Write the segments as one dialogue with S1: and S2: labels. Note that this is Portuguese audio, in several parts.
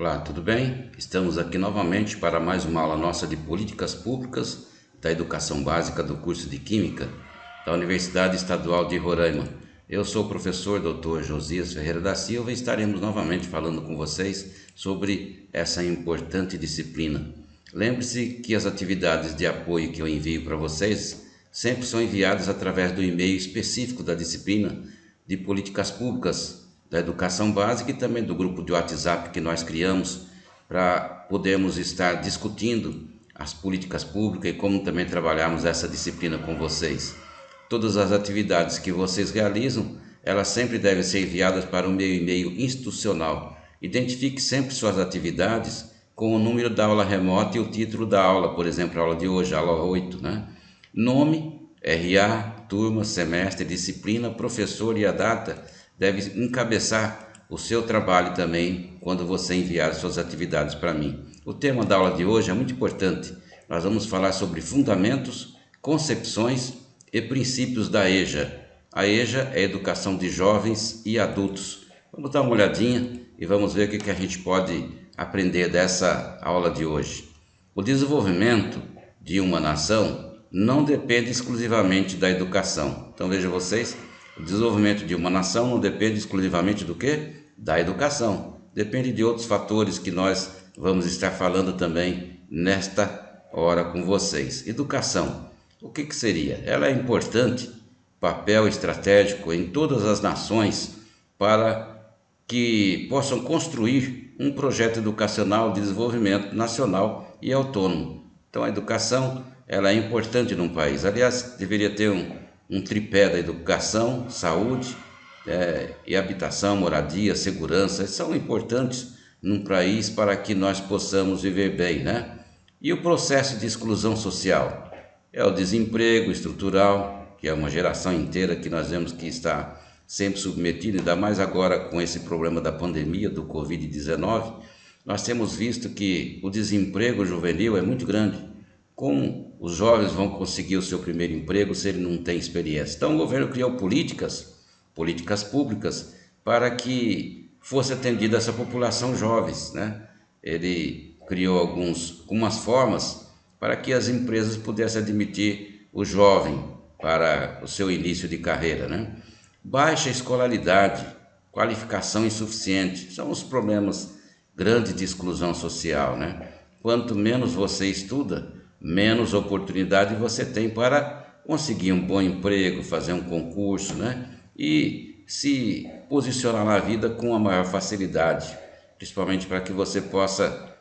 S1: Olá, tudo bem? Estamos aqui novamente para mais uma aula nossa de Políticas Públicas da Educação Básica do curso de Química da Universidade Estadual de Roraima. Eu sou o professor Dr. Josias Ferreira da Silva e estaremos novamente falando com vocês sobre essa importante disciplina. Lembre-se que as atividades de apoio que eu envio para vocês sempre são enviadas através do e-mail específico da disciplina de Políticas Públicas da Educação Básica e também do grupo de WhatsApp que nós criamos para podermos estar discutindo as políticas públicas e como também trabalharmos essa disciplina com vocês. Todas as atividades que vocês realizam, elas sempre devem ser enviadas para o meu e-mail institucional. Identifique sempre suas atividades com o número da aula remota e o título da aula, por exemplo, a aula de hoje, a aula 8, né? Nome, RA, turma, semestre, disciplina, professor e a data deve encabeçar o seu trabalho também quando você enviar suas atividades para mim. O tema da aula de hoje é muito importante. Nós vamos falar sobre fundamentos, concepções e princípios da EJA. A EJA é a Educação de Jovens e Adultos. Vamos dar uma olhadinha e vamos ver o que a gente pode aprender dessa aula de hoje. O desenvolvimento de uma nação não depende exclusivamente da educação. Então vejam vocês, o desenvolvimento de uma nação não depende exclusivamente do quê? Da educação. Depende de outros fatores que nós vamos estar falando também nesta hora com vocês. Educação. O que seria? Ela é importante, papel estratégico em todas as nações para que possam construir um projeto educacional de desenvolvimento nacional e autônomo. Então a educação ela é importante num país. Aliás, deveria ter um tripé da educação, saúde e habitação, moradia, segurança. São importantes num país para que nós possamos viver bem, né? E o processo de exclusão social? É o desemprego estrutural, que é uma geração inteira que nós vemos que está sempre submetida, ainda mais agora com esse problema da pandemia do Covid-19, nós temos visto que o desemprego juvenil é muito grande. Como os jovens vão conseguir o seu primeiro emprego se ele não tem experiência? Então o governo criou políticas públicas para que fosse atendida essa população jovens, né? Ele criou algumas formas para que as empresas pudessem admitir o jovem para o seu início de carreira, né? Baixa escolaridade, qualificação insuficiente, são os problemas grandes de exclusão social, né? Quanto menos você estuda, menos oportunidade você tem para conseguir um bom emprego, fazer um concurso, né? E se posicionar na vida com a maior facilidade, principalmente para que você possa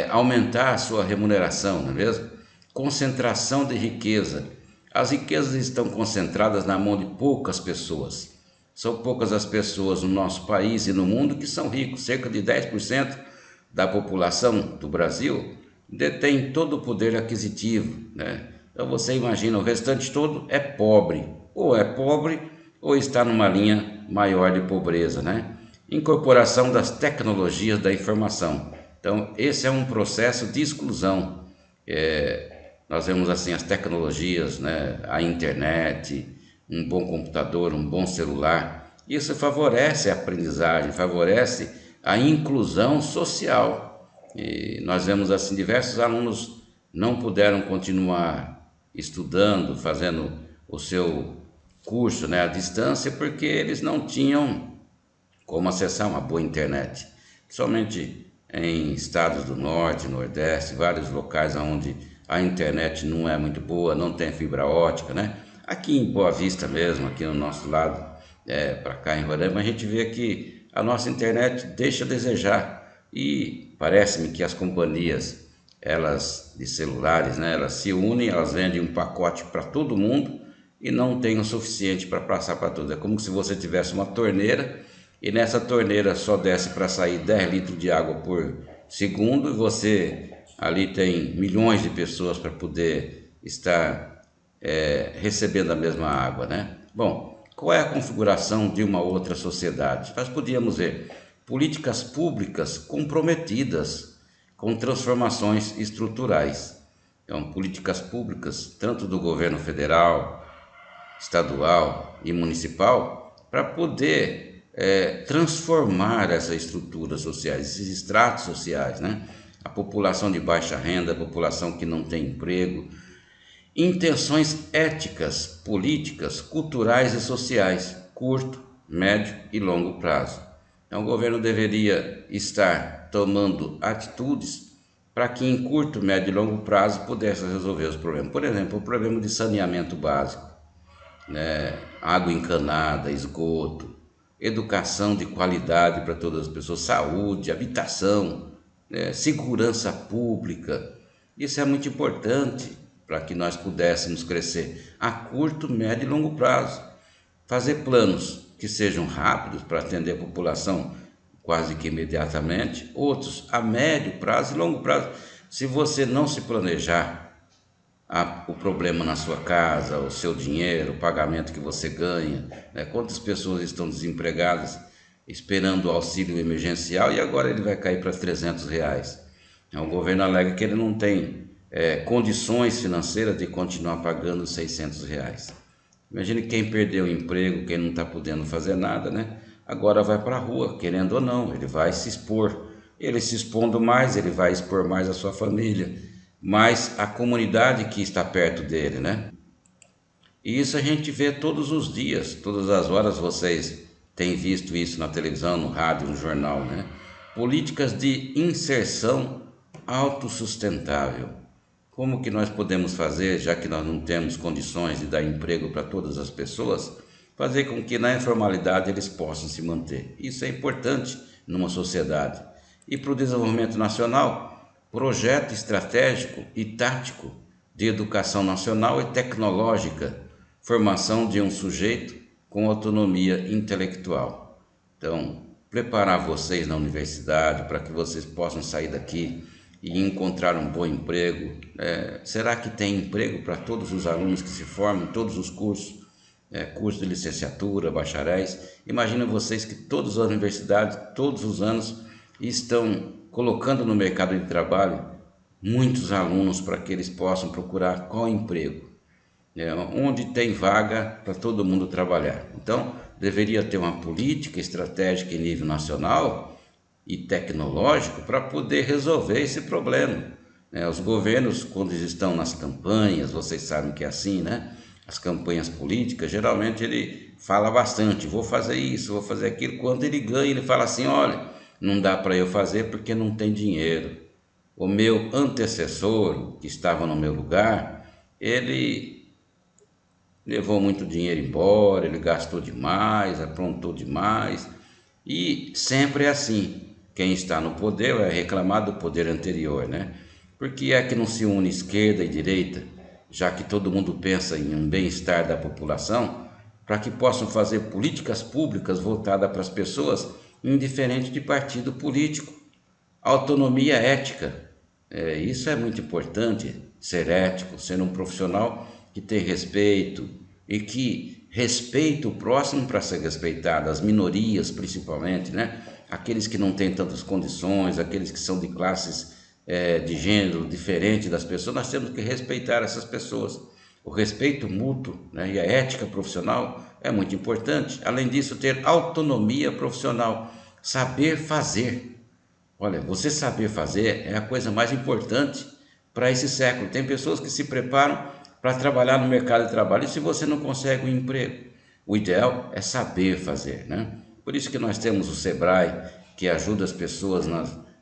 S1: aumentar a sua remuneração, não é mesmo? Concentração de riqueza. As riquezas estão concentradas na mão de poucas pessoas. São poucas as pessoas no nosso país e no mundo que são ricos. Cerca de 10% da população do Brasil detém todo o poder aquisitivo, né? Então você imagina, o restante todo é pobre ou está numa linha maior de pobreza, né? Incorporação das tecnologias da informação. Então esse é um processo de exclusão. Nós vemos assim as tecnologias, né? A internet, um bom computador, um bom celular. Isso favorece a aprendizagem, favorece a inclusão social. E nós vemos assim, diversos alunos não puderam continuar estudando, fazendo o seu curso, né, à distância, porque eles não tinham como acessar uma boa internet. Somente em estados do norte, nordeste, vários locais onde a internet não é muito boa, não tem fibra ótica, né? Aqui em Boa Vista mesmo, aqui no nosso lado, para cá em Roraima, a gente vê que a nossa internet deixa a desejar. E parece-me que as companhias, elas de celulares, né, elas se unem, elas vendem um pacote para todo mundo e não tem o suficiente para passar para todos. É como se você tivesse uma torneira e nessa torneira só desce para sair 10 litros de água por segundo e você ali tem milhões de pessoas para poder estar recebendo a mesma água, né? Bom, qual é a configuração de uma outra sociedade? Nós podíamos ver políticas públicas comprometidas com transformações estruturais. Então, políticas públicas, tanto do governo federal, estadual e municipal, para poder transformar essas estruturas sociais, esses estratos sociais, né? A população de baixa renda, a população que não tem emprego, intenções éticas, políticas, culturais e sociais, curto, médio e longo prazo. Então, o governo deveria estar tomando atitudes para que em curto, médio e longo prazo pudesse resolver os problemas. Por exemplo, o problema de saneamento básico, né? Água encanada, esgoto, educação de qualidade para todas as pessoas, saúde, habitação, né? Segurança pública. Isso é muito importante para que nós pudéssemos crescer a curto, médio e longo prazo. Fazer planos que sejam rápidos para atender a população quase que imediatamente, outros a médio prazo e longo prazo. Se você não se planejar o problema na sua casa, o seu dinheiro, o pagamento que você ganha, né? Quantas pessoas estão desempregadas esperando o auxílio emergencial e agora ele vai cair para R$ 300. O governo alega que ele não tem condições financeiras de continuar pagando R$ 600. Imagine quem perdeu o emprego, quem não está podendo fazer nada, né? Agora vai para a rua, querendo ou não, ele vai se expor. Ele se expondo mais, ele vai expor mais a sua família, mais a comunidade que está perto dele, né? E isso a gente vê todos os dias, todas as horas vocês têm visto isso na televisão, no rádio, no jornal, né? Políticas de inserção autossustentável. Como que nós podemos fazer, já que nós não temos condições de dar emprego para todas as pessoas, fazer com que na informalidade eles possam se manter? Isso é importante numa sociedade. E para o desenvolvimento nacional, projeto estratégico e tático de educação nacional e tecnológica, formação de um sujeito com autonomia intelectual. Então, preparar vocês na universidade para que vocês possam sair daqui e encontrar um bom emprego. Será que tem emprego para todos os alunos que se formam em todos os cursos? Curso de licenciatura, bacharéis. Imagina vocês que todas as universidades, todos os anos, estão colocando no mercado de trabalho muitos alunos para que eles possam procurar qual emprego, onde tem vaga para todo mundo trabalhar. Então, deveria ter uma política estratégica em nível nacional e tecnológico para poder resolver esse problema. Os governos, quando eles estão nas campanhas, vocês sabem que é assim, né? As campanhas políticas, geralmente ele fala bastante, vou fazer isso, vou fazer aquilo. Quando ele ganha, ele fala assim, olha, não dá para eu fazer porque não tem dinheiro. O meu antecessor, que estava no meu lugar, ele levou muito dinheiro embora, ele gastou demais, aprontou demais. E sempre é assim. Quem está no poder vai reclamar do poder anterior, né? Por que é que não se une esquerda e direita, já que todo mundo pensa em um bem-estar da população, para que possam fazer políticas públicas voltadas para as pessoas, indiferente de partido político? Autonomia ética, isso é muito importante, ser ético, ser um profissional que tem respeito e que respeita o próximo para ser respeitado, as minorias principalmente, né? Aqueles que não têm tantas condições, aqueles que são de classes de gênero diferente das pessoas, nós temos que respeitar essas pessoas. O respeito mútuo, né, e a ética profissional é muito importante. Além disso, ter autonomia profissional, saber fazer. Olha, você saber fazer é a coisa mais importante para esse século. Tem pessoas que se preparam para trabalhar no mercado de trabalho e se você não consegue um emprego, o ideal é saber fazer, né? Por isso que nós temos o Sebrae, que ajuda as pessoas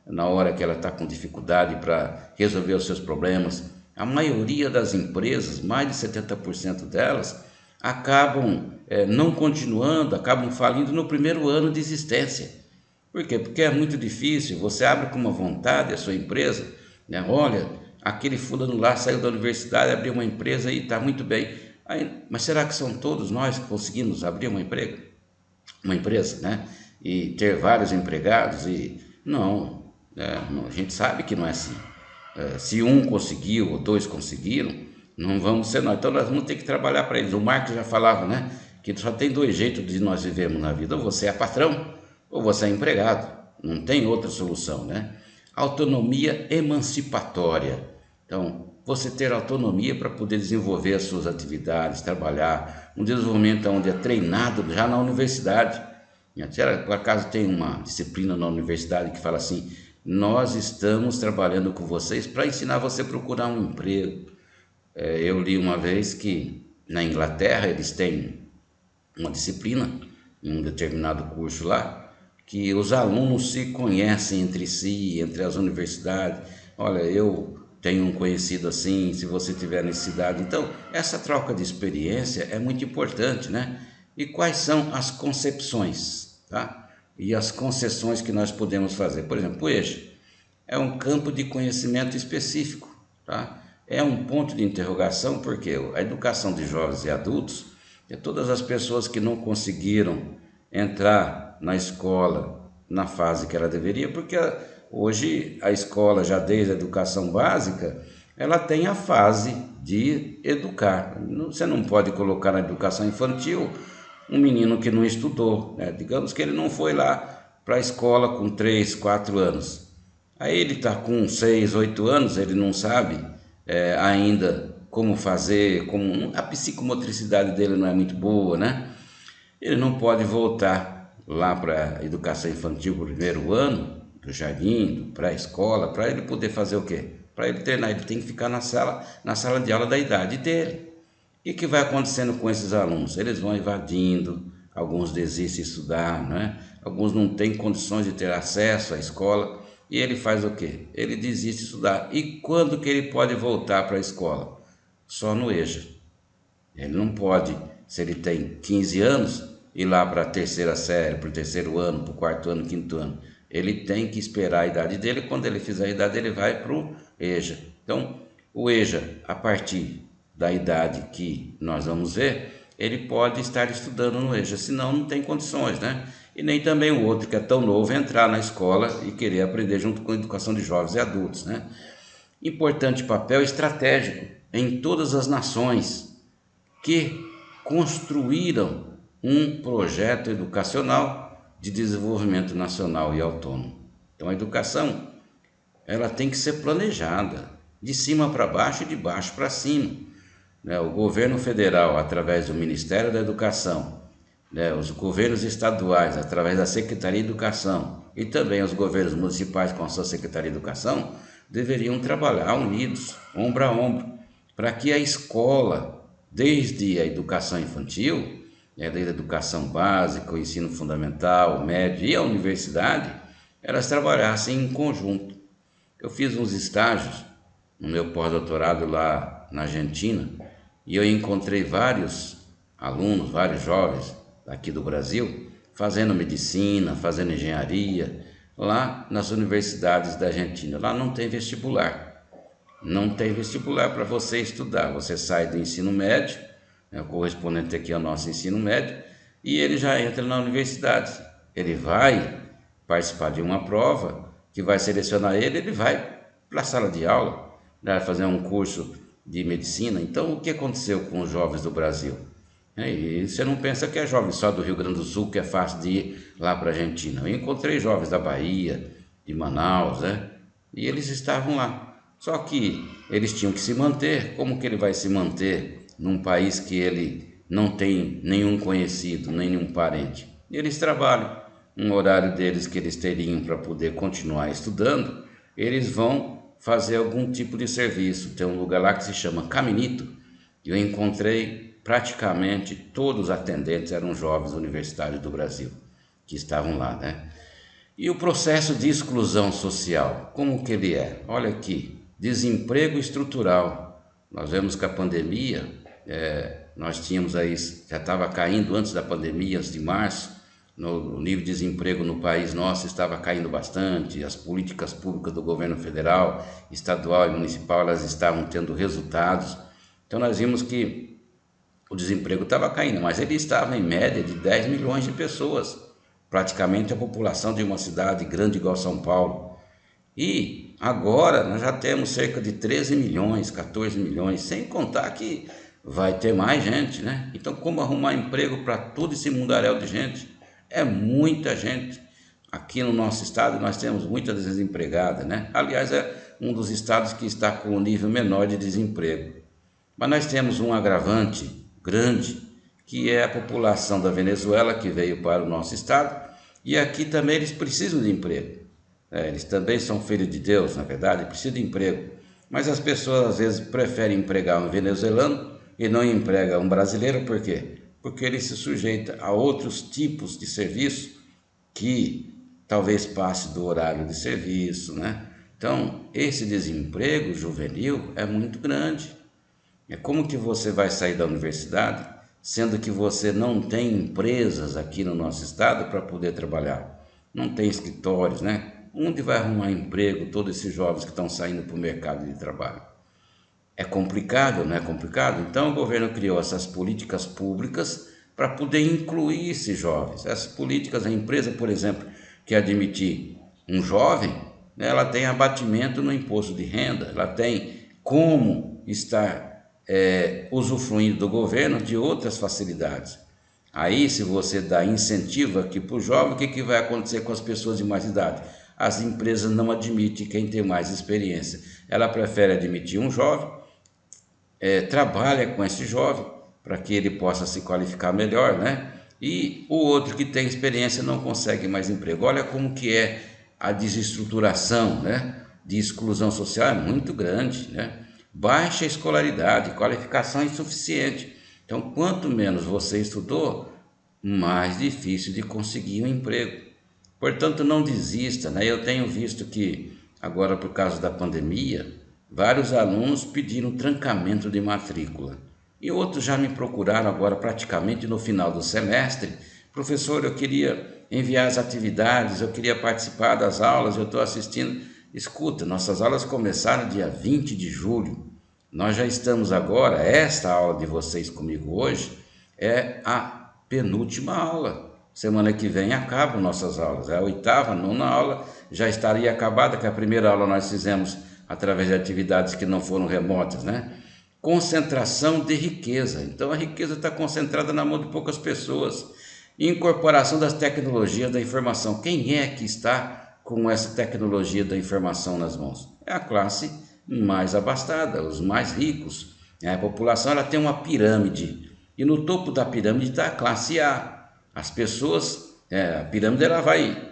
S1: na hora que ela está com dificuldade para resolver os seus problemas. A maioria das empresas, mais de 70% delas, acabam não continuando, acabam falindo no primeiro ano de existência. Por quê? Porque é muito difícil, você abre com uma vontade a sua empresa, né? Olha, aquele fulano lá saiu da universidade, abriu uma empresa e está muito bem. Aí, mas será que são todos nós que conseguimos abrir uma empresa, né? E ter vários empregados? E não, a gente sabe que não é assim. Se um conseguiu ou dois conseguiram, não vamos ser nós. Então nós vamos ter que trabalhar para eles. O Marx já falava, né? Que só tem dois jeitos de nós vivermos na vida. Ou você é patrão, ou você é empregado. Não tem outra solução, né? Autonomia emancipatória. Então, você ter autonomia para poder desenvolver as suas atividades, trabalhar, um desenvolvimento onde é treinado já na universidade, Por acaso tem uma disciplina na universidade que fala assim: nós estamos trabalhando com vocês para ensinar você a procurar um emprego. Eu li uma vez que na Inglaterra eles têm uma disciplina, em um determinado curso lá, que os alunos se conhecem entre si, entre as universidades. Olha, eu tenho um conhecido assim, se você tiver necessidade. Então, essa troca de experiência é muito importante, né? E quais são as concepções, tá? E as concessões que nós podemos fazer? Por exemplo, o EJA é um campo de conhecimento específico, tá? É um ponto de interrogação porque a educação de jovens e adultos é todas as pessoas que não conseguiram entrar na escola na fase que ela deveria, porque hoje a escola, já desde a educação básica, ela tem a fase de educar. Você não pode colocar na educação infantil um menino que não estudou, né? Digamos que ele não foi lá para a escola com 3, 4 anos. Aí ele está com 6, 8 anos, ele não sabe ainda como fazer, como a psicomotricidade dele não é muito boa, né? Ele não pode voltar lá para a educação infantil para o primeiro ano, do jardim, do pré-escola, para ele poder fazer o quê? Para ele treinar, ele tem que ficar na sala de aula da idade dele. E o que vai acontecendo com esses alunos? Eles vão evadindo, alguns desistem de estudar, né? Alguns não têm condições de ter acesso à escola, e ele faz o quê? Ele desiste de estudar. E quando que ele pode voltar para a escola? Só no EJA. Ele não pode, se ele tem 15 anos, ir lá para a terceira série, para o terceiro ano, para o quarto ano, quinto ano. Ele tem que esperar a idade dele. Quando ele fizer a idade, ele vai para o EJA. Então, o EJA, a partir da idade que nós vamos ver, ele pode estar estudando no EJA, senão não tem condições, né? E nem também o outro que é tão novo entrar na escola e querer aprender junto com a educação de jovens e adultos, né? Importante papel estratégico em todas as nações que construíram um projeto educacional de desenvolvimento nacional e autônomo. Então a educação, ela tem que ser planejada, de cima para baixo e de baixo para cima. O governo federal, através do Ministério da Educação, os governos estaduais, através da Secretaria de Educação, e também os governos municipais com a sua Secretaria de Educação, deveriam trabalhar unidos, ombro a ombro, para que a escola, desde a educação infantil, desde a educação básica, o ensino fundamental, o médio e a universidade, elas trabalhassem em conjunto. Eu fiz uns estágios no meu pós-doutorado lá na Argentina e eu encontrei vários alunos, vários jovens aqui do Brasil, fazendo medicina, fazendo engenharia, lá nas universidades da Argentina. Lá não tem vestibular. Não tem vestibular para você estudar. Você sai do ensino médio, o correspondente aqui ao nosso ensino médio, e ele já entra na universidade. Ele vai participar de uma prova que vai selecionar ele, ele vai para a sala de aula, vai fazer um curso de medicina. Então, o que aconteceu com os jovens do Brasil? E você não pensa que é jovem só do Rio Grande do Sul, que é fácil de ir lá para a Argentina. Eu encontrei jovens da Bahia, de Manaus, né? E eles estavam lá. Só que eles tinham que se manter. Como que ele vai se manter num país que ele não tem nenhum conhecido, nenhum parente? Eles trabalham. Um horário deles que eles teriam para poder continuar estudando, eles vão fazer algum tipo de serviço. Tem um lugar lá que se chama Caminito. Eu encontrei praticamente todos os atendentes eram jovens universitários do Brasil que estavam lá, né? E o processo de exclusão social, como que ele é? Olha aqui, desemprego estrutural. Nós vemos que a pandemia, nós tínhamos aí, já estava caindo antes da pandemia, antes de março, o nível de desemprego no país nosso estava caindo bastante, as políticas públicas do governo federal, estadual e municipal, elas estavam tendo resultados. Então nós vimos que o desemprego estava caindo, mas ele estava em média de 10 milhões de pessoas, praticamente a população de uma cidade grande igual São Paulo. E agora nós já temos cerca de 13 milhões, 14 milhões, sem contar que vai ter mais gente, né? Então, como arrumar emprego para todo esse mundaréu de gente? É muita gente. Aqui no nosso estado nós temos muita desempregada, né? Aliás, é um dos estados que está com o nível menor de desemprego. Mas nós temos um agravante grande, que é a população da Venezuela que veio para o nosso estado E aqui também eles precisam de emprego. Eles também são filhos de Deus, na verdade, precisam de emprego. Mas as pessoas às vezes preferem empregar um venezuelano e não empregam um brasileiro, por quê? Porque ele se sujeita a outros tipos de serviço que talvez passe do horário de serviço, né? Então, esse desemprego juvenil é muito grande. É como que você vai sair da universidade, sendo que você não tem empresas aqui no nosso estado para poder trabalhar? Não tem escritórios, né? Onde vai arrumar emprego todos esses jovens que estão saindo para o mercado de trabalho? É complicado, não é complicado? Então o governo criou essas políticas públicas para poder incluir esses jovens. Essas políticas, a empresa, por exemplo, que admitir um jovem, né, ela tem abatimento no imposto de renda, ela tem como estar usufruindo do governo de outras facilidades. Aí, se você dá incentivo aqui para o jovem, o que vai acontecer com as pessoas de mais idade? As empresas não admitem quem tem mais experiência. Ela prefere admitir um jovem, trabalha com esse jovem para que ele possa se qualificar melhor, né? E o outro que tem experiência não consegue mais emprego. Olha como que é a desestruturação, né, de exclusão social, é muito grande, né? Baixa escolaridade, qualificação insuficiente. Então, quanto menos você estudou, mais difícil de conseguir um emprego. Portanto, não desista, né? Eu tenho visto que agora, por causa da pandemia, vários alunos pediram trancamento de matrícula. E outros já me procuraram agora praticamente no final do semestre. Professor, eu queria enviar as atividades, eu queria participar das aulas, eu estou assistindo. Escuta, nossas aulas começaram dia 20 de julho. Nós já estamos agora, esta aula de vocês comigo hoje é a penúltima aula. Semana que vem acabam nossas aulas. A oitava, nona aula já estaria acabada, que a primeira aula nós fizemos através de atividades que não foram remotas, né? Concentração de riqueza. Então a riqueza está concentrada na mão de poucas pessoas. Incorporação das tecnologias da informação. Quem é que está com essa tecnologia da informação nas mãos? É a classe mais abastada, os mais ricos. A população ela tem uma pirâmide e no topo da pirâmide está a classe A. As pessoas, a pirâmide ela vai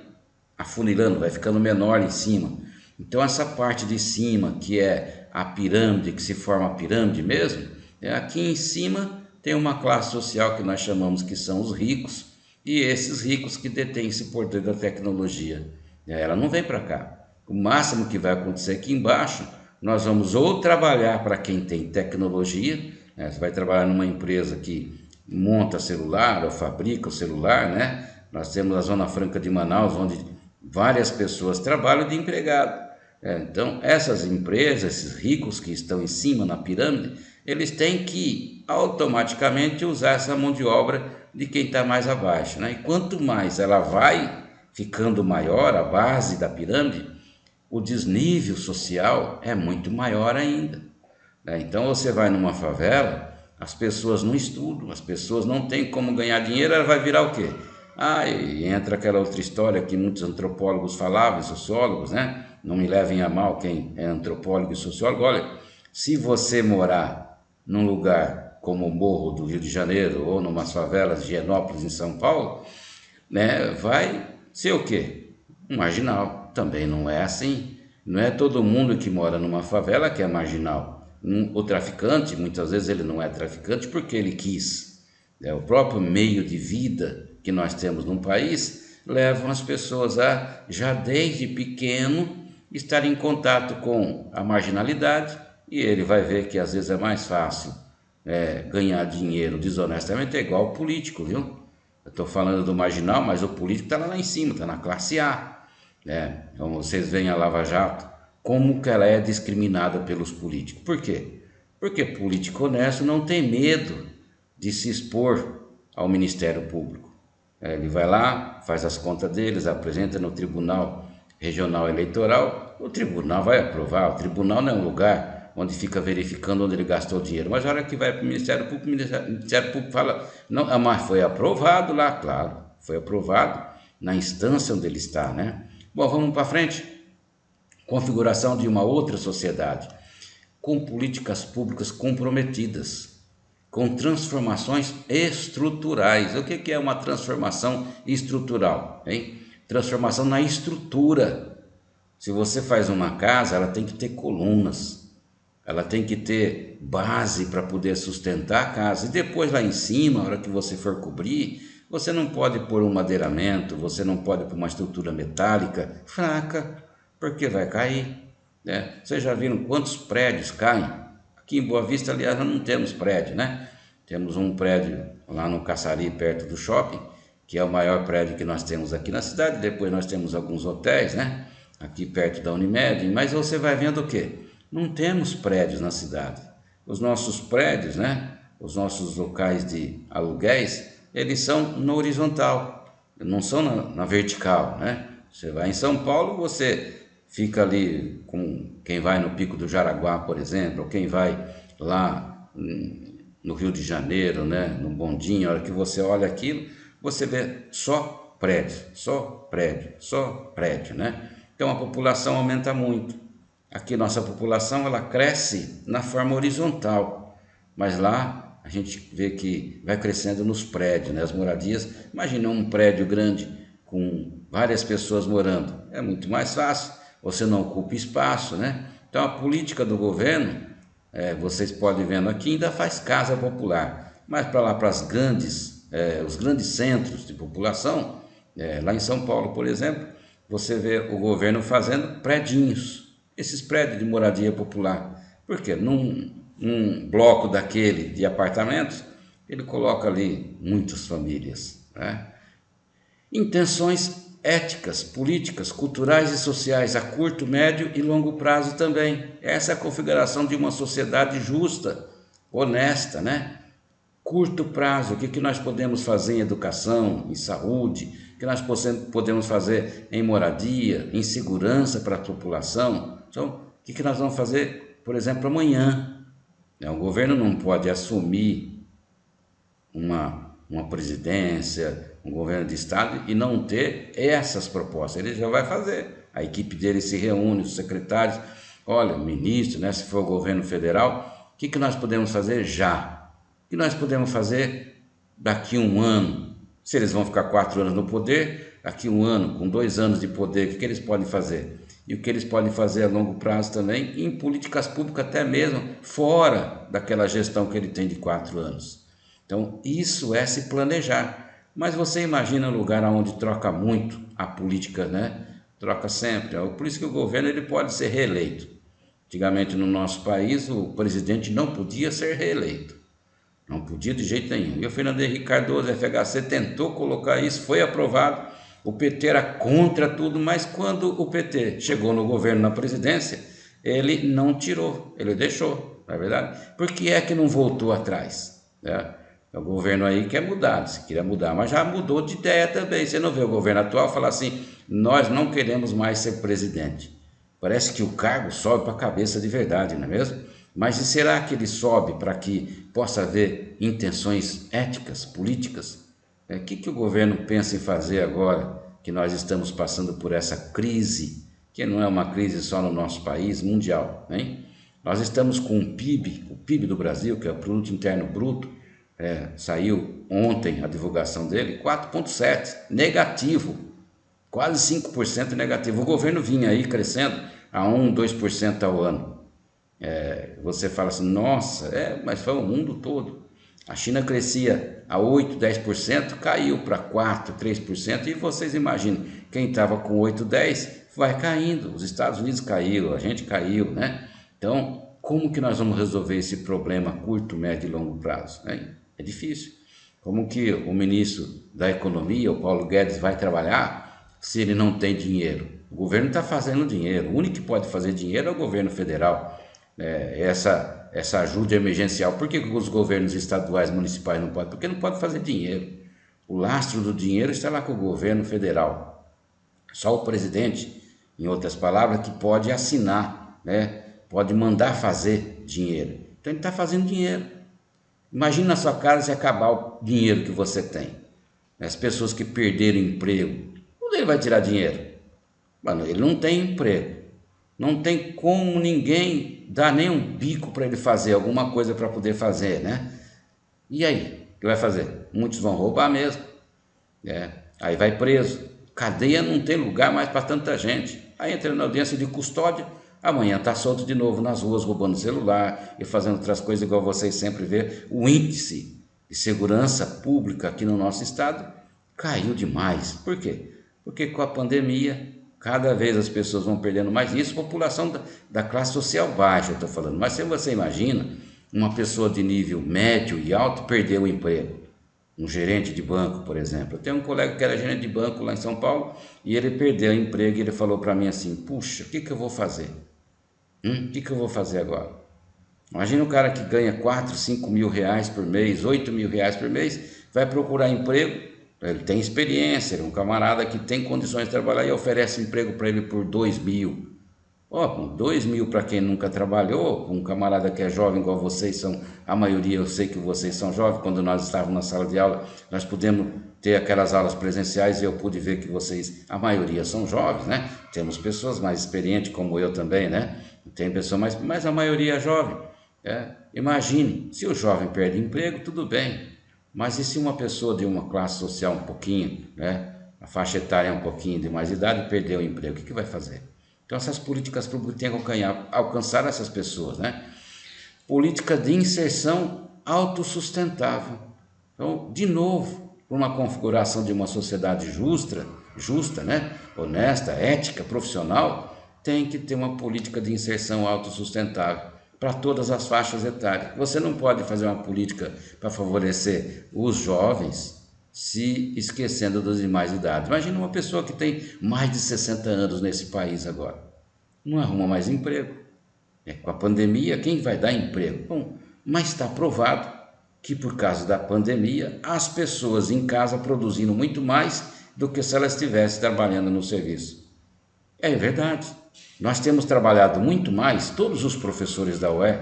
S1: afunilando, vai ficando menor em cima. Então essa parte de cima, que é a pirâmide, que se forma a pirâmide mesmo, aqui em cima tem uma classe social que nós chamamos que são os ricos, e esses ricos que detêm esse poder da tecnologia. Ela não vem para cá. O máximo que vai acontecer aqui embaixo, nós vamos ou trabalhar para quem tem tecnologia, né? Você vai trabalhar numa empresa que monta celular ou fabrica o celular, né? Nós temos a Zona Franca de Manaus, onde várias pessoas trabalham de empregado. Então, essas empresas, esses ricos que estão em cima na pirâmide, eles têm que automaticamente usar essa mão de obra de quem está mais abaixo, né? E quanto mais ela vai ficando maior, a base da pirâmide, o desnível social é muito maior ainda, né? Então você vai numa favela, as pessoas não estudam, as pessoas não têm como ganhar dinheiro, ela vai virar o quê? E entra aquela outra história que muitos antropólogos falavam, sociólogos, né? Não me levem a mal quem é antropólogo e sociólogo. Olha, se você morar num lugar como o Morro do Rio de Janeiro ou numas favelas de Higienópolis, em São Paulo, né, vai ser o quê? Um marginal. Também não é assim. Não é todo mundo que mora numa favela que é marginal. O traficante, muitas vezes ele não é traficante porque ele quis. O próprio meio de vida que nós temos num país levam as pessoas a, já desde pequeno, estar em contato com a marginalidade, e ele vai ver que às vezes é mais fácil ganhar dinheiro desonestamente, é igual ao político, viu? Eu estou falando do marginal, mas o político está lá em cima, está na classe A. Então vocês veem a Lava Jato, como que ela é discriminada pelos políticos. Por quê? Porque político honesto não tem medo de se expor ao Ministério Público. Ele vai lá, faz as contas deles, apresenta no Tribunal Regional Eleitoral, o tribunal vai aprovar. O tribunal não é um lugar onde fica verificando onde ele gastou dinheiro, mas a hora que vai para o Ministério Público, o Ministério Público fala, não, mas foi aprovado lá, claro, foi aprovado na instância onde ele está, né? Bom, vamos para frente. Configuração de uma outra sociedade, com políticas públicas comprometidas, com transformações estruturais. O que é uma transformação estrutural, hein? transformação na estrutura. Se você faz uma casa, ela tem que ter colunas, ela tem que ter base para poder sustentar a casa. E depois lá em cima, a hora que você for cobrir, você não pode pôr um madeiramento, você não pode pôr uma estrutura metálica fraca, porque vai cair, né? Vocês já viram quantos prédios caem? Aqui em Boa Vista, aliás, nós não temos prédio, né? Temos um prédio lá no Caçari, perto do shopping, que é o maior prédio que nós temos aqui na cidade. Depois nós temos alguns hotéis, né? Aqui perto da Unimed. Mas você vai vendo o quê? Não temos prédios na cidade. Os nossos prédios, né? Os nossos locais de aluguéis, eles são na horizontal, não são na vertical, né? Você vai em São Paulo, você fica ali com quem vai no Pico do Jaraguá, por exemplo, ou quem vai lá no Rio de Janeiro, né? No Bondinho, a hora que você olha aquilo, você vê só prédio, só prédio, só prédio, né? Então a população aumenta muito. Aqui nossa população ela cresce na forma horizontal, mas lá a gente vê que vai crescendo nos prédios, né? As moradias. Imagina um prédio grande com várias pessoas morando, é muito mais fácil, você não ocupa espaço, né? Então a política do governo, vocês podem vendo aqui, ainda faz casa popular, mas para lá, para os grandes centros de população, lá em São Paulo, por exemplo, você vê o governo fazendo predinhos, esses prédios de moradia popular. Por quê? Num bloco daquele de apartamentos, ele coloca ali muitas famílias, né? Intenções éticas, políticas, culturais e sociais a curto, médio e longo prazo também. Essa é a configuração de uma sociedade justa, honesta, né? Curto prazo, o que nós podemos fazer em educação, em saúde, o que nós podemos fazer em moradia, em segurança para a população. Então, o que nós vamos fazer, por exemplo, amanhã? O governo não pode assumir uma presidência, um governo de estado e não ter essas propostas. Ele já vai fazer. A equipe dele se reúne, os secretários, olha, ministro, né, se for o governo federal, o que nós podemos fazer já? O que nós podemos fazer daqui a um ano? Se eles vão ficar 4 anos no poder, daqui a um ano, com 2 anos de poder, o que eles podem fazer? E o que eles podem fazer a longo prazo também, em políticas públicas até mesmo, fora daquela gestão que ele tem de 4 anos. Então, isso é se planejar. Mas você imagina um lugar onde troca muito a política, né? Troca sempre. Por isso que o governo ele pode ser reeleito. Antigamente no nosso país o presidente não podia ser reeleito. Não podia de jeito nenhum. E o Fernando Henrique Cardoso, FHC, tentou colocar isso, foi aprovado. O PT era contra tudo, mas quando o PT chegou no governo, na presidência, ele não tirou, ele deixou, não é verdade? Por que é que não voltou atrás, né? O governo aí quer mudar, se queria mudar, mas já mudou de ideia também. Você não vê o governo atual falar assim, nós não queremos mais ser presidente. Parece que o cargo sobe para a cabeça de verdade, não é mesmo? Mas e será que ele sobe para que possa haver intenções éticas, políticas? O que o governo pensa em fazer agora que nós estamos passando por essa crise, que não é uma crise só no nosso país, mundial, hein? Nós estamos com o PIB do Brasil, que é o Produto Interno Bruto, saiu ontem a divulgação dele, 4,7, negativo, quase 5% negativo. O governo vinha aí crescendo a 1, 2% ao ano. Você fala assim, nossa, mas foi o mundo todo. A China crescia a 8, 10%, caiu para 4, 3%, e vocês imaginam, quem estava com 8, 10, vai caindo. Os Estados Unidos caiu, a gente caiu, né? Então, como que nós vamos resolver esse problema a curto, médio e longo prazo, né? É difícil. Como que o ministro da Economia, o Paulo Guedes, vai trabalhar se ele não tem dinheiro? O governo está fazendo dinheiro. O único que pode fazer dinheiro é o governo federal. Essa ajuda emergencial. Por que os governos estaduais, municipais não podem? Porque não pode fazer dinheiro. O lastro do dinheiro está lá com o governo federal. Só o presidente, em outras palavras, que pode assinar, né? Pode mandar fazer dinheiro. Então ele está fazendo dinheiro. Imagina na sua casa se acabar o dinheiro que você tem. As pessoas que perderam emprego, onde ele vai tirar dinheiro? Mano, ele não tem emprego. Não tem como ninguém dar nem um bico para ele fazer alguma coisa para poder fazer, né? E aí, o que vai fazer? Muitos vão roubar mesmo. Aí vai preso. cadeia não tem lugar mais para tanta gente. Aí entra na audiência de custódia, amanhã está solto de novo nas ruas, roubando celular e fazendo outras coisas, igual vocês sempre vê. O índice de segurança pública aqui no nosso estado caiu demais. Por quê? Porque com a pandemia, cada vez as pessoas vão perdendo mais. Isso, população da classe social baixa, eu estou falando. Mas se você imagina uma pessoa de nível médio e alto perder o emprego, um gerente de banco, por exemplo. Eu tenho um colega que era gerente de banco lá em São Paulo e ele perdeu o emprego e ele falou para mim assim, puxa, o que eu vou fazer? O que eu vou fazer agora? Imagina um cara que ganha 4, 5 mil reais por mês, 8 mil reais por mês, vai procurar emprego, ele tem experiência, ele é um camarada que tem condições de trabalhar e oferece emprego para ele por 2 mil. Com 2 mil para quem nunca trabalhou, um camarada que é jovem igual vocês são, a maioria eu sei que vocês são jovens, quando nós estávamos na sala de aula, nós pudemos ter aquelas aulas presenciais e eu pude ver que vocês, a maioria são jovens, né? Temos pessoas mais experientes como eu também, né? Tem pessoas mas a maioria é jovem. Imagine, se o jovem perde emprego, tudo bem, mas e se uma pessoa de uma classe social um pouquinho, né? A faixa etária um pouquinho de mais idade perder o emprego, o que vai fazer? Então essas políticas públicas têm que alcançar essas pessoas, né? Política de inserção autossustentável. Então, de novo, por uma configuração de uma sociedade justa, né? Honesta, ética, profissional, tem que ter uma política de inserção autossustentável para todas as faixas etárias. Você não pode fazer uma política para favorecer os jovens se esquecendo das demais idades. Imagina uma pessoa que tem mais de 60 anos nesse país agora. Não arruma mais emprego. Com a pandemia, quem vai dar emprego? Bom, mas está provado que por causa da pandemia, as pessoas em casa produzindo muito mais do que se elas estivessem trabalhando no serviço. É verdade. Nós temos trabalhado muito mais, todos os professores da UE,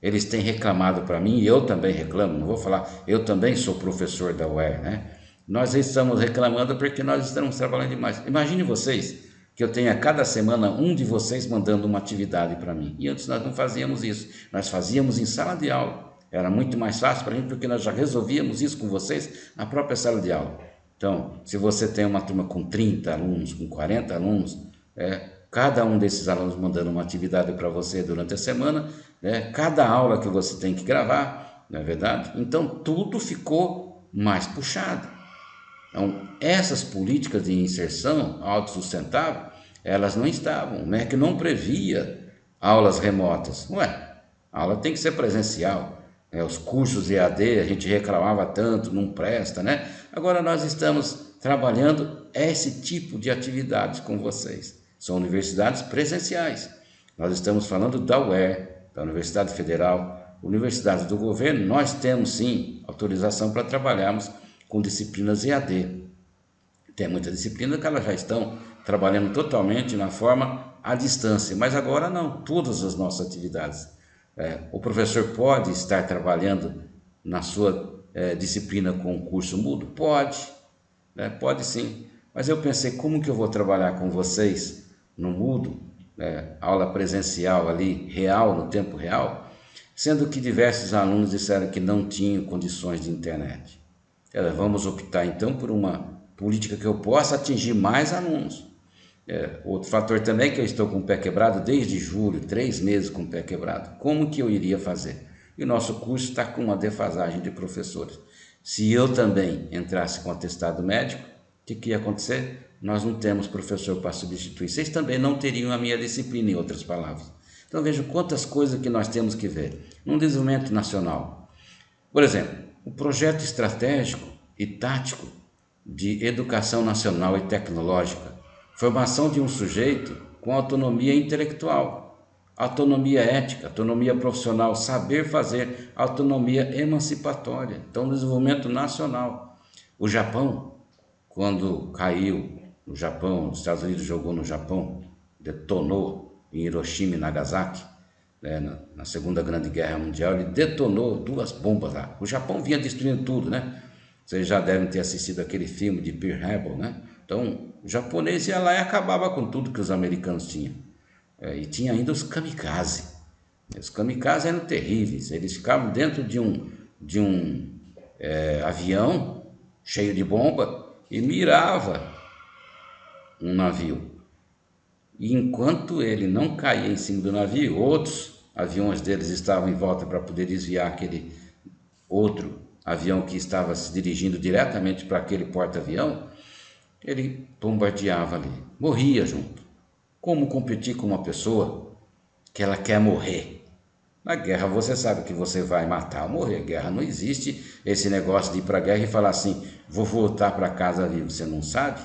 S1: eles têm reclamado para mim, e eu também reclamo, não vou falar, eu também sou professor da UE, né? Nós estamos reclamando porque nós estamos trabalhando demais. Imagine vocês que eu tenha cada semana um de vocês mandando uma atividade para mim. E antes nós não fazíamos isso, nós fazíamos em sala de aula. Era muito mais fácil para a gente porque nós já resolvíamos isso com vocês na própria sala de aula. Então, se você tem uma turma com 30 alunos, com 40 alunos, cada um desses alunos mandando uma atividade para você durante a semana, cada aula que você tem que gravar, não é verdade? Então, tudo ficou mais puxado. Então, essas políticas de inserção autossustentável, elas não estavam. O MEC não previa aulas remotas. A aula tem que ser presencial. Os cursos EAD, a gente reclamava tanto, não presta, né? Agora nós estamos trabalhando esse tipo de atividades com vocês. São universidades presenciais. Nós estamos falando da UER, da Universidade Federal, universidades do governo. Nós temos sim autorização para trabalharmos com disciplinas EAD. Tem muita disciplina que elas já estão trabalhando totalmente na forma à distância, mas agora não, todas as nossas atividades. O professor pode estar trabalhando na sua disciplina com curso mudo? Pode, pode sim, mas eu pensei, como que eu vou trabalhar com vocês no mudo, aula presencial ali, real, no tempo real, sendo que diversos alunos disseram que não tinham condições de internet. Vamos optar então por uma política que eu possa atingir mais alunos. Outro fator também é que eu estou com o pé quebrado desde julho, 3 meses com o pé quebrado. Como que eu iria fazer? E o nosso curso está com uma defasagem de professores. Se eu também entrasse com atestado médico, o que ia acontecer? Nós não temos professor para substituir. Vocês também não teriam a minha disciplina, em outras palavras. Então vejam quantas coisas que nós temos que ver. Num desenvolvimento nacional. Por exemplo, o projeto estratégico e tático de educação nacional e tecnológica. Formação de um sujeito com autonomia intelectual, autonomia ética, autonomia profissional, saber fazer, autonomia emancipatória. Então, desenvolvimento nacional. O Japão, quando caiu no Japão, os Estados Unidos jogou no Japão, detonou em Hiroshima e Nagasaki, na Segunda Grande Guerra Mundial, ele detonou 2 bombas lá. O Japão vinha destruindo tudo, né? Vocês já devem ter assistido aquele filme de Pearl Harbor, né? Então, o japonês ia lá e acabava com tudo que os americanos tinham. E tinha ainda os kamikaze. Os kamikaze eram terríveis. Eles ficavam dentro de um avião cheio de bomba e mirava um navio. E enquanto ele não caía em cima do navio, outros aviões deles estavam em volta para poder desviar aquele outro avião que estava se dirigindo diretamente para aquele porta-avião. Ele bombardeava ali, morria junto. Como competir com uma pessoa que ela quer morrer? Na guerra você sabe que você vai matar ou morrer. Guerra não existe esse negócio de ir para a guerra e falar assim, vou voltar para casa vivo. Você não sabe?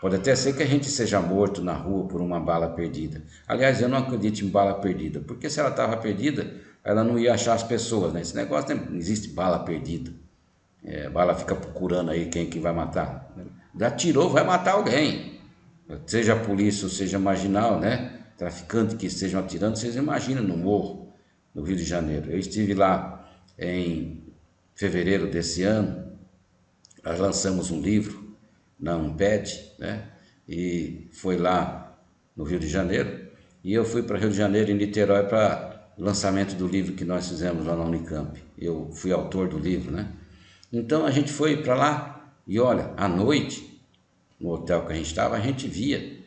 S1: Pode até ser que a gente seja morto na rua por uma bala perdida. Aliás, eu não acredito em bala perdida, porque se ela estava perdida, ela não ia achar as pessoas, né? Esse negócio não existe bala perdida. Bala fica procurando aí quem que vai matar. Atirou, vai matar alguém. Seja polícia ou seja marginal, né? Traficante que estejam atirando, vocês imaginam no morro, no Rio de Janeiro. Eu estive lá em fevereiro desse ano, nós lançamos um livro na Amped, né? E foi lá no Rio de Janeiro. E eu fui para Rio de Janeiro, em Niterói, para lançamento do livro que nós fizemos lá na Unicamp. Eu fui autor do livro, né? Então a gente foi para lá e olha, à noite, no hotel que a gente estava, a gente via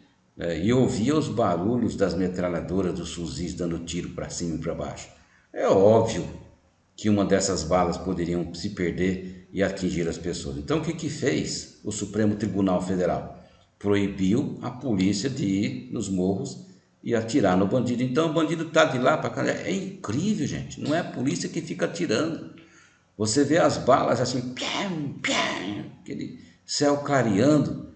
S1: e ouvia os barulhos das metralhadoras, dos fuzis dando tiro para cima e para baixo. É óbvio que uma dessas balas poderiam se perder e atingir as pessoas. Então o que que fez o Supremo Tribunal Federal? Proibiu a polícia de ir nos morros e atirar no bandido. Então o bandido está de lá para cá. É incrível, gente. Não é a polícia que fica atirando. Você vê as balas assim, piam, piam, aquele céu clareando.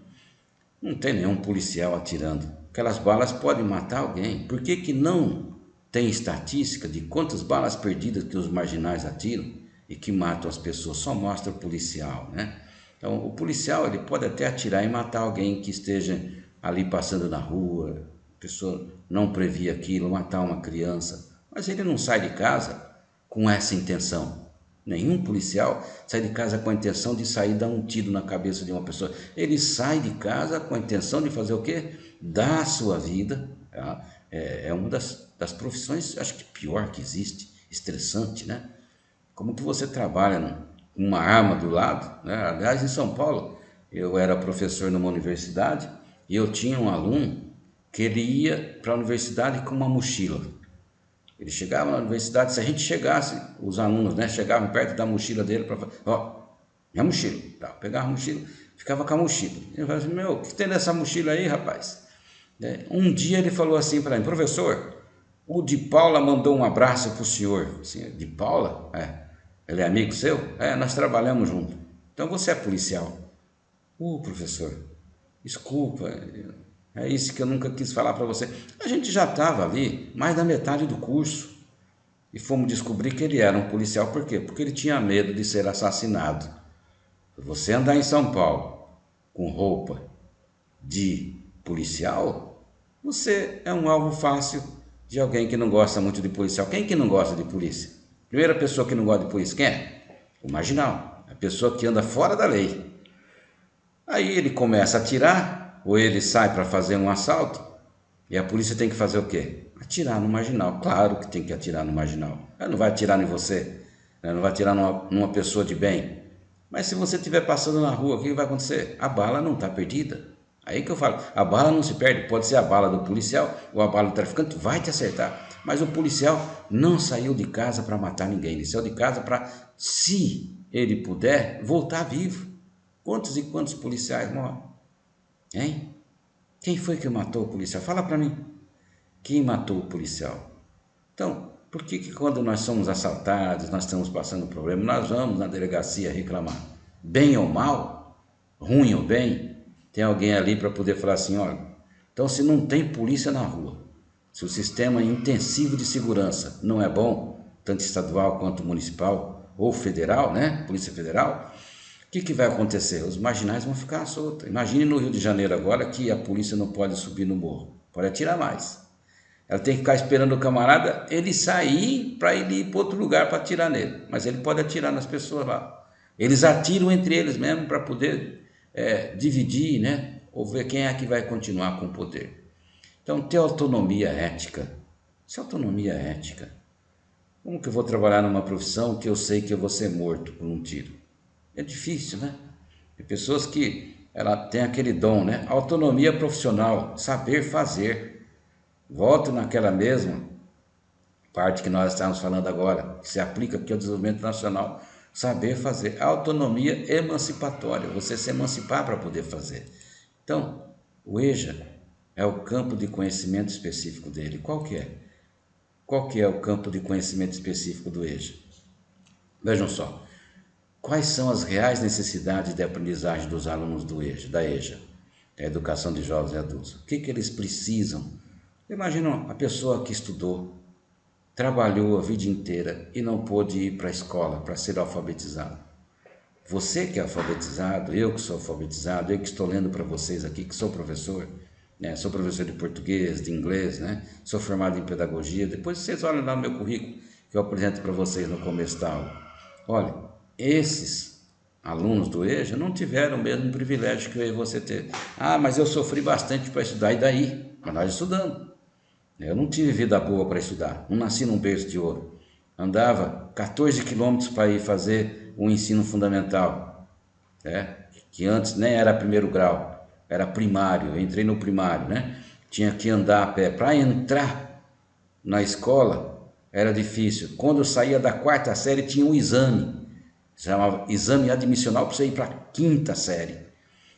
S1: Não tem nenhum policial atirando. Aquelas balas podem matar alguém. Por que que não tem estatística de quantas balas perdidas que os marginais atiram e que matam as pessoas? Só mostra o policial, né? Então, o policial ele pode até atirar e matar alguém que esteja ali passando na rua, a pessoa não previa aquilo, matar uma criança, mas ele não sai de casa com essa intenção. Nenhum policial sai de casa com a intenção de sair e dar um tiro na cabeça de uma pessoa. Ele sai de casa com a intenção de fazer o quê? Dar a sua vida. Tá? É uma das profissões, acho que pior que existe, estressante, né? Como que você trabalha com uma arma do lado, né? Aliás, em São Paulo, eu era professor numa universidade e eu tinha um aluno que ele ia para a universidade com uma mochila. Ele chegava na universidade, se a gente chegasse, os alunos, né, chegavam perto da mochila dele para falar, ó, minha mochila, tá, pegava a mochila, ficava com a mochila. Ele falava assim, meu, o que tem nessa mochila aí, rapaz? Um dia ele falou assim para mim, professor, o de Paula mandou um abraço para o senhor. Assim, de Paula? Ele é amigo seu? Nós trabalhamos junto. Então você é policial. Professor, desculpa, é isso que eu nunca quis falar para você. A gente já estava ali, mais da metade do curso, e fomos descobrir que ele era um policial. Por quê? Porque ele tinha medo de ser assassinado. Você andar em São Paulo com roupa de policial, você é um alvo fácil de alguém que não gosta muito de policial. Quem que não gosta de polícia? Primeira pessoa que não gosta de polícia, quem é? O marginal, a pessoa que anda fora da lei. Aí ele começa a atirar, ou ele sai para fazer um assalto, e a polícia tem que fazer o quê? Atirar no marginal. Claro que tem que atirar no marginal. Ela não vai atirar em você, ela não vai atirar numa pessoa de bem. Mas se você estiver passando na rua, o que vai acontecer? A bala não está perdida. Aí que eu falo, a bala não se perde, pode ser a bala do policial ou a bala do traficante, vai te acertar. Mas o policial não saiu de casa para matar ninguém, ele saiu de casa para, se ele puder, voltar vivo. Quantos e quantos policiais morrem? Hein? Quem foi que matou o policial? Fala para mim. Quem matou o policial? Então, por que quando nós somos assaltados, nós estamos passando problema, nós vamos na delegacia reclamar? Bem ou mal? Ruim ou bem? Tem alguém ali para poder falar assim, olha, então se não tem polícia na rua, se o sistema intensivo de segurança não é bom, tanto estadual quanto municipal ou federal, né, Polícia Federal, o que vai acontecer? Os marginais vão ficar soltos. Imagine no Rio de Janeiro agora que a polícia não pode subir no morro, pode atirar mais. Ela tem que ficar esperando o camarada ele sair para ele ir para outro lugar para atirar nele, mas ele pode atirar nas pessoas lá. Eles atiram entre eles mesmo para poder dividir, né? Ou ver quem é que vai continuar com o poder. Então, ter autonomia ética. Isso é autonomia ética. Como que eu vou trabalhar numa profissão que eu sei que eu vou ser morto por um tiro? É difícil, né? Tem pessoas que ela tem aquele dom, né? Autonomia profissional, saber fazer. Volto naquela mesma parte que nós estamos falando agora, que se aplica aqui ao desenvolvimento nacional. Saber fazer. Autonomia emancipatória, você se emancipar para poder fazer. Então, o EJA é o campo de conhecimento específico dele. Qual que é? Qual que é o campo de conhecimento específico do EJA? Vejam só, quais são as reais necessidades de aprendizagem dos alunos do EJA, da EJA, a Educação de Jovens e Adultos? O que eles precisam? Imagina a pessoa que estudou, trabalhou a vida inteira e não pôde ir para a escola para ser alfabetizado. Você que é alfabetizado, eu que sou alfabetizado, eu que estou lendo para vocês aqui, que sou professor, né? Sou professor de português, de inglês, né? Sou formado em pedagogia. Depois vocês olham lá no meu currículo, que eu apresento para vocês no começo da aula. Olha, esses alunos do EJA não tiveram o mesmo privilégio que eu e você ter. Ah, mas eu sofri bastante para estudar, e daí? Mas nós estudamos. Eu não tive vida boa para estudar, não nasci num berço de ouro. Andava 14 quilômetros para ir fazer o ensino fundamental, né? Que antes nem era primeiro grau, era primário. Eu entrei no primário, né? Tinha que andar a pé. Para entrar na escola era difícil. Quando eu saía da quarta série tinha um exame, se chamava exame admissional para você ir para a quinta série.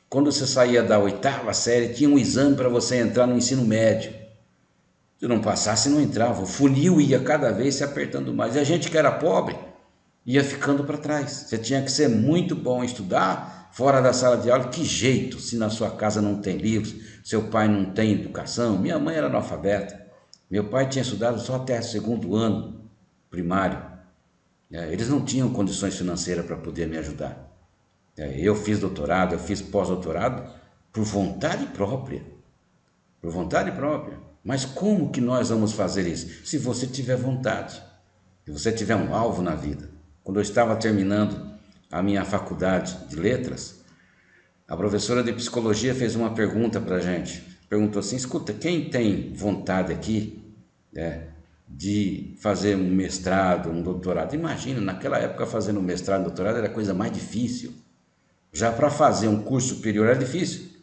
S1: Quando você saía da oitava série tinha um exame para você entrar no ensino médio. Se não passasse, não entrava. O funil ia cada vez se apertando mais. E a gente que era pobre ia ficando para trás. Você tinha que ser muito bom em estudar fora da sala de aula. Que jeito, se na sua casa não tem livros, seu pai não tem educação. Minha mãe era analfabeta. Meu pai tinha estudado só até o segundo ano primário. Eles não tinham condições financeiras para poder me ajudar. Eu fiz doutorado, eu fiz pós-doutorado por vontade própria. Por vontade própria. Mas como que nós vamos fazer isso? Se você tiver vontade, se você tiver um alvo na vida. Quando eu estava terminando a minha faculdade de letras, a professora de psicologia fez uma pergunta para a gente. Perguntou assim, escuta, quem tem vontade aqui de fazer um mestrado, um doutorado? Imagina, naquela época fazendo um mestrado, um doutorado era a coisa mais difícil. Já para fazer um curso superior era difícil.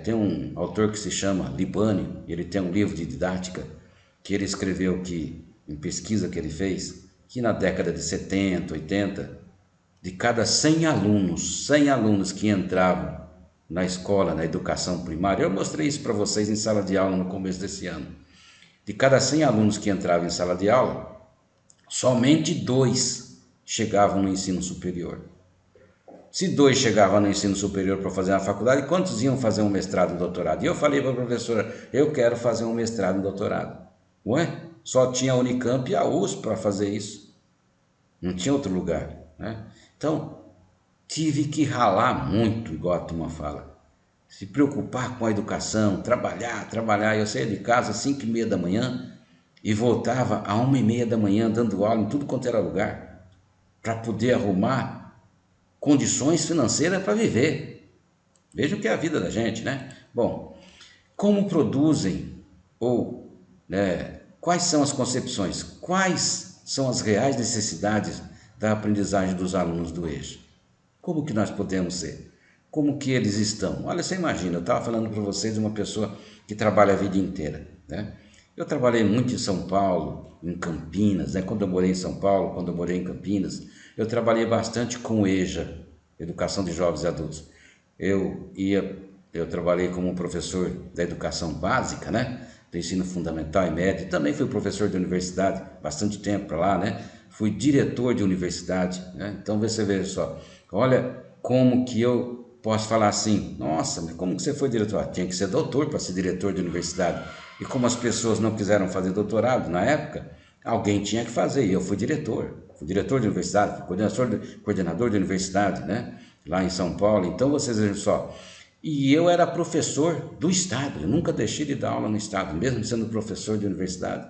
S1: Tem um autor que se chama Libânio, ele tem um livro de didática que ele escreveu que, em pesquisa que ele fez, que na década de 70, 80, de cada 100 alunos que entravam na escola, na educação primária, eu mostrei isso para vocês em sala de aula no começo desse ano, de cada 100 alunos que entravam em sala de aula, somente 2 chegavam no ensino superior. Se 2 chegavam no ensino superior para fazer uma faculdade, quantos iam fazer um mestrado e um doutorado? E eu falei para a professora, eu quero fazer um mestrado e um doutorado. Ué? Só tinha a Unicamp e a USP para fazer isso. Não tinha outro lugar, né? Então, tive que ralar muito, igual a turma fala. Se preocupar com a educação, trabalhar. Eu saía de casa às 5h30 da manhã e voltava às 1h30 da manhã dando aula em tudo quanto era lugar, para poder arrumar condições financeiras para viver. Vejam que é a vida da gente, né? Bom, como produzem ou quais são as concepções, quais são as reais necessidades da aprendizagem dos alunos do EJA? Como que nós podemos ser? Como que eles estão? Olha, você imagina, eu estava falando para vocês de uma pessoa que trabalha a vida inteira, né? Eu trabalhei muito em São Paulo, em Campinas, né? Quando eu morei em São Paulo, quando eu morei em Campinas, eu trabalhei bastante com o EJA, Educação de Jovens e Adultos. Eu trabalhei como professor da educação básica, né? Do ensino fundamental e médio. Também fui professor de universidade, bastante tempo para lá, né? Fui diretor de universidade, né? Então você vê só, olha como que eu posso falar assim, nossa, mas como que você foi diretor? Tinha que ser doutor para ser diretor de universidade. E como as pessoas não quiseram fazer doutorado na época, alguém tinha que fazer, e eu fui diretor de universidade, fui coordenador de universidade, né? Lá em São Paulo. Então vocês vejam só, e eu era professor do estado, eu nunca deixei de dar aula no estado, mesmo sendo professor de universidade.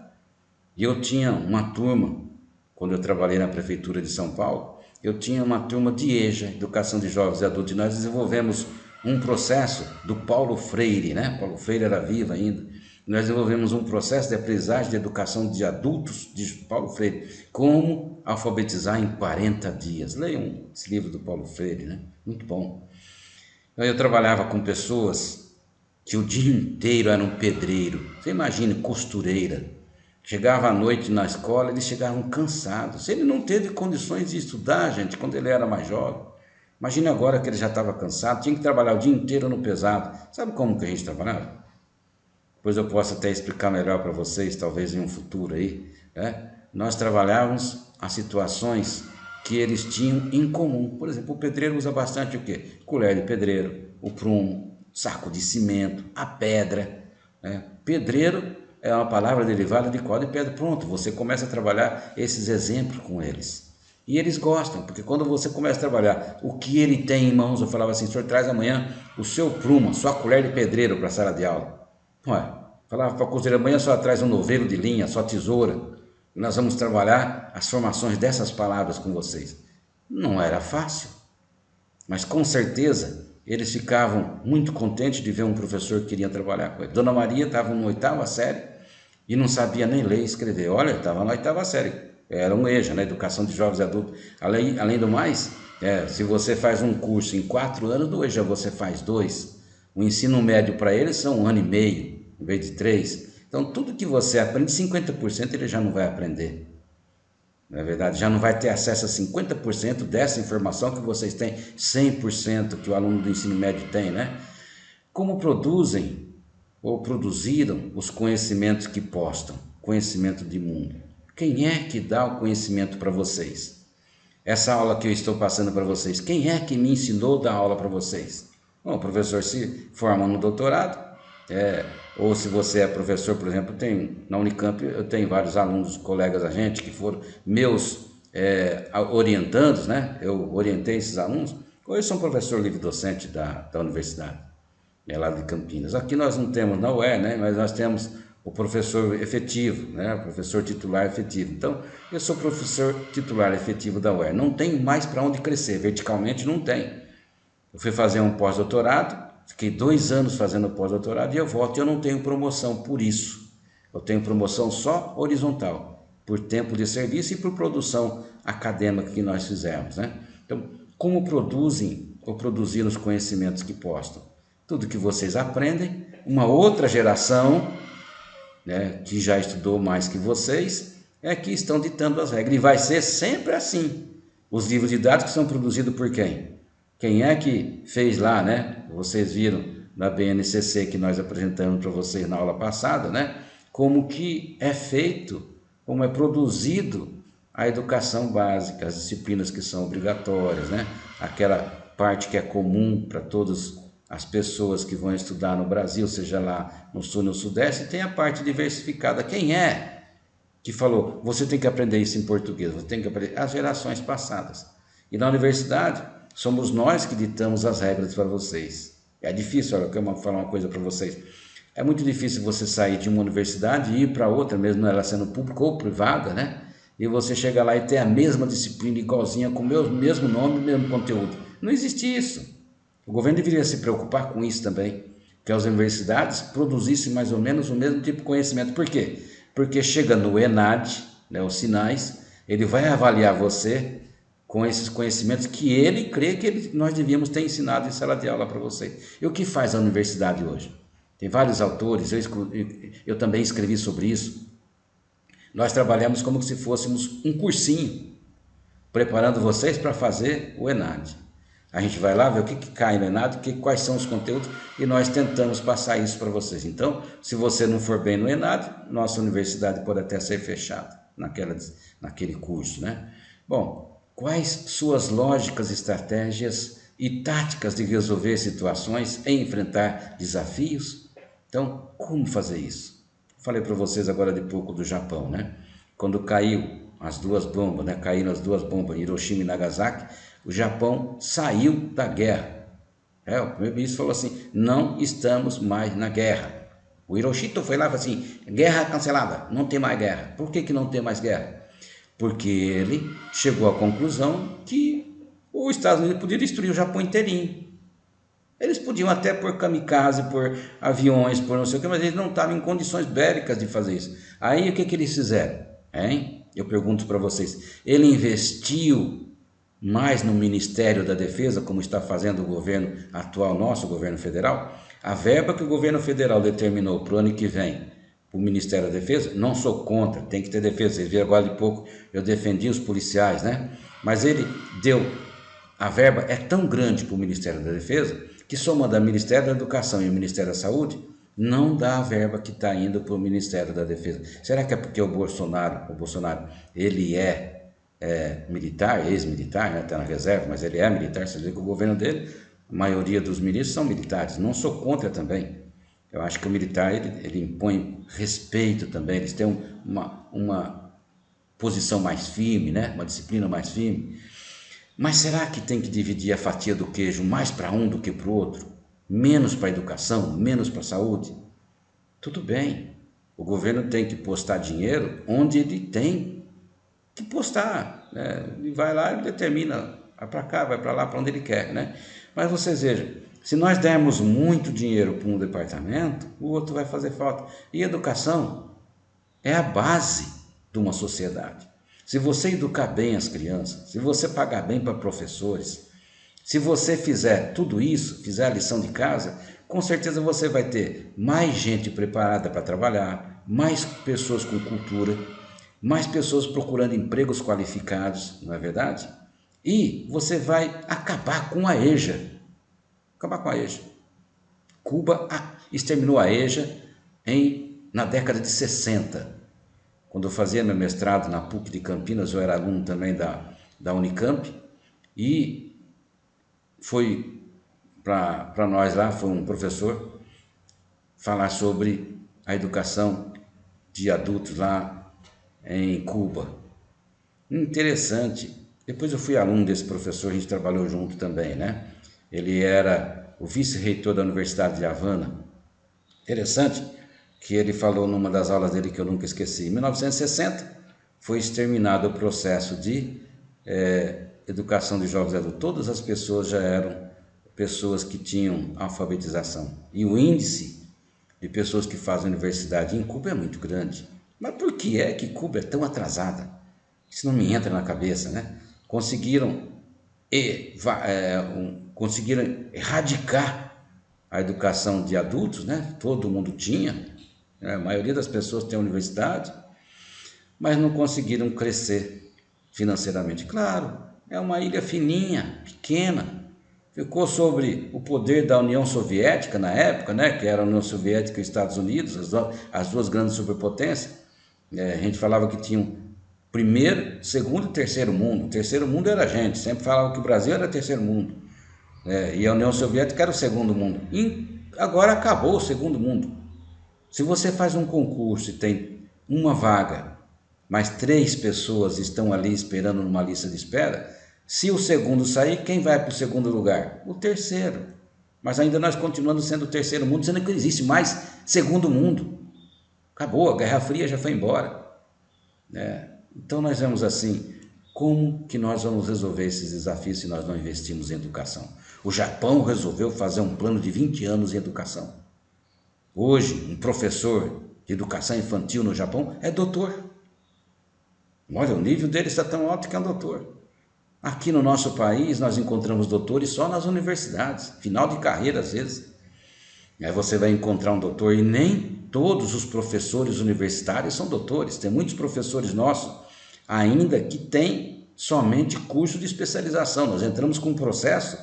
S1: E eu tinha uma turma, quando eu trabalhei na prefeitura de São Paulo, eu tinha uma turma de EJA, Educação de Jovens e Adultos, e nós desenvolvemos um processo do Paulo Freire, né? Paulo Freire era vivo ainda. Nós desenvolvemos um processo de aprendizagem de educação de adultos de Paulo Freire, como alfabetizar em 40 dias. Leiam esse livro do Paulo Freire, né? Muito bom. Eu trabalhava com pessoas que o dia inteiro eram pedreiro. Você imagine, costureira. Chegava à noite na escola, eles chegavam cansados. Ele não teve condições de estudar, gente, quando ele era mais jovem. Imagine agora que ele já estava cansado, tinha que trabalhar o dia inteiro no pesado. Sabe como que a gente trabalhava? Depois eu posso até explicar melhor para vocês, talvez em um futuro aí, né? Nós trabalhávamos as situações que eles tinham em comum. Por exemplo, o pedreiro usa bastante o quê? Colher de pedreiro, o prumo, saco de cimento, a pedra, né? Pedreiro é uma palavra derivada de qual? De pedra. Pronto, você começa a trabalhar esses exemplos com eles. E eles gostam, porque quando você começa a trabalhar o que ele tem em mãos, eu falava assim, o senhor traz amanhã o seu prumo, sua colher de pedreiro para a sala de aula. Ué, falava para a costureira, amanhã só traz um novelo de linha, só tesoura. E nós vamos trabalhar as formações dessas palavras com vocês. Não era fácil, mas com certeza eles ficavam muito contentes de ver um professor que queria trabalhar com ele. Dona Maria estava na 8ª série e não sabia nem ler e escrever. Olha, estava na 8ª série. Era um EJA, né? Educação de Jovens e Adultos. Além do mais, se você faz um curso em 4 anos, no EJA você faz 2. O ensino médio para eles são 1 ano e meio, em vez de 3. Então, tudo que você aprende, 50% ele já não vai aprender. Não é verdade? Já não vai ter acesso a 50% dessa informação que vocês têm, 100% que o aluno do ensino médio tem, né? Como produzem ou produziram os conhecimentos que postam, conhecimento de mundo? Quem é que dá o conhecimento para vocês? Essa aula que eu estou passando para vocês, quem é que me ensinou a dar aula para vocês? Bom, o professor se forma no doutorado, ou se você é professor, por exemplo, na Unicamp eu tenho vários alunos, colegas da gente, que foram meus orientandos, né? Eu orientei esses alunos, hoje sou professor livre-docente da universidade, lá de Campinas. Aqui nós não temos na UER, né? Mas nós temos o professor efetivo, né? O professor titular efetivo. Então, eu sou professor titular efetivo da UER. Não tem mais para onde crescer, verticalmente não tem. Eu fui fazer um pós-doutorado, fiquei 2 anos fazendo pós-doutorado e eu volto e eu não tenho promoção por isso. Eu tenho promoção só horizontal, por tempo de serviço e por produção acadêmica que nós fizemos, né? Então, como produzem ou produziram os conhecimentos que postam? Tudo que vocês aprendem, uma outra geração, né, que já estudou mais que vocês, é que estão ditando as regras. E vai ser sempre assim. Os livros didáticos são produzidos por quem? Quem é que fez lá, né? Vocês viram na BNCC que nós apresentamos para vocês na aula passada, né? Como que é feito, como é produzido a educação básica, as disciplinas que são obrigatórias, né? Aquela parte que é comum para todas as pessoas que vão estudar no Brasil, seja lá no Sul e no Sudeste, tem a parte diversificada. Quem é que falou, você tem que aprender isso em português, você tem que aprender? As gerações passadas. E na universidade, somos nós que ditamos as regras para vocês. É difícil, olha, eu quero falar uma coisa para vocês. É muito difícil você sair de uma universidade e ir para outra, mesmo ela sendo pública ou privada, né? E você chega lá e ter a mesma disciplina igualzinha, com o mesmo nome, o mesmo conteúdo. Não existe isso. O governo deveria se preocupar com isso também, que as universidades produzissem mais ou menos o mesmo tipo de conhecimento. Por quê? Porque chega no ENAD, né, os sinais, ele vai avaliar você com esses conhecimentos que ele crê que nós devíamos ter ensinado em sala de aula para vocês. E o que faz a universidade hoje? Tem vários autores, eu também escrevi sobre isso. Nós trabalhamos como se fôssemos um cursinho, preparando vocês para fazer o ENAD. A gente vai lá ver o que cai no ENAD, quais são os conteúdos, e nós tentamos passar isso para vocês. Então, se você não for bem no ENAD, nossa universidade pode até ser fechada naquele curso, né? Bom, quais suas lógicas, estratégias e táticas de resolver situações e enfrentar desafios? Então, como fazer isso? Falei para vocês agora de pouco do Japão, né? Quando caiu as 2 bombas, né? Caíram as 2 bombas, Hiroshima e Nagasaki, o Japão saiu da guerra. O primeiro-ministro falou assim, não estamos mais na guerra. O Hiroshito foi lá e falou assim, guerra cancelada, não tem mais guerra. Por que não tem mais guerra? Porque ele chegou à conclusão que os Estados Unidos podiam destruir o Japão inteirinho. Eles podiam até por kamikaze, por aviões, por não sei o que, mas eles não estavam em condições bélicas de fazer isso. Aí o que eles fizeram? Eu pergunto para vocês, ele investiu mais no Ministério da Defesa, como está fazendo o governo atual nosso, o governo federal, a verba que o governo federal determinou para o ano que vem para o Ministério da Defesa, não sou contra, tem que ter defesa. Vocês viram agora de pouco, eu defendi os policiais, né? Mas ele deu, a verba é tão grande para o Ministério da Defesa, que somando o Ministério da Educação e o Ministério da Saúde, não dá a verba que está indo para o Ministério da Defesa. Será que é porque o Bolsonaro, ele é militar, ex-militar, né? Está na reserva, mas ele é militar. Você vê que o governo dele, a maioria dos ministros são militares. Não sou contra também. Eu acho que o militar ele impõe respeito também. Eles têm uma posição mais firme, né? Uma disciplina mais firme. Mas será que tem que dividir a fatia do queijo mais para um do que para o outro? Menos para a educação, menos para a saúde? Tudo bem. O governo tem que postar dinheiro onde ele tem que postar, né? Ele vai lá e determina, vai para cá, vai para lá, para onde ele quer, né? Mas vocês vejam, se nós dermos muito dinheiro para um departamento, o outro vai fazer falta. E educação é a base de uma sociedade. Se você educar bem as crianças, se você pagar bem para professores, se você fizer tudo isso, fizer a lição de casa, com certeza você vai ter mais gente preparada para trabalhar, mais pessoas com cultura, mais pessoas procurando empregos qualificados, não é verdade? E você vai acabar com a EJA. Acabar com a EJA. Cuba exterminou a EJA na década de 60. Quando eu fazia meu mestrado na PUC de Campinas, eu era aluno também da Unicamp, e foi para nós lá, foi um professor falar sobre a educação de adultos lá em Cuba. Interessante. Depois eu fui aluno desse professor, a gente trabalhou junto também, né? Ele era o vice-reitor da Universidade de Havana. Interessante que ele falou numa das aulas dele que eu nunca esqueci. Em 1960 foi exterminado o processo de educação de jovens adultos. Todas as pessoas já eram pessoas que tinham alfabetização. E o índice de pessoas que fazem universidade em Cuba é muito grande. Mas por que é que Cuba é tão atrasada? Isso não me entra na cabeça, né? Conseguiram erradicar a educação de adultos, né? Todo mundo tinha, né? A maioria das pessoas tem universidade, mas não conseguiram crescer financeiramente. Claro, é uma ilha fininha, pequena, ficou sobre o poder da União Soviética na época, né? Que era a União Soviética e os Estados Unidos, as duas grandes superpotências. A gente falava que tinham primeiro, segundo e terceiro mundo. O terceiro mundo era a gente, sempre falava que o Brasil era o terceiro mundo, e a União Soviética era o segundo mundo. E agora acabou o segundo mundo. Se você faz um concurso e tem uma vaga, mas 3 pessoas estão ali esperando numa lista de espera, se o segundo sair, quem vai para o segundo lugar? O terceiro. Mas ainda nós continuamos sendo o terceiro mundo, sendo que não existe mais segundo mundo. Acabou, a Guerra Fria já foi embora. Então nós vemos assim, como que nós vamos resolver esses desafios se nós não investirmos em educação? O Japão resolveu fazer um plano de 20 anos em educação. Hoje, um professor de educação infantil no Japão é doutor. Olha, o nível dele está tão alto que é um doutor. Aqui no nosso país nós encontramos doutores só nas universidades, final de carreira às vezes. Aí você vai encontrar um doutor, e nem todos os professores universitários são doutores. Tem muitos professores nossos ainda que têm somente curso de especialização. Nós entramos com um processo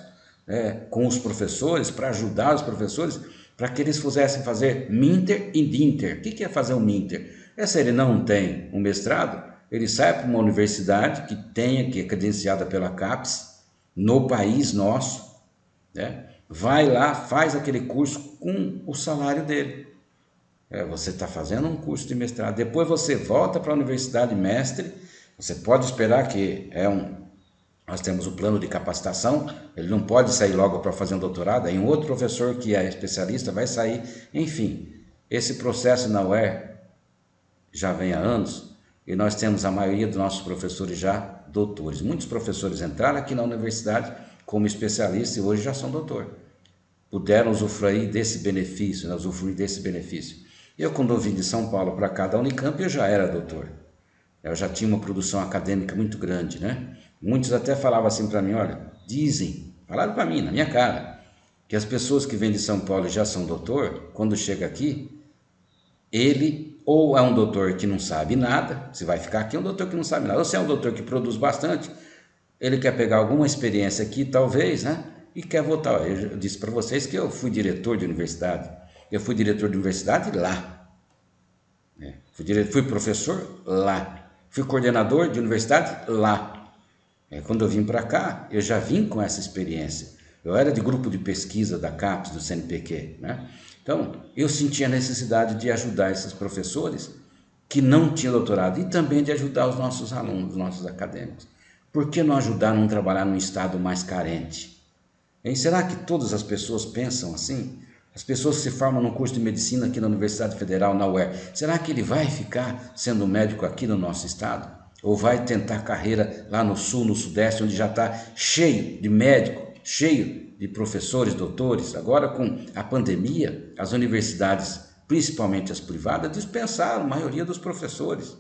S1: com os professores, para ajudar os professores, para que eles pudessem fazer Minter e Dinter. O que é fazer um Minter? Se ele não tem um mestrado, ele sai para uma universidade que é credenciada pela CAPES, no país nosso, né? Vai lá, faz aquele curso com o salário dele. Você está fazendo um curso de mestrado, depois você volta para a universidade mestre, você pode esperar que nós temos o plano de capacitação, ele não pode sair logo para fazer um doutorado, aí um outro professor que é especialista vai sair, enfim, esse processo na UER já vem há anos, e nós temos a maioria dos nossos professores já doutores. Muitos professores entraram aqui na universidade como especialistas e hoje já são doutor. Puderam usufruir desse benefício, Eu, quando eu vim de São Paulo para cá da Unicamp, eu já era doutor. Eu já tinha uma produção acadêmica muito grande, né? Muitos até falavam assim para mim, olha, falaram para mim, na minha cara, que as pessoas que vêm de São Paulo e já são doutor, quando chega aqui, ele ou é um doutor que não sabe nada, se vai ficar aqui é um doutor que não sabe nada, ou se é um doutor que produz bastante, ele quer pegar alguma experiência aqui, talvez, né? E quer voltar. Eu disse para vocês que eu fui diretor de universidade. Eu fui diretor de universidade lá. Fui professor lá. Fui coordenador de universidade lá. Quando eu vim para cá, eu já vim com essa experiência. Eu era de grupo de pesquisa da CAPES, do CNPq, né? Então, eu sentia a necessidade de ajudar esses professores que não tinham doutorado e também de ajudar os nossos alunos, os nossos acadêmicos. Por que não ajudar a não trabalhar num estado mais carente? Será que todas as pessoas pensam assim? As pessoas que se formam no curso de medicina aqui na Universidade Federal, na UER, será que ele vai ficar sendo médico aqui no nosso estado? Ou vai tentar carreira lá no sul, no sudeste, onde já está cheio de médico, cheio de professores, doutores? Agora, com a pandemia, as universidades, principalmente as privadas, dispensaram a maioria dos professores.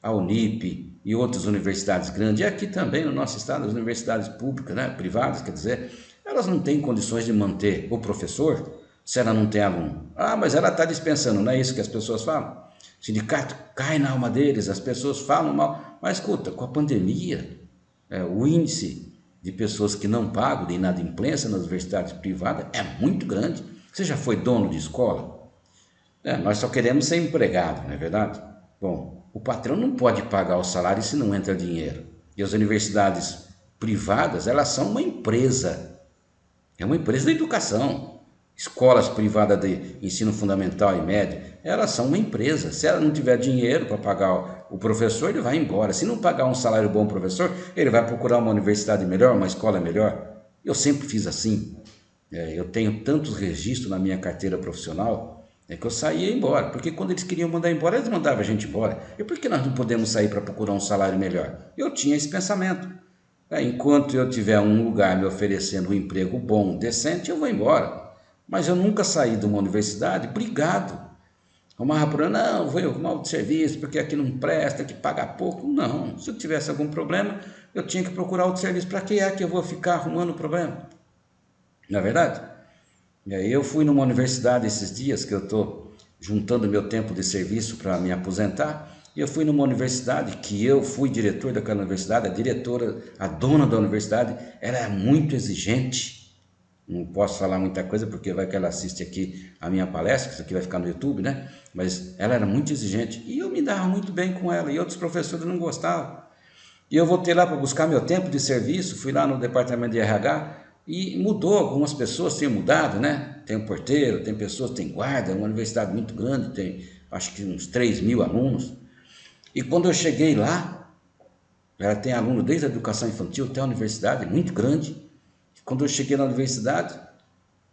S1: A Unip e outras universidades grandes, e aqui também no nosso estado, as universidades públicas, né, privadas, quer dizer, elas não têm condições de manter o professor se ela não tem aluno. Ah, mas ela está dispensando, não é isso que as pessoas falam? O sindicato cai na alma deles, as pessoas falam mal, mas escuta, com a pandemia, o índice de pessoas que não pagam de inadimplência nas universidades privadas é muito grande. Você já foi dono de escola? Nós só queremos ser empregado, não é verdade? Bom, o patrão não pode pagar o salário se não entra dinheiro. E as universidades privadas, elas são uma empresa. É uma empresa da educação. Escolas privadas de ensino fundamental e médio, elas são uma empresa. Se ela não tiver dinheiro para pagar o professor, ele vai embora. Se não pagar um salário bom ao professor, ele vai procurar uma universidade melhor, uma escola melhor. Eu sempre fiz assim. Eu tenho tantos registros na minha carteira profissional, que eu saía embora, porque quando eles queriam mandar embora, eles mandavam a gente embora. E por que nós não podemos sair para procurar um salário melhor? Eu tinha esse pensamento. Enquanto eu tiver um lugar me oferecendo um emprego bom, decente, eu vou embora. Mas eu nunca saí de uma universidade brigado. Arrumava problema, não, vou arrumar outro serviço, porque aqui não presta, aqui paga pouco. Não, se eu tivesse algum problema, eu tinha que procurar outro serviço. Para que é que eu vou ficar arrumando problema? Não é verdade? E aí eu fui numa universidade esses dias, que eu estou juntando meu tempo de serviço para me aposentar, e eu fui numa universidade que eu fui diretor daquela universidade, a diretora, a dona da universidade, ela é muito exigente. Não posso falar muita coisa porque vai que ela assiste aqui a minha palestra, isso aqui vai ficar no YouTube, né? Mas ela era muito exigente e eu me dava muito bem com ela e outros professores não gostavam. E eu voltei lá para buscar meu tempo de serviço, fui lá no departamento de RH e mudou, algumas pessoas têm mudado, né? Tem um porteiro, tem pessoas, tem guarda, é uma universidade muito grande, tem acho que uns 3.000 alunos. E quando eu cheguei lá, ela tem aluno desde a educação infantil até a universidade, muito grande. Quando eu cheguei na universidade,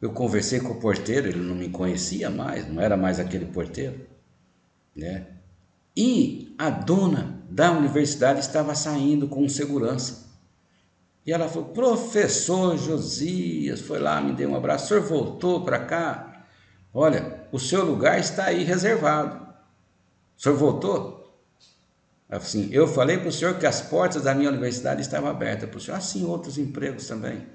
S1: eu conversei com o porteiro, ele não me conhecia mais, não era mais aquele porteiro, né? E a dona da universidade estava saindo com segurança. E ela falou, professor Josias, foi lá, me deu um abraço, o senhor voltou para cá? Olha, o seu lugar está aí reservado. O senhor voltou? Assim, eu falei para o senhor que as portas da minha universidade estavam abertas para o senhor, assim outros empregos também.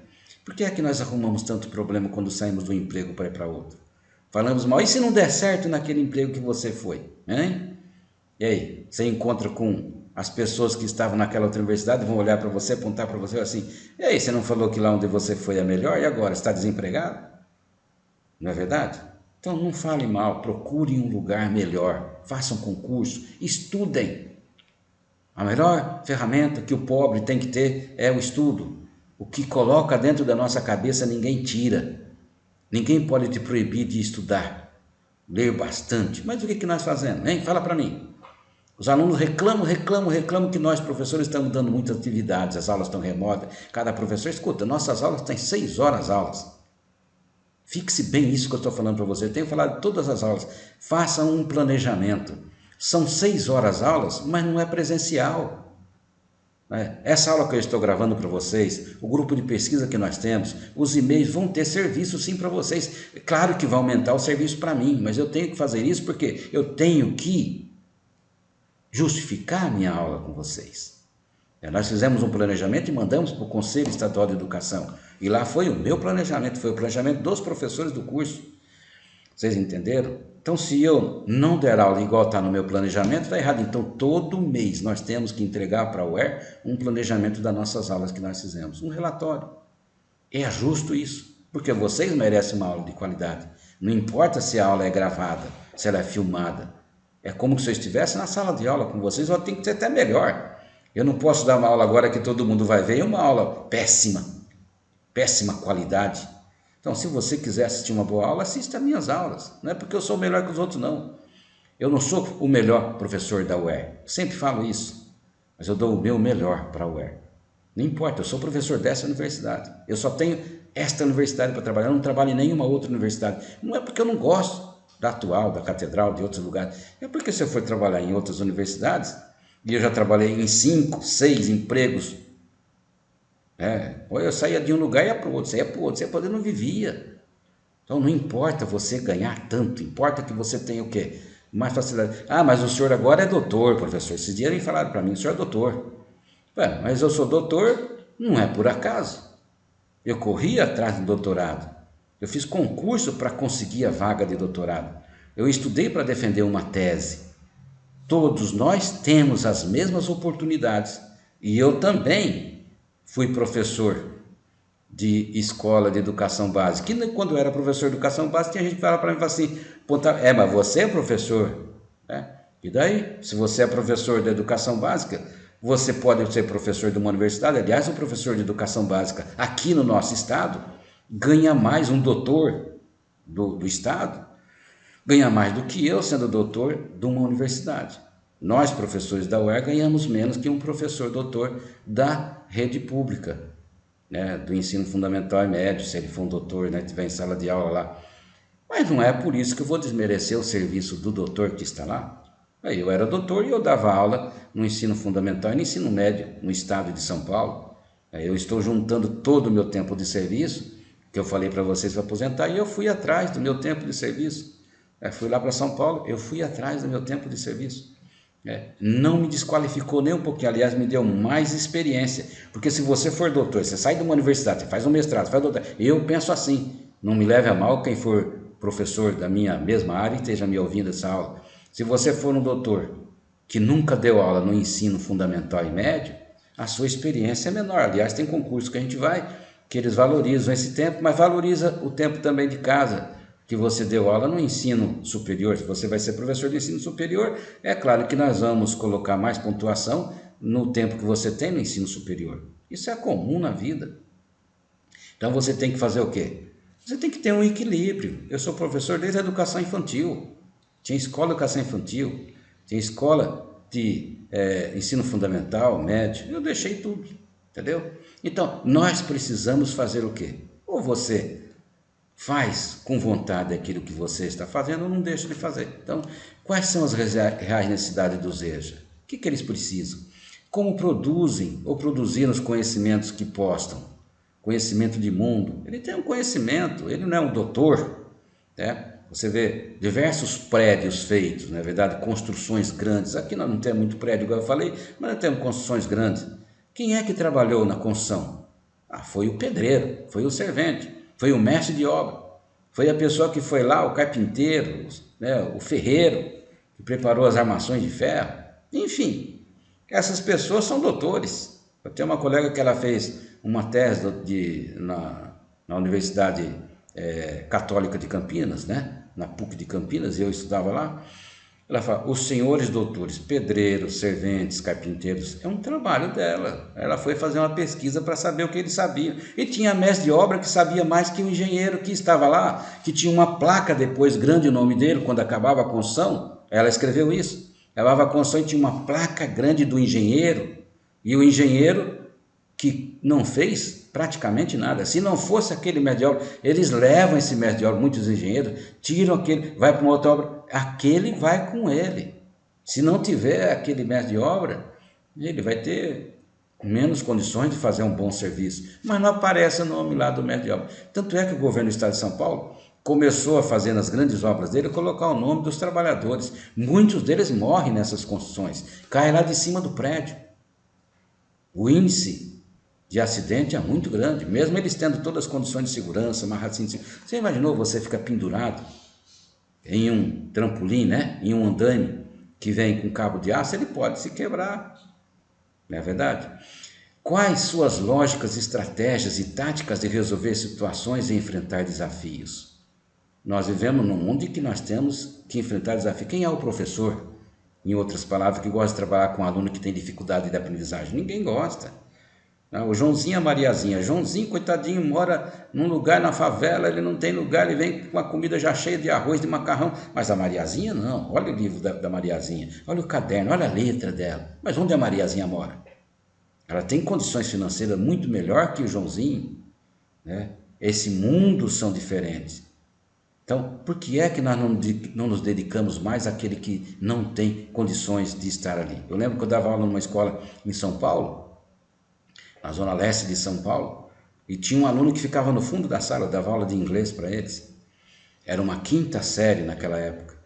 S1: Por que é que nós arrumamos tanto problema quando saímos de um emprego para ir para outro? Falamos mal, e se não der certo naquele emprego que você foi? Hein? E aí, você encontra com as pessoas que estavam naquela outra universidade, vão olhar para você, apontar para você assim, e aí, você não falou que lá onde você foi é melhor e agora está desempregado? Não é verdade? Então não fale mal, procurem um lugar melhor, façam concurso, estudem. A melhor ferramenta que o pobre tem que ter é o estudo. O que coloca dentro da nossa cabeça ninguém tira. Ninguém pode te proibir de estudar, ler bastante. Mas o que nós fazemos, hein? Fala para mim. Os alunos reclamam que nós, professores, estamos dando muitas atividades, as aulas estão remotas. Cada professor, escuta, nossas aulas têm 6 horas aulas. Fixe bem nisso que eu estou falando para você. Eu tenho falado de todas as aulas. Façam um planejamento. São 6 horas aulas, mas não é presencial. Essa aula que eu estou gravando para vocês, o grupo de pesquisa que nós temos, os e-mails vão ter serviço sim para vocês. Claro que vai aumentar o serviço para mim, mas eu tenho que fazer isso porque eu tenho que
S2: justificar a minha aula com vocês. Nós fizemos um planejamento e mandamos para o Conselho Estadual de Educação. E lá foi o meu planejamento, foi o planejamento dos professores do curso. Vocês entenderam? Então, se eu não der aula igual está no meu planejamento, está errado. Então, todo mês nós temos que entregar para a UER um planejamento das nossas aulas que nós fizemos, um relatório. É justo isso, porque vocês merecem uma aula de qualidade. Não importa se a aula é gravada, se ela é filmada. É como se eu estivesse na sala de aula com vocês, ou tem que ser até melhor. Eu não posso dar uma aula agora que todo mundo vai ver, é uma aula péssima, péssima qualidade. Então, se você quiser assistir uma boa aula, assista as minhas aulas. Não é porque eu sou melhor que os outros, não. Eu não sou o melhor professor da UER. Sempre falo isso. Mas eu dou o meu melhor para a UER. Não importa, eu sou professor dessa universidade. Eu só tenho esta universidade para trabalhar. Eu não trabalho em nenhuma outra universidade. Não é porque eu não gosto da atual, da catedral, de outros lugares. É porque se eu for trabalhar em outras universidades, e eu já trabalhei em 5, 6 empregos, ou eu saía de um lugar e ia para o outro, saía para o outro, você não vivia. Então não importa você ganhar tanto, importa que você tenha o quê? Mais facilidade. Ah, mas o senhor agora é doutor, professor. Esses dias eles falaram para mim, o senhor é doutor. Mas eu sou doutor, não é por acaso. Eu corri atrás do doutorado. Eu fiz concurso para conseguir a vaga de doutorado. Eu estudei para defender uma tese. Todos nós temos as mesmas oportunidades. E eu também fui professor de escola de educação básica. E quando eu era professor de educação básica, tinha gente que falava para mim assim, mas você é professor? E daí, se você é professor de educação básica, você pode ser professor de uma universidade. Aliás, um professor de educação básica aqui no nosso estado ganha mais, um doutor do estado ganha mais do que eu sendo doutor de uma universidade. Nós, professores da UER, ganhamos menos que um professor doutor da rede pública, do ensino fundamental e médio, se ele for um doutor, tiver em sala de aula lá. Mas não é por isso que eu vou desmerecer o serviço do doutor que está lá. Eu era doutor e eu dava aula no ensino fundamental e no ensino médio no estado de São Paulo. Eu estou juntando todo o meu tempo de serviço, que eu falei para vocês para aposentar, e eu fui atrás do meu tempo de serviço. Fui lá para São Paulo, eu fui atrás do meu tempo de serviço. Não me desqualificou nem um pouquinho, aliás, me deu mais experiência. Porque se você for doutor, você sai de uma universidade, você faz um mestrado, faz doutorado. Eu penso assim, não me leve a mal quem for professor da minha mesma área e esteja me ouvindo essa aula. Se você for um doutor que nunca deu aula no ensino fundamental e médio, a sua experiência é menor. Aliás, tem concurso que a gente vai, que eles valorizam esse tempo, mas valoriza o tempo também de casa, que você deu aula no ensino superior. Se você vai ser professor de ensino superior, é claro que nós vamos colocar mais pontuação no tempo que você tem no ensino superior. Isso é comum na vida. Então você tem que fazer o quê? Você tem que ter um equilíbrio. Eu sou professor desde a educação infantil. Tinha escola de educação infantil, tinha escola de ensino fundamental, médio. Eu deixei tudo, entendeu? Então, nós precisamos fazer o quê? Ou você faz com vontade aquilo que você está fazendo ou não deixa de fazer. Então, quais são as reais necessidades dos EJA? O que eles precisam? Como produzem ou produziram os conhecimentos que postam? Conhecimento de mundo. Ele tem um conhecimento, ele não é um doutor. Você vê diversos prédios feitos, na verdade, construções grandes. Aqui nós não temos muito prédio, igual eu falei, mas nós temos construções grandes. Quem é que trabalhou na construção? Foi o pedreiro, foi o servente, foi o mestre de obra, foi a pessoa que foi lá, o carpinteiro, o ferreiro, que preparou as armações de ferro. Enfim, essas pessoas são doutores. Eu tenho uma colega que ela fez uma tese na Universidade Católica de Campinas, na PUC de Campinas, eu estudava lá. Ela fala, os senhores doutores, pedreiros, serventes, carpinteiros, é um trabalho dela. Ela foi fazer uma pesquisa para saber o que eles sabiam. E tinha mestre de obra que sabia mais que o engenheiro que estava lá, que tinha uma placa depois, grande o nome dele, quando acabava a construção. Ela escreveu isso. Acabava a construção e tinha uma placa grande do engenheiro. E o engenheiro que não fez praticamente nada. Se não fosse aquele mestre de obra, eles levam esse mestre de obra, muitos engenheiros, tiram aquele, vai para uma outra obra, aquele vai com ele. Se não tiver aquele mestre de obra, ele vai ter menos condições de fazer um bom serviço. Mas não aparece o nome lá do mestre de obra. Tanto é que o governo do estado de São Paulo começou a fazer nas grandes obras dele, colocar o nome dos trabalhadores. Muitos deles morrem nessas construções, caem lá de cima do prédio. O índice de acidente é muito grande, mesmo eles tendo todas as condições de segurança, amarradinho. Você imaginou você ficar pendurado em um trampolim, né? Em um andaime que vem com cabo de aço, ele pode se quebrar, não é verdade? Quais suas lógicas, estratégias e táticas de resolver situações e enfrentar desafios? Nós vivemos num mundo em que nós temos que enfrentar desafios. Quem é o professor, em outras palavras, que gosta de trabalhar com um aluno que tem dificuldade de aprendizagem? Ninguém gosta. O Joãozinho e a Mariazinha. Joãozinho, coitadinho, mora num lugar na favela, ele não tem lugar, ele vem com a comida já cheia de arroz, de macarrão. Mas a Mariazinha não. Olha o livro da Mariazinha, olha o caderno, olha a letra dela. Mas onde a Mariazinha mora? Ela tem condições financeiras muito melhor que o Joãozinho, né? Esse mundo são diferentes. Então, por que é que nós não nos dedicamos mais àquele que não tem condições de estar ali? Eu lembro que eu dava aula numa escola em São Paulo, na zona leste de São Paulo, e tinha um aluno que ficava no fundo da sala, eu dava aula de inglês para eles. Era uma quinta série naquela época.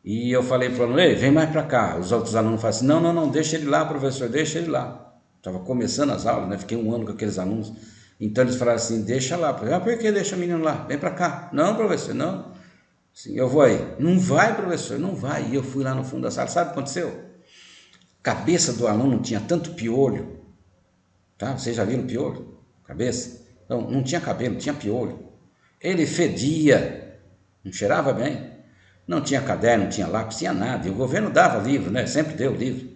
S2: E eu falei para o aluno, ei, vem mais para cá. Os outros alunos falaram assim, não, deixa ele lá, professor, deixa ele lá. Estava começando as aulas, né? Fiquei um ano com aqueles alunos. Então eles falaram assim, deixa lá. Por que deixa o menino lá? Vem para cá. Não, professor, não. Assim, eu vou aí. Não vai, professor, não vai. E eu fui lá no fundo da sala. Sabe o que aconteceu? A cabeça do aluno tinha tanto piolho. Tá? Vocês já viram piolho? Cabeça? Então, não tinha cabelo, tinha piolho. Ele fedia. Não cheirava bem. Não tinha caderno, não tinha lápis, tinha nada. E o governo dava livro, né? Sempre deu livro.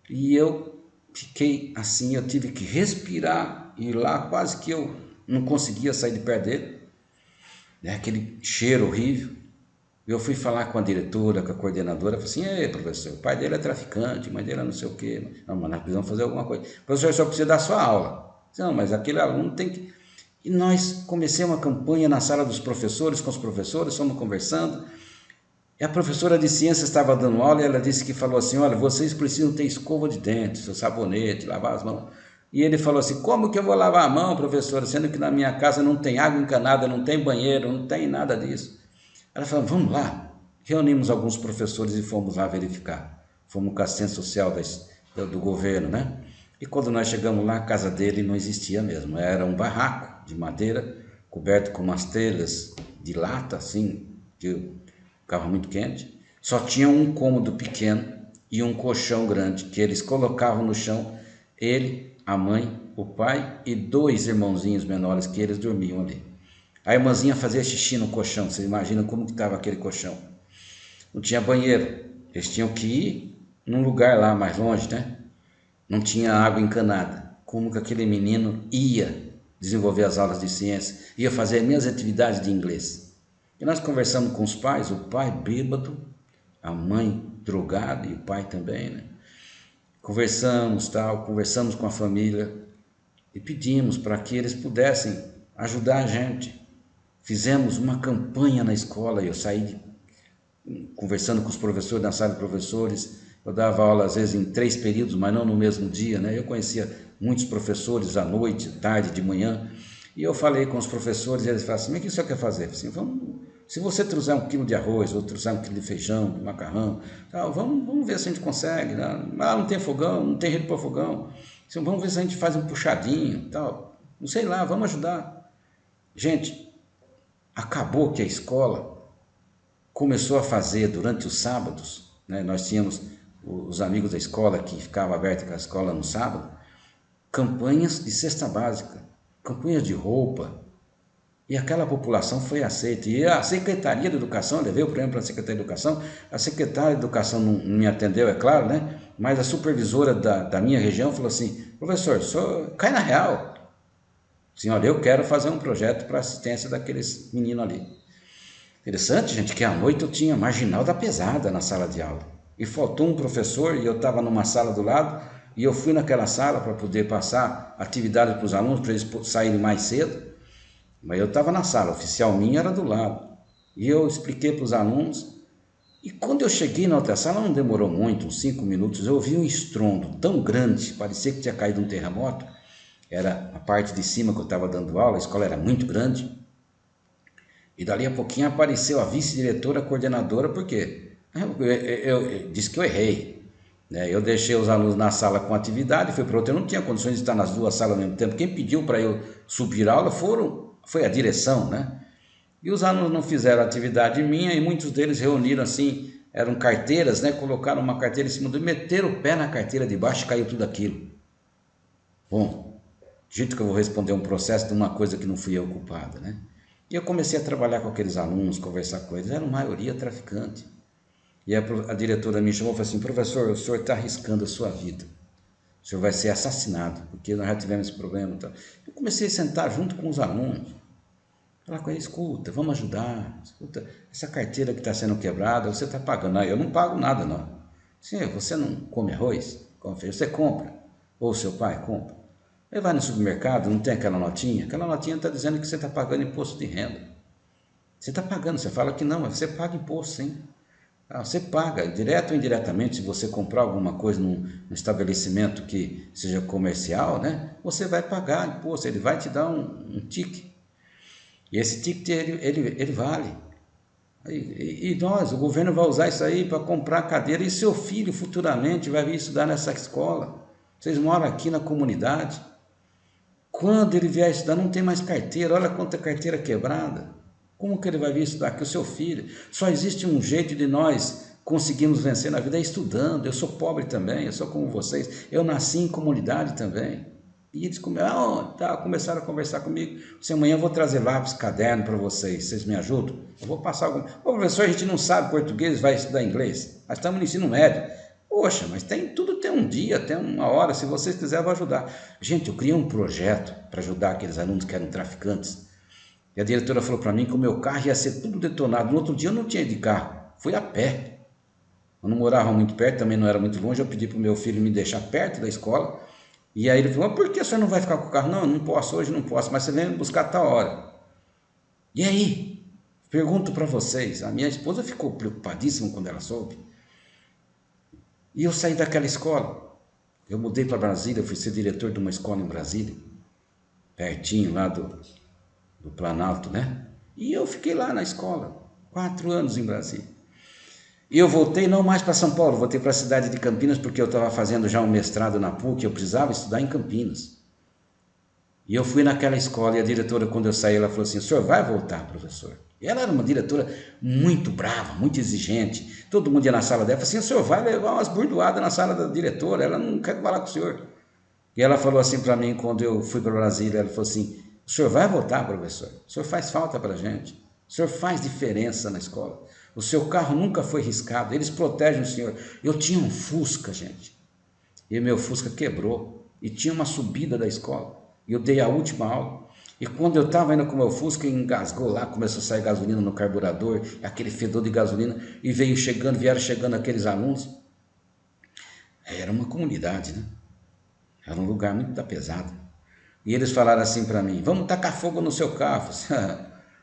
S2: E eu fiquei assim, eu tive que respirar, e lá quase que eu não conseguia sair de perto dele, né? Aquele cheiro horrível. Eu fui falar com a diretora, com a coordenadora, falei assim, ei, professor, o pai dele é traficante, a mãe dele é não sei o quê. Não, mas nós precisamos fazer alguma coisa. Professor, só precisa dar sua aula. Não, mas aquele aluno tem que... E nós comecei uma campanha na sala dos professores, com os professores, fomos conversando. E a professora de ciências estava dando aula e ela disse que falou assim, olha, vocês precisam ter escova de dente, seu sabonete, lavar as mãos. E ele falou assim, como que eu vou lavar a mão, professora, sendo que na minha casa não tem água encanada, não tem banheiro, não tem nada disso. Ela falou, vamos lá. Reunimos alguns professores e fomos lá verificar. Fomos com a assistência social do governo, né? E quando nós chegamos lá, a casa dele não existia mesmo. Era um barraco de madeira, coberto com umas telhas de lata, assim, que ficava muito quente. Só tinha um cômodo pequeno e um colchão grande, que eles colocavam no chão, ele, a mãe, o pai e 2 irmãozinhos menores que eles dormiam ali. A irmãzinha fazia xixi no colchão, você imagina como que estava aquele colchão. Não tinha banheiro, eles tinham que ir num lugar lá mais longe, né? Não tinha água encanada. Como que aquele menino ia desenvolver as aulas de ciência, ia fazer as minhas atividades de inglês? E nós conversamos com os pais, o pai bêbado, a mãe drogada e o pai também, né? Conversamos com a família e pedimos para que eles pudessem ajudar a gente. Fizemos uma campanha na escola, eu saí conversando com os professores, na sala de professores, eu dava aula às vezes em 3 períodos, mas não no mesmo dia, né? Eu conhecia muitos professores à noite, tarde, de manhã, e eu falei com os professores, e eles falaram assim, o que o senhor quer fazer? Eu falei assim, se você trouxer 1 quilo de arroz, ou trouxer 1 quilo de feijão, de macarrão, tal, vamos ver se a gente consegue, né? Não tem fogão, não tem rede para fogão, então, vamos ver se a gente faz um puxadinho, tal, não sei lá, vamos ajudar. Gente, acabou que a escola começou a fazer durante os sábados, né? Nós tínhamos os amigos da escola que ficava aberta com a escola no sábado, campanhas de cesta básica, campanhas de roupa, e aquela população foi aceita. E a Secretaria de Educação, eu levei o prêmio para a Secretaria de Educação, a Secretaria de Educação não me atendeu, é claro, né? Mas a supervisora da minha região falou assim, professor, só cai na real. Assim, olha, eu quero fazer um projeto para assistência daqueles meninos ali. Interessante, gente, que à noite eu tinha marginal da pesada na sala de aula. E faltou um professor e eu estava numa sala do lado e eu fui naquela sala para poder passar atividade para os alunos, para eles saírem mais cedo. Mas eu estava na sala, o oficial minha era do lado. E eu expliquei para os alunos. E quando eu cheguei na outra sala, não demorou muito, uns 5 minutos, eu ouvi um estrondo tão grande, parecia que tinha caído um terremoto. Era a parte de cima que eu estava dando aula, a escola era muito grande. E dali a pouquinho apareceu a vice-diretora, coordenadora, por quê? Eu disse que eu errei. Né? Eu deixei os alunos na sala com atividade, fui para outra, eu não tinha condições de estar nas duas salas ao mesmo tempo. Quem pediu para eu subir a aula foi a direção, né? E os alunos não fizeram atividade minha e muitos deles reuniram assim, eram carteiras, né? Colocaram uma carteira em cima do, meteram o pé na carteira de baixo e caiu tudo aquilo. Bom, jeito que eu vou responder um processo de uma coisa que não fui eu culpado, né? E eu comecei a trabalhar com aqueles alunos, conversar com eles, eram maioria traficante. E a diretora me chamou e falou assim, professor, o senhor está arriscando a sua vida. O senhor vai ser assassinado, porque nós já tivemos esse problema. Então, eu comecei a sentar junto com os alunos, falar com eles, escuta, vamos ajudar, escuta, essa carteira que está sendo quebrada, você está pagando. Não, eu não pago nada, não. Sim, você não come arroz? Come feijão, você compra. Ou seu pai compra. Ele vai no supermercado, não tem aquela notinha está dizendo que você está pagando imposto de renda. Você está pagando, você fala que não, mas você paga imposto, sim. Você paga, direto ou indiretamente, se você comprar alguma coisa num estabelecimento que seja comercial, né, você vai pagar imposto, ele vai te dar um ticket. E esse ticket, ele vale. E nós, o governo vai usar isso aí para comprar cadeira, e seu filho futuramente vai vir estudar nessa escola. Vocês moram aqui na comunidade. Quando ele vier estudar, não tem mais carteira, olha quanta carteira quebrada. Como que ele vai vir estudar aqui? O seu filho. Só existe um jeito de nós conseguirmos vencer na vida, é estudando. Eu sou pobre também, eu sou como vocês. Eu nasci em comunidade também. E eles começaram a conversar comigo. Se amanhã eu vou trazer lápis, caderno para vocês. Vocês me ajudam? Eu vou passar algum... Ô, professor, a gente não sabe português, vai estudar inglês. Nós estamos no ensino médio. Poxa, mas tudo tem um dia, tem uma hora. Se vocês quiserem, eu vou ajudar. Gente, eu criei um projeto para ajudar aqueles alunos que eram traficantes. E a diretora falou para mim que o meu carro ia ser tudo detonado. No outro dia eu não tinha ido de carro, fui a pé. Eu não morava muito perto, também não era muito longe. Eu pedi para o meu filho me deixar perto da escola. E aí ele falou, mas por que o senhor não vai ficar com o carro? Não, eu não posso, hoje não posso, mas você vem me buscar a tal hora. E aí? Pergunto para vocês, a minha esposa ficou preocupadíssima quando ela soube. E eu saí daquela escola. Eu mudei para Brasília, fui ser diretor de uma escola em Brasília, pertinho lá do Planalto, né? E eu fiquei lá na escola, 4 anos em Brasília. E eu voltei não mais para São Paulo, voltei para a cidade de Campinas, porque eu estava fazendo já um mestrado na PUC, eu precisava estudar em Campinas. E eu fui naquela escola e a diretora, quando eu saí, ela falou assim, o senhor vai voltar, professor? E ela era uma diretora muito brava, muito exigente. Todo mundo ia na sala dela e falou assim, o senhor vai levar umas burdoadas na sala da diretora, ela não quer falar com o senhor. E ela falou assim para mim, quando eu fui para Brasília, ela falou assim, o senhor vai voltar, professor? O senhor faz falta para a gente. O senhor faz diferença na escola. O seu carro nunca foi riscado. Eles protegem o senhor. Eu tinha um Fusca, gente. E meu Fusca quebrou. E tinha uma subida da escola. E eu dei a última aula. E quando eu estava indo com o meu Fusca, engasgou lá, começou a sair gasolina no carburador, aquele fedor de gasolina. E vieram chegando aqueles alunos. Era uma comunidade, né? Era um lugar muito pesado. E eles falaram assim para mim, vamos tacar fogo no seu carro.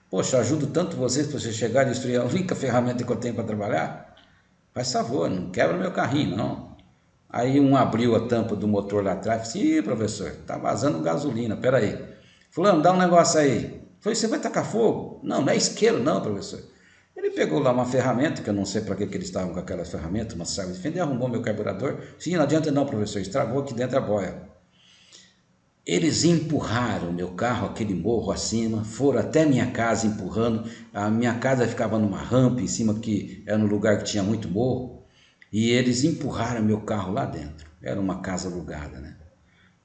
S2: Poxa, eu ajudo tanto vocês para você chegar e destruir a única ferramenta que eu tenho para trabalhar. Faz favor, não quebra meu carrinho, não. Aí um abriu a tampa do motor lá atrás e disse, ih, professor, está vazando gasolina, peraí. Fulano, dá um negócio aí. Falei, você vai tacar fogo? Não, não é isqueiro não, professor. Ele pegou lá uma ferramenta, que eu não sei para que eles estavam com aquela ferramenta, uma serva de fenda, e arrumou meu carburador. Sim, não adianta não, professor, estragou aqui dentro a boia. Eles empurraram meu carro, aquele morro acima, foram até minha casa empurrando. A minha casa ficava numa rampa em cima, que era num lugar que tinha muito morro. E eles empurraram meu carro lá dentro. Era uma casa alugada, né?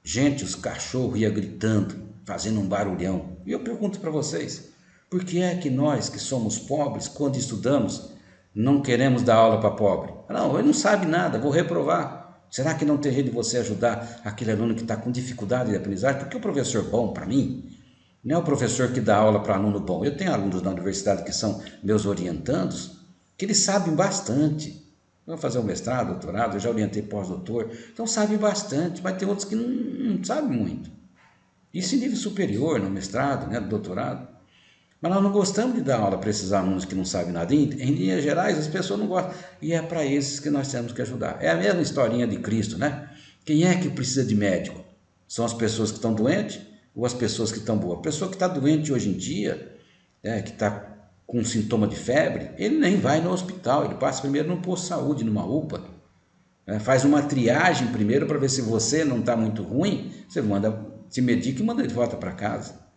S2: Gente, os cachorros iam gritando, fazendo um barulhão. E eu pergunto para vocês, por que é que nós que somos pobres, quando estudamos, não queremos dar aula para pobre? Não, ele não sabe nada, vou reprovar. Será que não tem jeito de você ajudar aquele aluno que está com dificuldade de aprendizagem? Porque o professor bom, para mim, não é o professor que dá aula para aluno bom. Eu tenho alunos na universidade que são meus orientandos, que eles sabem bastante. Vão fazer um mestrado, doutorado, eu já orientei pós-doutor, então sabem bastante, mas tem outros que não sabem muito. Isso em nível superior, no mestrado, né, no doutorado. Mas nós não gostamos de dar aula para esses alunos que não sabem nada. Em linhas gerais, as pessoas não gostam. E é para esses que nós temos que ajudar. É a mesma historinha de Cristo, né? Quem é que precisa de médico? São as pessoas que estão doentes ou as pessoas que estão boas? A pessoa que está doente hoje em dia, que está com sintoma de febre, ele nem vai no hospital, ele passa primeiro no posto de saúde, numa UPA, né? Faz uma triagem primeiro para ver se você não está muito ruim, você se medica e manda de volta para casa.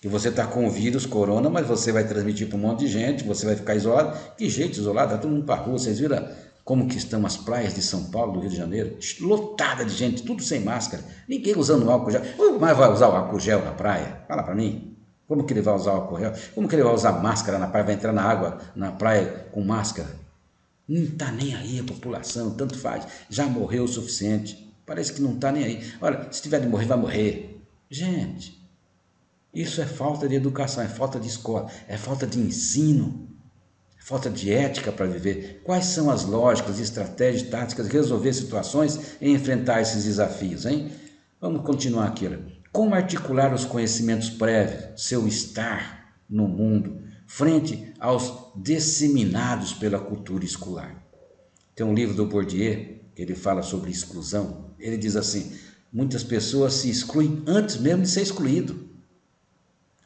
S2: Que você está com o vírus, corona, mas você vai transmitir para um monte de gente, você vai ficar isolado. Que jeito isolado? Está todo mundo para a rua. Vocês viram como que estão as praias de São Paulo, do Rio de Janeiro? Lotada de gente, tudo sem máscara. Ninguém usando álcool gel. Mas vai usar o álcool gel na praia? Fala para mim. Como que ele vai usar o álcool gel? Como que ele vai usar máscara na praia? Vai entrar na água, na praia com máscara? Não está nem aí a população, tanto faz. Já morreu o suficiente. Parece que não está nem aí. Olha, se tiver de morrer, vai morrer. Gente... Isso é falta de educação, é falta de escola, é falta de ensino, é falta de ética para viver. Quais são as lógicas, estratégias, táticas de resolver situações e enfrentar esses desafios, hein? Vamos continuar aqui. Olha. Como articular os conhecimentos prévios, seu estar no mundo, frente aos disseminados pela cultura escolar? Tem um livro do Bourdieu, que ele fala sobre exclusão. Ele diz assim, muitas pessoas se excluem antes mesmo de ser excluído.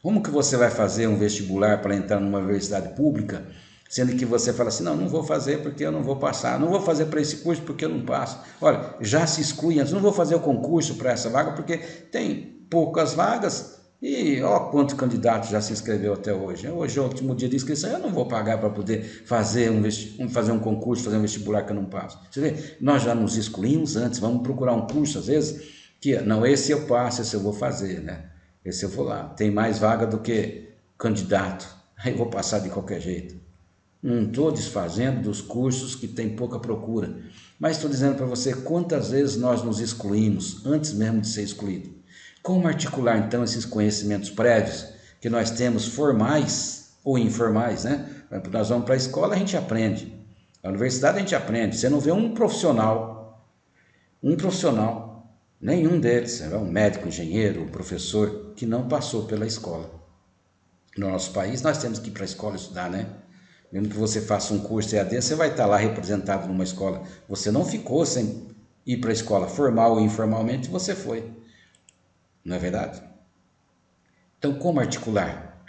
S2: Como que você vai fazer um vestibular para entrar numa universidade pública, sendo que você fala assim, não vou fazer porque eu não vou passar, não vou fazer para esse curso porque eu não passo. Olha, já se exclui antes, não vou fazer o concurso para essa vaga porque tem poucas vagas e ó quantos candidatos já se inscreveu até hoje. Hoje é o último dia de inscrição, eu não vou pagar para poder fazer um concurso, fazer um vestibular que eu não passo. Você vê, nós já nos excluímos antes, vamos procurar um curso às vezes, que não, esse eu passo, esse eu vou fazer, né? Esse eu vou lá, tem mais vaga do que candidato, aí eu vou passar de qualquer jeito. Não estou desfazendo dos cursos que tem pouca procura, mas estou dizendo para você quantas vezes nós nos excluímos antes mesmo de ser excluído. Como articular então esses conhecimentos prévios que nós temos formais ou informais, né? Nós vamos para a escola, a gente aprende, na universidade a gente aprende, você não vê um profissional, nenhum deles, um médico, engenheiro, um professor que não passou pela escola. No nosso país nós temos que ir para a escola estudar, né? Mesmo que você faça um curso EAD, você vai estar lá representado numa escola. Você não ficou sem ir para a escola, formal ou informalmente, você foi. Não é verdade? Então, como articular?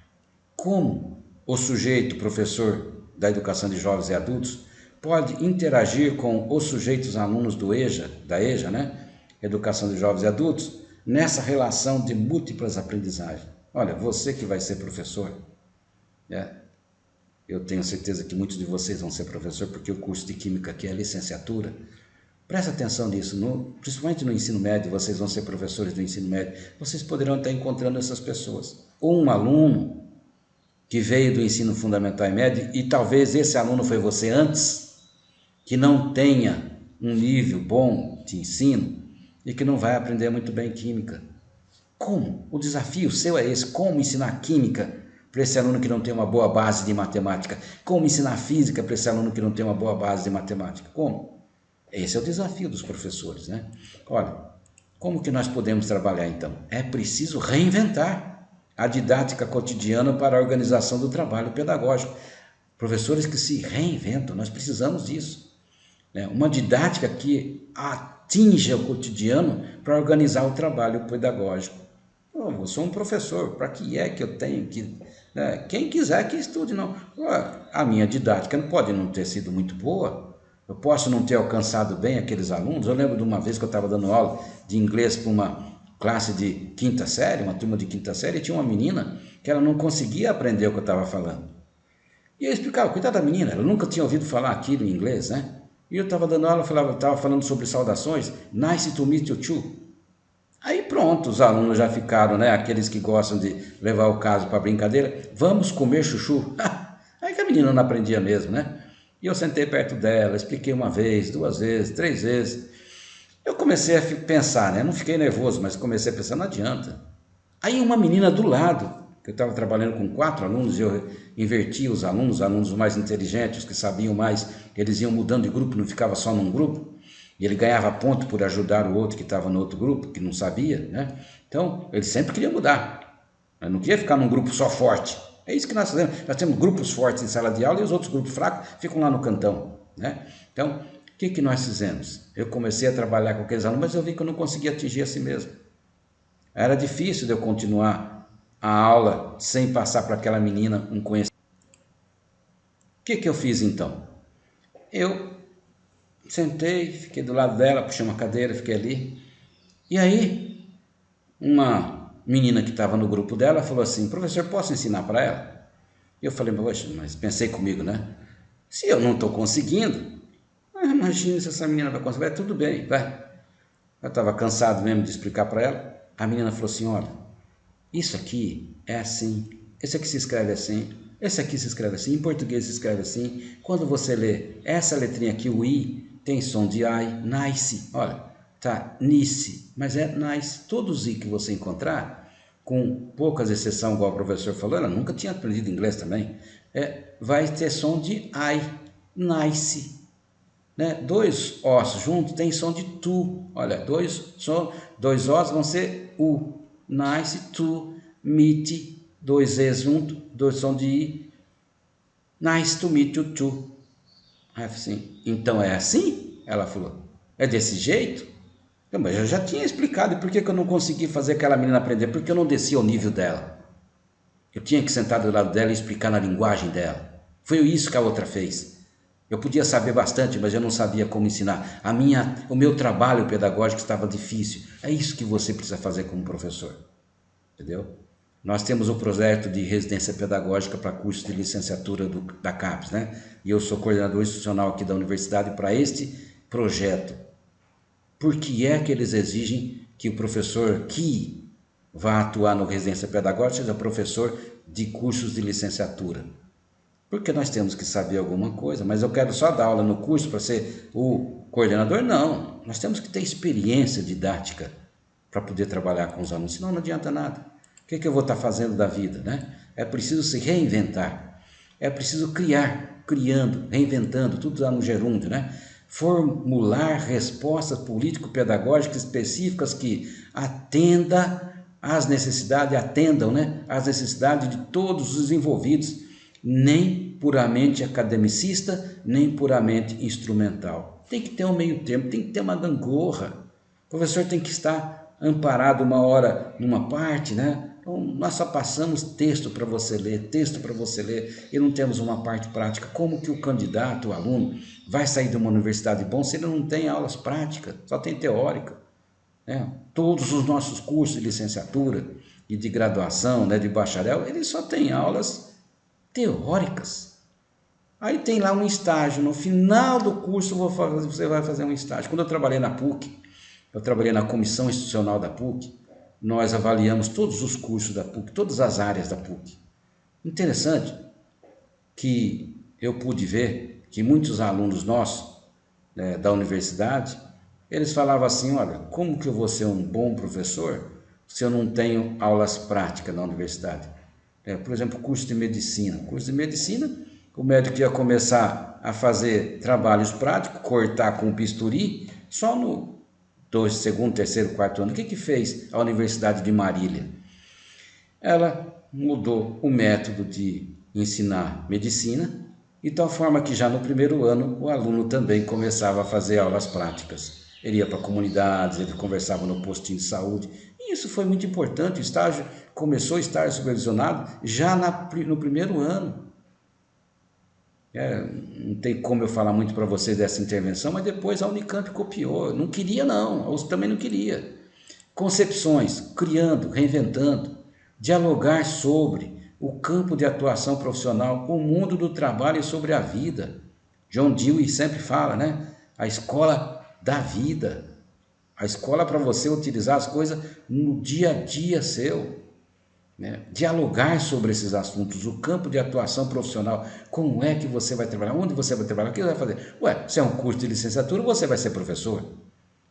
S2: Como o sujeito, professor da educação de jovens e adultos, pode interagir com os sujeitos alunos da EJA, né? Educação de jovens e adultos, nessa relação de múltiplas aprendizagens. Olha, você que vai ser professor, né? Eu tenho certeza que muitos de vocês vão ser professor, porque o curso de Química aqui é licenciatura. Presta atenção nisso, principalmente no ensino médio, vocês vão ser professores do ensino médio, vocês poderão estar encontrando essas pessoas. Ou um aluno que veio do ensino fundamental e médio, e talvez esse aluno foi você antes, que não tenha um nível bom de ensino, e que não vai aprender muito bem química. Como? O desafio seu é esse, como ensinar química para esse aluno que não tem uma boa base de matemática? Como ensinar física para esse aluno que não tem uma boa base de matemática? Como? Esse é o desafio dos professores, né? Olha, como que nós podemos trabalhar então? É preciso reinventar a didática cotidiana para a organização do trabalho pedagógico. Professores que se reinventam, nós precisamos disso. Uma didática que atinja o cotidiano para organizar o trabalho pedagógico. Eu sou um professor, para que é que eu tenho que... Quem quiser que estude, não. A minha didática não pode não ter sido muito boa, eu posso não ter alcançado bem aqueles alunos. Eu lembro de uma vez que eu estava dando aula de inglês para uma classe de quinta série, uma turma de quinta série, e tinha uma menina que ela não conseguia aprender o que eu estava falando. E eu explicava, coitada da menina, ela nunca tinha ouvido falar aquilo em inglês, né? E eu estava dando aula, estava falando sobre saudações, nice to meet you too. Aí pronto, os alunos já ficaram, né? Aqueles que gostam de levar o caso para brincadeira, vamos comer chuchu. Aí que a menina não aprendia mesmo, né? E eu sentei perto dela, expliquei uma vez, 2 vezes, 3 vezes. Eu comecei a pensar, né? Não fiquei nervoso, mas comecei a pensar, não adianta. Aí uma menina do lado, que eu estava trabalhando com 4 alunos, e eu invertia os alunos mais inteligentes, os que sabiam mais, eles iam mudando de grupo, não ficava só num grupo, e ele ganhava ponto por ajudar o outro que estava no outro grupo, que não sabia, né? Então, ele sempre queria mudar, eu não queria ficar num grupo só forte. É isso que nós fazemos, nós temos grupos fortes em sala de aula e os outros grupos fracos ficam lá no cantão, né? Então, o que nós fizemos? Eu comecei a trabalhar com aqueles alunos, mas eu vi que eu não conseguia atingir a si mesmo. Era difícil de eu continuar a aula sem passar para aquela menina um conhecimento. que eu fiz então? Eu sentei, fiquei do lado dela, puxei uma cadeira, fiquei ali. E aí, uma menina que estava no grupo dela falou assim: professor, posso ensinar para ela? E eu falei: poxa, mas pensei comigo, né? Se eu não estou conseguindo, imagina se essa menina vai conseguir. Tudo bem, vai. Eu estava cansado mesmo de explicar para ela. A menina falou assim: olha, isso aqui é assim, esse aqui se escreve assim, esse aqui se escreve assim, em português se escreve assim. Quando você lê essa letrinha aqui, o I, tem som de I, nice, olha, tá, nice, mas é nice. Todos os I que você encontrar, com poucas exceções, igual o professor falou, ela nunca tinha aprendido inglês também, vai ter som de I, nice. Né? Dois ossos juntos tem som de tu. Olha, dois ossos vão ser u. Nice to meet. Dois es juntos, dois som de i. Nice to meet you too. Assim, então é assim? Ela falou. É desse jeito? Mas eu já tinha explicado. E por que eu não consegui fazer aquela menina aprender? Porque eu não descia ao nível dela. Eu tinha que sentar do lado dela e explicar na linguagem dela. Foi isso que a outra fez. Eu podia saber bastante, mas eu não sabia como ensinar. O meu trabalho pedagógico estava difícil. É isso que você precisa fazer como professor. Entendeu? Nós temos o projeto de residência pedagógica para curso de licenciatura da CAPES, né? E eu sou coordenador institucional aqui da universidade para este projeto. Por que é que eles exigem que o professor que vá atuar no residência pedagógica seja professor de cursos de licenciatura? Porque nós temos que saber alguma coisa, mas eu quero só dar aula no curso para ser o coordenador? Não, nós temos que ter experiência didática para poder trabalhar com os alunos, senão não adianta nada. O que eu vou estar fazendo da vida, né? É preciso se reinventar, é preciso criando, reinventando, tudo lá no gerúndio, né? Formular respostas político-pedagógicas específicas que atendam, né? Às necessidades de todos os envolvidos, nem puramente academicista, nem puramente instrumental. Tem que ter um meio termo, tem que ter uma gangorra. O professor tem que estar amparado uma hora numa parte, né? Então, nós só passamos texto para você ler, e não temos uma parte prática. Como que o candidato, o aluno, vai sair de uma universidade bom se ele não tem aulas práticas, só tem teórica? Né? Todos os nossos cursos de licenciatura e de graduação, né, de bacharel, eles só têm aulas teóricas. Aí tem lá um estágio, no final do curso você vai fazer um estágio. Quando eu trabalhei na PUC, eu trabalhei na comissão institucional da PUC, nós avaliamos todos os cursos da PUC, todas as áreas da PUC. Interessante que eu pude ver que muitos alunos nossos, né, da universidade, eles falavam assim: olha, como que eu vou ser um bom professor se eu não tenho aulas práticas na universidade? Por exemplo, curso de medicina. Curso de medicina, o médico ia começar a fazer trabalhos práticos, cortar com bisturi, só no segundo, terceiro, quarto ano. O que fez a Universidade de Marília? Ela mudou o método de ensinar medicina, de tal forma que já no primeiro ano o aluno também começava a fazer aulas práticas. Ele ia para comunidades, ele conversava no postinho de saúde, e isso foi muito importante. O estágio começou a estar supervisionado já no primeiro ano. Não tem como eu falar muito para vocês dessa intervenção, mas depois a Unicamp copiou. Não queria não, a USP também não queria. Concepções, criando, reinventando, dialogar sobre o campo de atuação profissional, o mundo do trabalho e sobre a vida. John Dewey sempre fala, né? A escola da vida. A escola para você utilizar as coisas no dia a dia seu. Né? Dialogar sobre esses assuntos, o campo de atuação profissional, como é que você vai trabalhar, onde você vai trabalhar, o que você vai fazer? Se é um curso de licenciatura, você vai ser professor.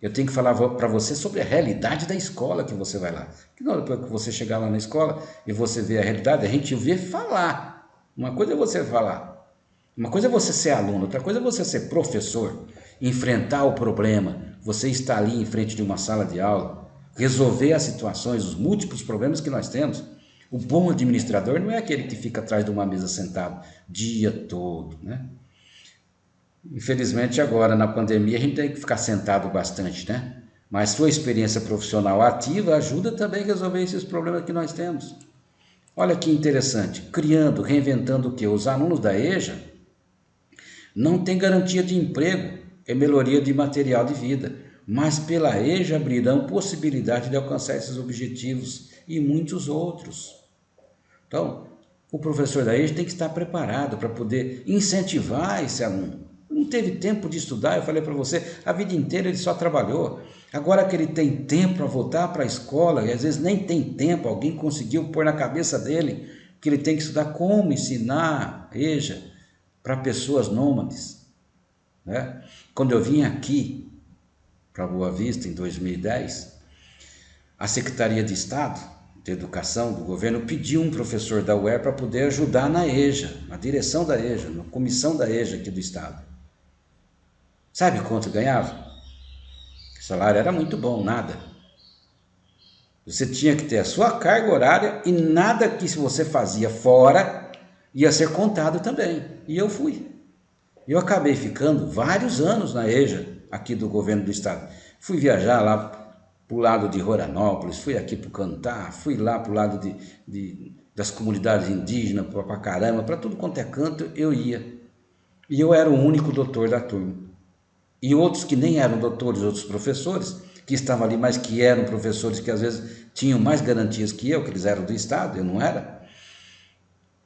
S2: Eu tenho que falar para você sobre a realidade da escola que você vai lá. Que não, depois que você chegar lá na escola e você vê a realidade, a gente vê falar. Uma coisa é você falar, uma coisa é você ser aluno, outra coisa é você ser professor, enfrentar o problema, você está ali em frente de uma sala de aula, resolver as situações, os múltiplos problemas que nós temos. O bom administrador não é aquele que fica atrás de uma mesa sentado o dia todo, né? Infelizmente agora na pandemia a gente tem que ficar sentado bastante, né? Mas sua experiência profissional ativa ajuda também a resolver esses problemas que nós temos. Olha que interessante, criando, reinventando o quê? Os alunos da EJA, Não tem garantia de emprego e melhoria de material de vida, mas pela EJA abrirão possibilidade de alcançar esses objetivos e muitos outros. Então, o professor da EJA tem que estar preparado para poder incentivar esse aluno. Não teve tempo de estudar, eu falei para você, a vida inteira ele só trabalhou. Agora que ele tem tempo para voltar para a escola, e às vezes nem tem tempo, alguém conseguiu pôr na cabeça dele que ele tem que estudar como ensinar EJA para pessoas nômades. Né? Quando eu vim aqui para Boa Vista em 2010, a Secretaria de Estado de Educação do governo pediu um professor da UER para poder ajudar na EJA, na direção da EJA, na comissão da EJA aqui do Estado. Sabe quanto ganhava? O salário era muito bom, nada. Você tinha que ter a sua carga horária e nada que você fazia fora ia ser contado também. E eu fui. Eu acabei ficando vários anos na EJA aqui do governo do Estado. Fui viajar lá para o lado de Roranópolis, fui aqui para o Cantá, fui lá para o lado das comunidades indígenas, para caramba, para tudo quanto é canto eu ia. E eu era o único doutor da turma. E outros que nem eram doutores, outros professores, que estavam ali, mas que eram professores que às vezes tinham mais garantias que eles eram do Estado, eu não era,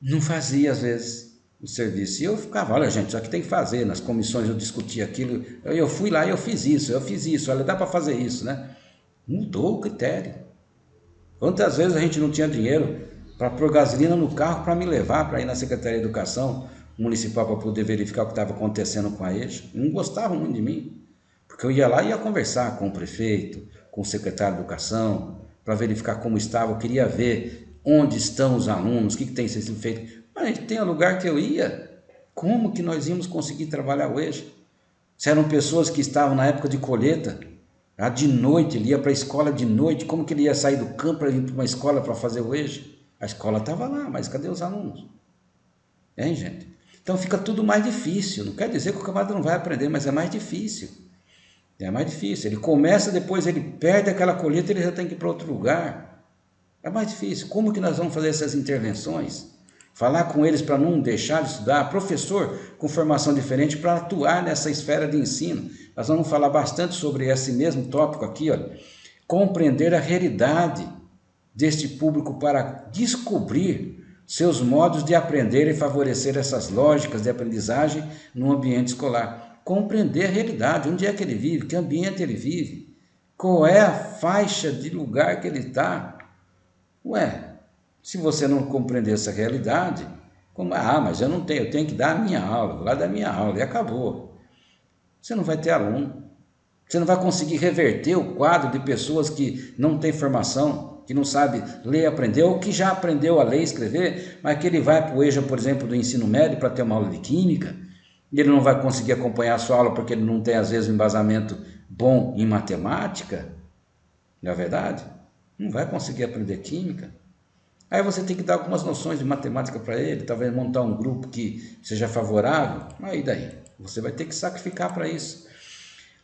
S2: não fazia às vezes o serviço. E eu ficava, olha gente, só que tem que fazer, nas comissões eu discutia aquilo, eu fui lá e eu fiz isso, olha, dá para fazer isso, né? Mudou o critério. Quantas vezes a gente não tinha dinheiro para pôr gasolina no carro para me levar para ir na Secretaria de Educação Municipal para poder verificar o que estava acontecendo com a EJA? Não gostavam muito de mim, porque eu ia lá e ia conversar com o prefeito, com o secretário de Educação, para verificar como estava, eu queria ver onde estão os alunos, o que tem sido feito. Mas tem um lugar que eu ia, como que nós íamos conseguir trabalhar o EJA? Se eram pessoas que estavam na época de colheita, de noite, ele ia para a escola de noite, como que ele ia sair do campo para ir para uma escola para fazer o EJA? A escola estava lá, mas cadê os alunos? Hein, gente? Então fica tudo mais difícil, não quer dizer que o camarada não vai aprender, mas é mais difícil. É mais difícil, ele começa, depois ele perde aquela colheita, ele já tem que ir para outro lugar. É mais difícil, como que nós vamos fazer essas intervenções? Falar com eles para não deixar de estudar, professor com formação diferente para atuar nessa esfera de ensino. Nós vamos falar bastante sobre esse mesmo tópico aqui, olha. Compreender a realidade deste público para descobrir seus modos de aprender e favorecer essas lógicas de aprendizagem no ambiente escolar. Compreender a realidade, onde é que ele vive, que ambiente ele vive, qual é a faixa de lugar que ele está. Ué, se você não compreender essa realidade, mas eu tenho que dar a minha aula, vou lá dar a minha aula e acabou. Você não vai ter aluno, você não vai conseguir reverter o quadro de pessoas que não têm formação, que não sabe ler e aprender, ou que já aprendeu a ler e escrever, mas que ele vai para o EJA, por exemplo, do ensino médio para ter uma aula de química, e ele não vai conseguir acompanhar a sua aula porque ele não tem, às vezes, um embasamento bom em matemática, não é verdade? Não vai conseguir aprender química. Aí você tem que dar algumas noções de matemática para ele, talvez montar um grupo que seja favorável, aí daí, você vai ter que sacrificar para isso.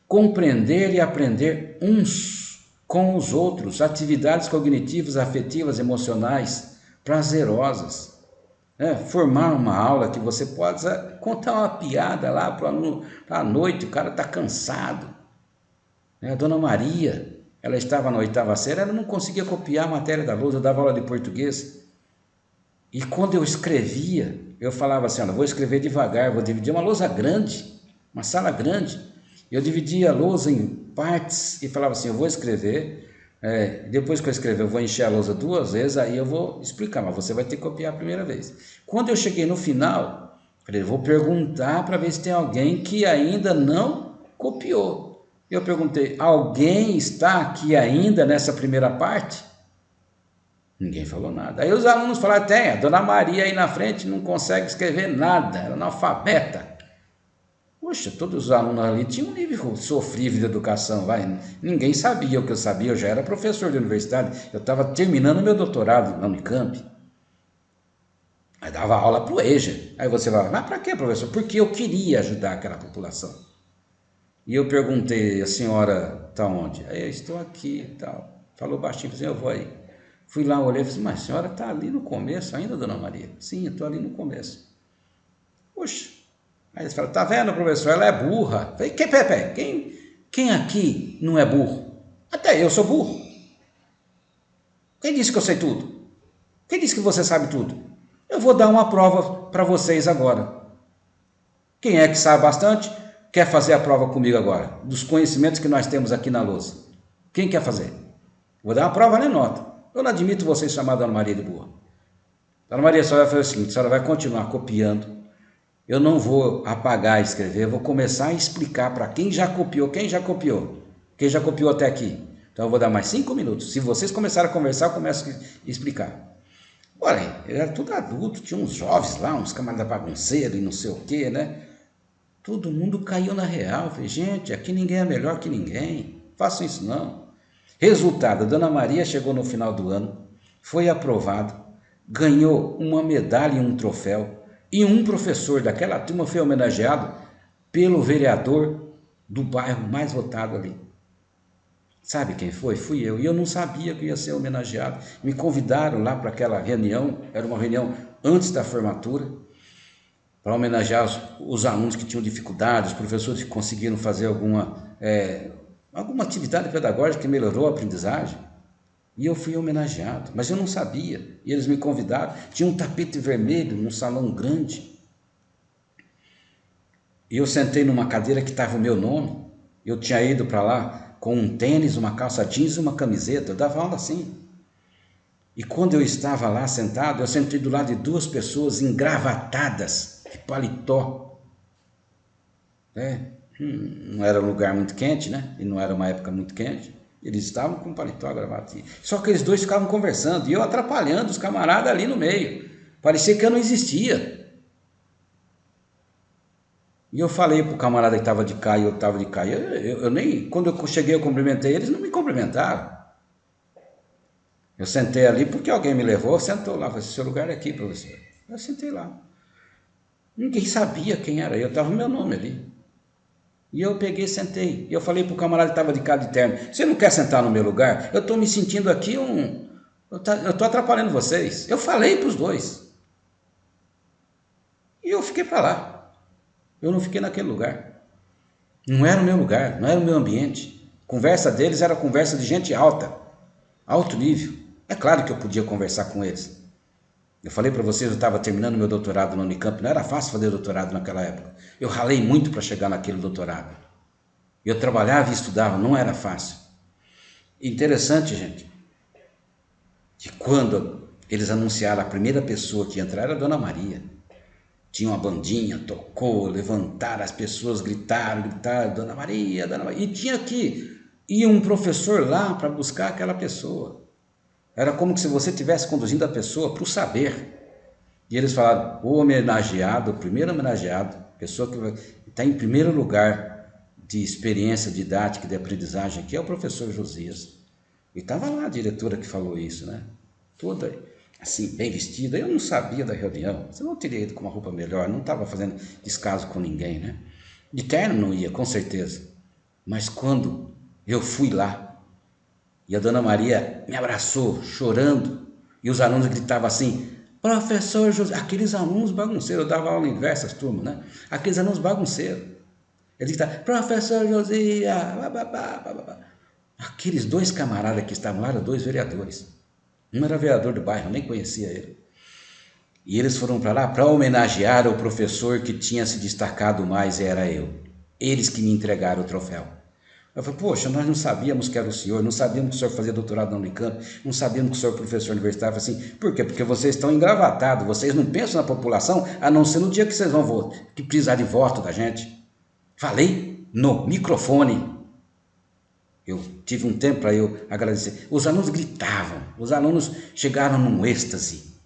S2: Compreender e aprender uns com os outros, atividades cognitivas, afetivas, emocionais, prazerosas. Formar uma aula que você possa contar uma piada lá para o aluno à noite, o cara está cansado. A dona Maria, ela estava na 8ª série, ela não conseguia copiar a matéria da lousa, eu dava aula de português. E quando eu escrevia, eu falava assim, olha, vou escrever devagar, vou dividir uma lousa grande, uma sala grande. Eu dividia a lousa em partes e falava assim, eu vou escrever, depois que eu escrever eu vou encher a lousa 2 vezes, aí eu vou explicar, mas você vai ter que copiar a primeira vez. Quando eu cheguei no final, falei, vou perguntar para ver se tem alguém que ainda não copiou. Eu perguntei, alguém está aqui ainda nessa primeira parte? Ninguém falou nada. Aí os alunos falaram, tem, a dona Maria aí na frente não consegue escrever nada, ela é analfabeta. Poxa, todos os alunos ali tinham um nível sofrível de educação, ninguém sabia o que eu sabia, eu já era professor de universidade, eu estava terminando meu doutorado na Unicamp. Aí dava aula para o EJA. Aí você vai, mas para quê, professor? Porque eu queria ajudar aquela população. E eu perguntei, a senhora está onde? Aí eu estou aqui e tal. Falou baixinho, assim, eu vou aí. Fui lá, olhei e falei, mas a senhora está ali no começo ainda, dona Maria? Sim, eu estou ali no começo. Poxa, Aí eles falam, tá vendo, professor, ela é burra. Eu falei, quem aqui não é burro? Até eu sou burro. Quem disse que eu sei tudo? Quem disse que você sabe tudo? Eu vou dar uma prova para vocês agora. Quem é que sabe bastante, quer fazer a prova comigo agora, dos conhecimentos que nós temos aqui na lousa. Quem quer fazer? Vou dar uma prova, nem nota. Eu não admito vocês chamar a Dona Maria de burra. Dona Maria só vai fazer o seguinte, a senhora vai continuar copiando. Eu não vou apagar e escrever, eu vou começar a explicar para quem já copiou até aqui. Então eu vou dar mais 5 minutos. Se vocês começarem a conversar, eu começo a explicar. Olha, era tudo adulto, tinha uns jovens lá, uns camaradas bagunceiros e não sei o que, né? Todo mundo caiu na real. Falei, gente, aqui ninguém é melhor que ninguém. Façam isso não. Resultado, a Dona Maria chegou no final do ano, foi aprovado, ganhou uma medalha e um troféu, e um professor daquela turma foi homenageado pelo vereador do bairro mais votado ali. Sabe quem foi? Fui eu. E eu não sabia que ia ser homenageado. Me convidaram lá para aquela reunião, era uma reunião antes da formatura, para homenagear os alunos que tinham dificuldades, os professores que conseguiram fazer alguma atividade pedagógica que melhorou a aprendizagem. E eu fui homenageado, mas eu não sabia. E eles me convidaram. Tinha um tapete vermelho num salão grande. E eu sentei numa cadeira que estava o meu nome. Eu tinha ido para lá com um tênis, uma calça jeans e uma camiseta. Eu dava aula assim. E quando eu estava lá sentado, eu sentei do lado de 2 pessoas engravatadas, de paletó. Não era um lugar muito quente, né? E não era uma época muito quente. Eles estavam com paletó, gravata. Só que eles 2 ficavam conversando. E eu atrapalhando os camaradas ali no meio. Parecia que eu não existia. E eu falei pro camarada que estava de cá e eu estava de cá. Eu nem, quando eu cheguei, eu cumprimentei eles, não me cumprimentaram. Eu sentei ali porque alguém me levou, sentou lá. Falei, seu lugar é aqui, professor. Eu sentei lá. Ninguém sabia quem era eu, estava o meu nome ali. E eu peguei e sentei. E eu falei pro camarada que estava de cá de terno, você não quer sentar no meu lugar? Eu estou me sentindo aqui eu estou atrapalhando vocês. Eu falei para os 2. E eu fiquei para lá. Eu não fiquei naquele lugar. Não era o meu lugar, não era o meu ambiente. A conversa deles era conversa de gente alta, alto nível. É claro que eu podia conversar com eles. Eu falei para vocês, eu estava terminando meu doutorado na Unicamp, não era fácil fazer doutorado naquela época. Eu ralei muito para chegar naquele doutorado. Eu trabalhava e estudava, não era fácil. Interessante, gente, que quando eles anunciaram a primeira pessoa que ia entrar era a Dona Maria. Tinha uma bandinha, tocou, levantaram as pessoas, gritaram, Dona Maria, Dona Maria. E tinha que ir um professor lá para buscar aquela pessoa. Era como se você estivesse conduzindo a pessoa para o saber. E eles falaram, o homenageado, o primeiro homenageado, pessoa que está em primeiro lugar de experiência didática e de aprendizagem aqui é o professor Josias. E estava lá a diretora que falou isso, né? Toda assim, bem vestida. Eu não sabia da reunião. Você não teria ido com uma roupa melhor, não estava fazendo descaso com ninguém, né? De terno não ia, com certeza. Mas quando eu fui lá, e a Dona Maria me abraçou, chorando, e os alunos gritavam assim, professor José, aqueles alunos bagunceiros, eu dava aula em diversas turmas, né? Aqueles alunos bagunceiros. Eles gritavam, professor Josias, aqueles 2 camaradas que estavam lá eram 2 vereadores. Um era vereador do bairro, eu nem conhecia ele. E eles foram para lá para homenagear o professor que tinha se destacado mais, era eu. Eles que me entregaram o troféu. Eu falei, poxa, nós não sabíamos que era o senhor, não sabíamos que o senhor fazia doutorado na Unicamp, não sabíamos que o senhor é professor universitário. Eu falei assim, por quê? Porque vocês estão engravatados, vocês não pensam na população, a não ser no dia que vocês vão votar, que precisar de voto da gente. Falei no microfone. Eu tive um tempo para eu agradecer. Os alunos gritavam, os alunos chegaram num êxtase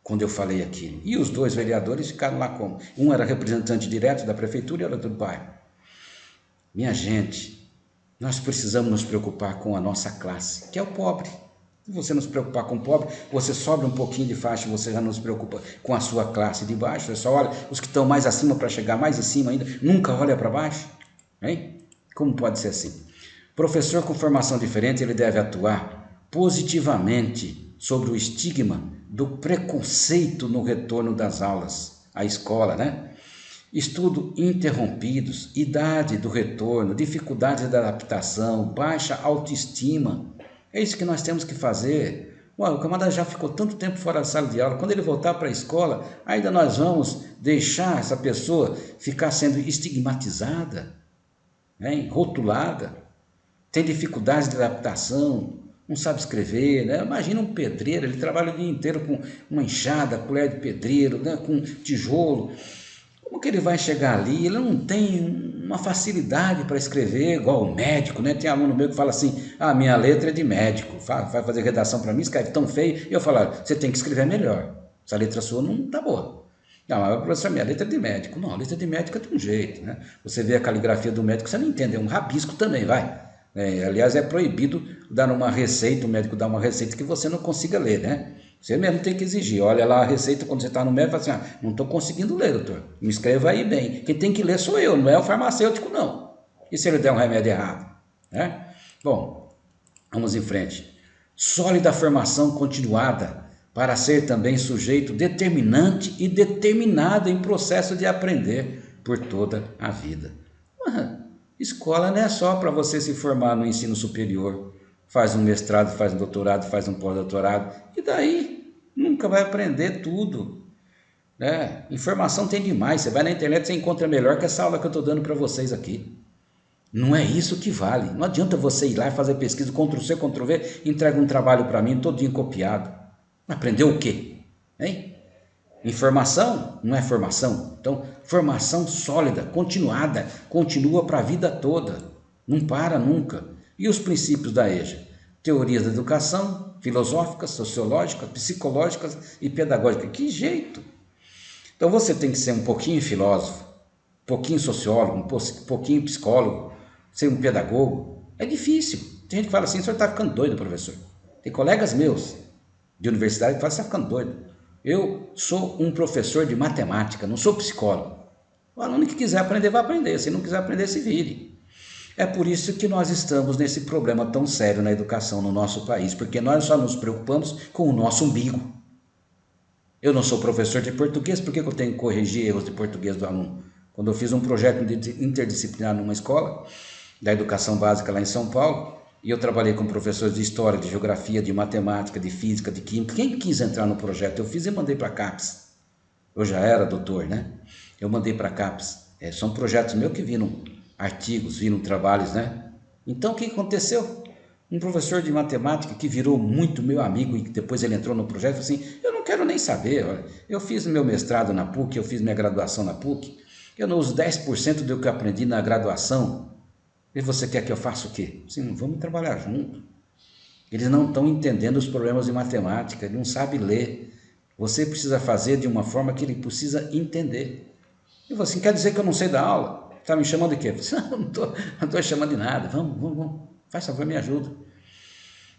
S2: quando eu falei aquilo. E os 2 vereadores ficaram lá como? Um era representante direto da prefeitura e o outro do bairro. Minha gente, nós precisamos nos preocupar com a nossa classe, que é o pobre. Se você não se preocupar com o pobre, você sobra um pouquinho de faixa, você já não se preocupa com a sua classe de baixo. Você só olha os que estão mais acima para chegar mais em cima ainda, nunca olha para baixo. Hein? Como pode ser assim? Professor com formação diferente, ele deve atuar positivamente sobre o estigma do preconceito no retorno das aulas à escola, né? estudo interrompidos, idade do retorno, dificuldades da adaptação, baixa autoestima. É isso que nós temos que fazer. Ué, o camarada já ficou tanto tempo fora da sala de aula, quando ele voltar para a escola, ainda nós vamos deixar essa pessoa ficar sendo estigmatizada, né, rotulada, tem dificuldades de adaptação, não sabe escrever, né? Imagina um pedreiro, ele trabalha o dia inteiro com uma enxada, colher de pedreiro, né, com tijolo. Como que ele vai chegar ali? Ele não tem uma facilidade para escrever, igual o médico, né? Tem aluno meu que fala assim, minha letra é de médico, vai fazer redação para mim, escreve tão feio. E eu falo, você tem que escrever melhor, essa letra sua não está boa. Não, mas professor, minha letra é de médico. Não, a letra de médico é de um jeito, né? Você vê a caligrafia do médico, você não entende, é um rabisco também, vai. Aliás, é proibido dar uma receita, o médico dar uma receita que você não consiga ler, né? Você mesmo tem que exigir. Olha lá a receita quando você está no médico e fala assim, não estou conseguindo ler, doutor. Me escreva aí bem. Quem tem que ler sou eu, não é o farmacêutico, não. E se ele der um remédio errado? Né? Bom, vamos em frente. Sólida formação continuada para ser também sujeito determinante e determinado em processo de aprender por toda a vida. Escola não é só para você se formar no ensino superior, faz um mestrado, faz um doutorado, faz um pós-doutorado, e daí nunca vai aprender tudo. Né? Informação tem demais, você vai na internet, você encontra melhor que essa aula que eu estou dando para vocês aqui. Não é isso que vale, não adianta você ir lá e fazer pesquisa, Ctrl+C, Ctrl+V, entrega um trabalho para mim, todinho copiado. Aprendeu o quê? Hein? Informação não é formação. Então, formação sólida, continuada, continua para a vida toda, não para nunca. E os princípios da EJA? Teorias da educação, filosóficas, sociológicas, psicológicas e pedagógicas. Que jeito! Então você tem que ser um pouquinho filósofo, um pouquinho sociólogo, um pouquinho psicólogo, ser um pedagogo. É difícil. Tem gente que fala assim, o senhor está ficando doido, professor. Tem colegas meus de universidade que falam, você está ficando doido. Eu sou um professor de matemática, não sou psicólogo. O aluno que quiser aprender, vai aprender. Se não quiser aprender, se vire. É por isso que nós estamos nesse problema tão sério na educação no nosso país, porque nós só nos preocupamos com o nosso umbigo. Eu não sou professor de português, por que eu tenho que corrigir erros de português do aluno? Quando eu fiz um projeto interdisciplinar numa escola da educação básica lá em São Paulo, e eu trabalhei com professores de história, de geografia, de matemática, de física, de química. Quem quis entrar no projeto, eu fiz e mandei para a CAPES. Eu já era doutor, né? Eu mandei para a CAPES. São projetos meus que viram artigos, viram trabalhos, né? Então, o que aconteceu? Um professor de matemática que virou muito meu amigo e depois ele entrou no projeto, falou assim, eu não quero nem saber, olha, eu fiz meu mestrado na PUC, eu fiz minha graduação na PUC, eu não uso 10% do que eu aprendi na graduação. E você quer que eu faça o quê? Sim, vamos trabalhar junto. Eles não estão entendendo os problemas de matemática, ele não sabe ler. Você precisa fazer de uma forma que ele precisa entender. E você quer dizer que eu não sei dar aula? Está me chamando de quê? Não estou chamando de nada. Vamos. Faz favor, me ajuda.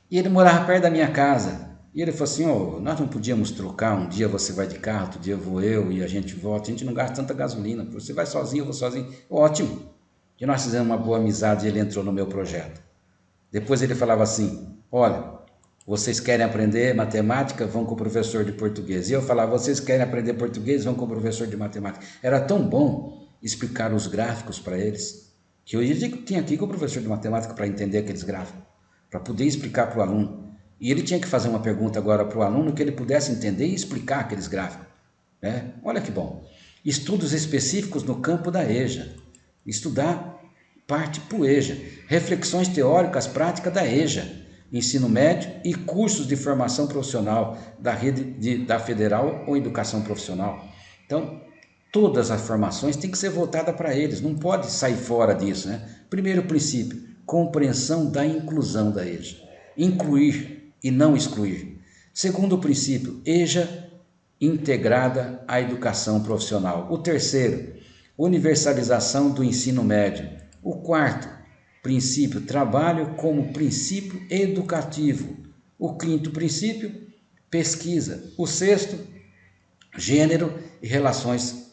S2: E ele morava perto da minha casa. E ele falou assim, nós não podíamos trocar, um dia você vai de carro, outro dia vou eu e a gente volta, a gente não gasta tanta gasolina, você vai sozinho, eu vou sozinho. Ótimo. E nós fizemos uma boa amizade e ele entrou no meu projeto. Depois ele falava assim, olha, vocês querem aprender matemática, vão com o professor de português. E eu falava, vocês querem aprender português, vão com o professor de matemática. Era tão bom explicar os gráficos para eles, que eu tinha aqui com o professor de matemática para entender aqueles gráficos, para poder explicar para o aluno. E ele tinha que fazer uma pergunta agora para o aluno que ele pudesse entender e explicar aqueles gráficos. Né? Olha que bom. Estudos específicos no campo da EJA. Estudar parte para o EJA. Reflexões teóricas práticas da EJA. Ensino médio e cursos de formação profissional da rede da federal ou educação profissional. Então, todas as formações têm que ser voltadas para eles. Não pode sair fora disso. Né? Primeiro princípio, compreensão da inclusão da EJA. Incluir e não excluir. Segundo princípio, EJA integrada à educação profissional. O terceiro, universalização do ensino médio. O quarto princípio, trabalho como princípio educativo. O quinto princípio, pesquisa. O sexto, gênero e relações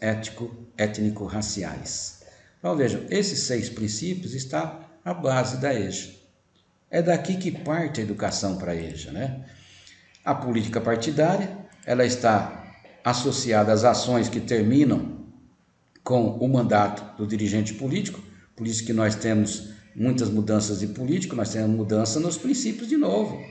S2: étnico-raciais. Então vejam, esses 6 princípios estão à base da EJA. É daqui que parte a educação para a EJA, né? A política partidária, ela está associada às ações que terminam com o mandato do dirigente político, por isso que nós temos muitas mudanças de político, nós temos mudança nos princípios de novo.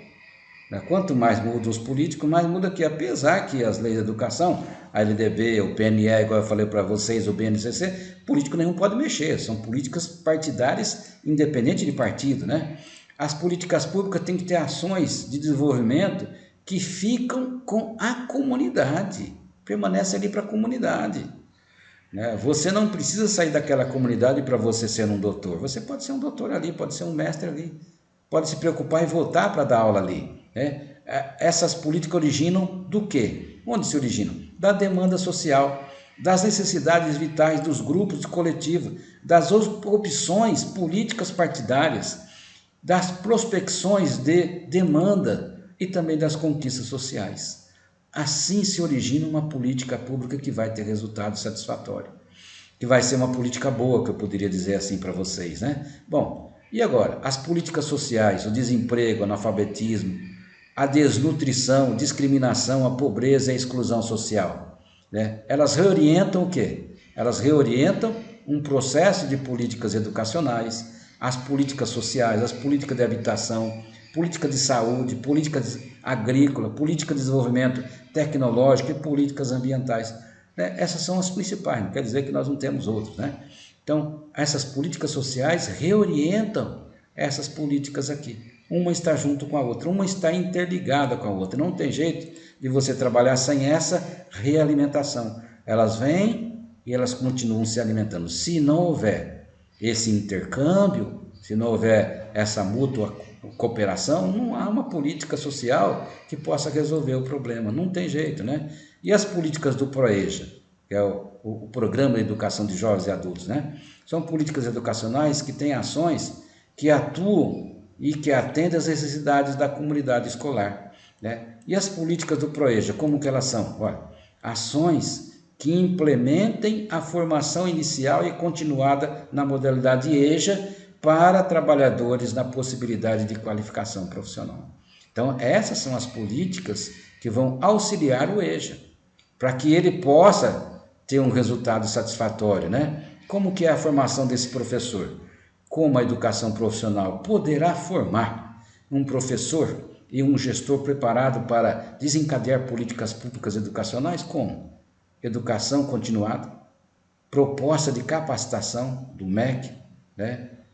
S2: Quanto mais mudam os políticos, mais muda aqui, apesar que as leis de educação, a LDB, o PNE, igual eu falei para vocês, o BNCC, político nenhum pode mexer, são políticas partidárias independente de partido, né? As políticas públicas têm que ter ações de desenvolvimento que ficam com a comunidade, permanece ali para a comunidade. Você não precisa sair daquela comunidade para você ser um doutor, você pode ser um doutor ali, pode ser um mestre ali, pode se preocupar e voltar para dar aula ali. Essas políticas originam do quê? Onde se originam? Da demanda social, das necessidades vitais dos grupos coletivos, das opções políticas partidárias, das prospecções de demanda e também das conquistas sociais. Assim se origina uma política pública que vai ter resultado satisfatório, que vai ser uma política boa, que eu poderia dizer assim para vocês, né? Bom, e agora? As políticas sociais, o desemprego, o analfabetismo, a desnutrição, discriminação, a pobreza e a exclusão social, elas reorientam o quê? Elas reorientam um processo de políticas educacionais, as políticas sociais, as políticas de habitação, política de saúde, política agrícola, política de desenvolvimento tecnológico e políticas ambientais. Essas são as principais, não quer dizer que nós não temos outros, Então, essas políticas sociais reorientam essas políticas aqui. Uma está junto com a outra, uma está interligada com a outra. Não tem jeito de você trabalhar sem essa realimentação. Elas vêm e elas continuam se alimentando. Se não houver esse intercâmbio, se não houver essa mútua cooperação, não há uma política social que possa resolver o problema. Não tem jeito, E as políticas do PROEJA, que é o Programa de Educação de Jovens e Adultos, São políticas educacionais que têm ações que atuam e que atendem às necessidades da comunidade escolar, E as políticas do PROEJA, como que elas são? Olha, ações que implementem a formação inicial e continuada na modalidade EJA para trabalhadores na possibilidade de qualificação profissional. Então, essas são as políticas que vão auxiliar o EJA, para que ele possa ter um resultado satisfatório, Como que é a formação desse professor? Como a educação profissional poderá formar um professor e um gestor preparado para desencadear políticas públicas educacionais? Como? Educação continuada, proposta de capacitação do MEC,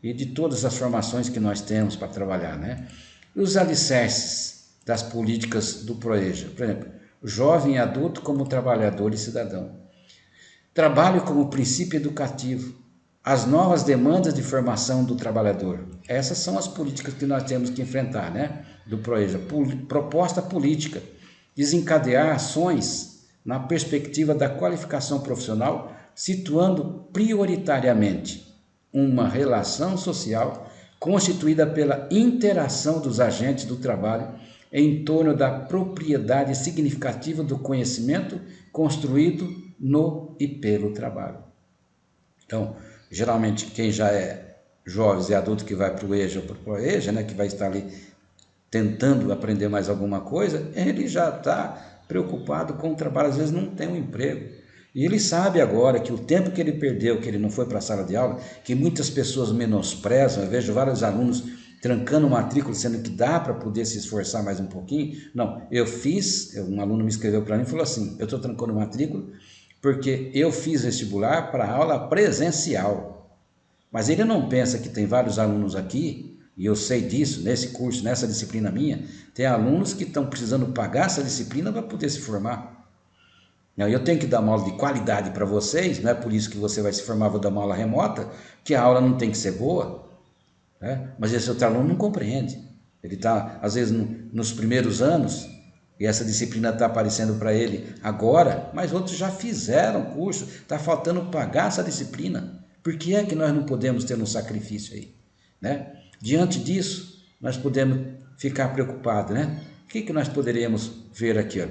S2: e de todas as formações que nós temos para trabalhar, E os alicerces das políticas do PROEJA, por exemplo, jovem e adulto como trabalhador e cidadão, trabalho como princípio educativo, as novas demandas de formação do trabalhador. Essas são as políticas que nós temos que enfrentar, do PROEJA. Proposta política, desencadear ações na perspectiva da qualificação profissional, situando prioritariamente uma relação social constituída pela interação dos agentes do trabalho em torno da propriedade significativa do conhecimento construído no e pelo trabalho. Então, geralmente quem já é jovens e adulto que vai para o EJA ou para o PROEJA, que vai estar ali tentando aprender mais alguma coisa, ele já está preocupado com o trabalho, às vezes não tem um emprego. E ele sabe agora que o tempo que ele perdeu, que ele não foi para a sala de aula, que muitas pessoas menosprezam, eu vejo vários alunos trancando matrícula, sendo que dá para poder se esforçar mais um pouquinho. Não, um aluno me escreveu para mim e falou assim, eu estou trancando matrícula porque eu fiz vestibular para aula presencial. Mas ele não pensa que tem vários alunos aqui, e eu sei disso, nesse curso, nessa disciplina minha, tem alunos que estão precisando pagar essa disciplina para poder se formar. Eu tenho que dar uma aula de qualidade para vocês, não é por isso que você vai se formar, vou dar uma aula remota, que a aula não tem que ser boa, mas esse outro aluno não compreende. Ele está, às vezes, nos primeiros anos, e essa disciplina está aparecendo para ele agora, mas outros já fizeram o curso, está faltando pagar essa disciplina. Por que é que nós não podemos ter um sacrifício aí? Diante disso, nós podemos ficar preocupados, O que nós poderíamos ver aqui?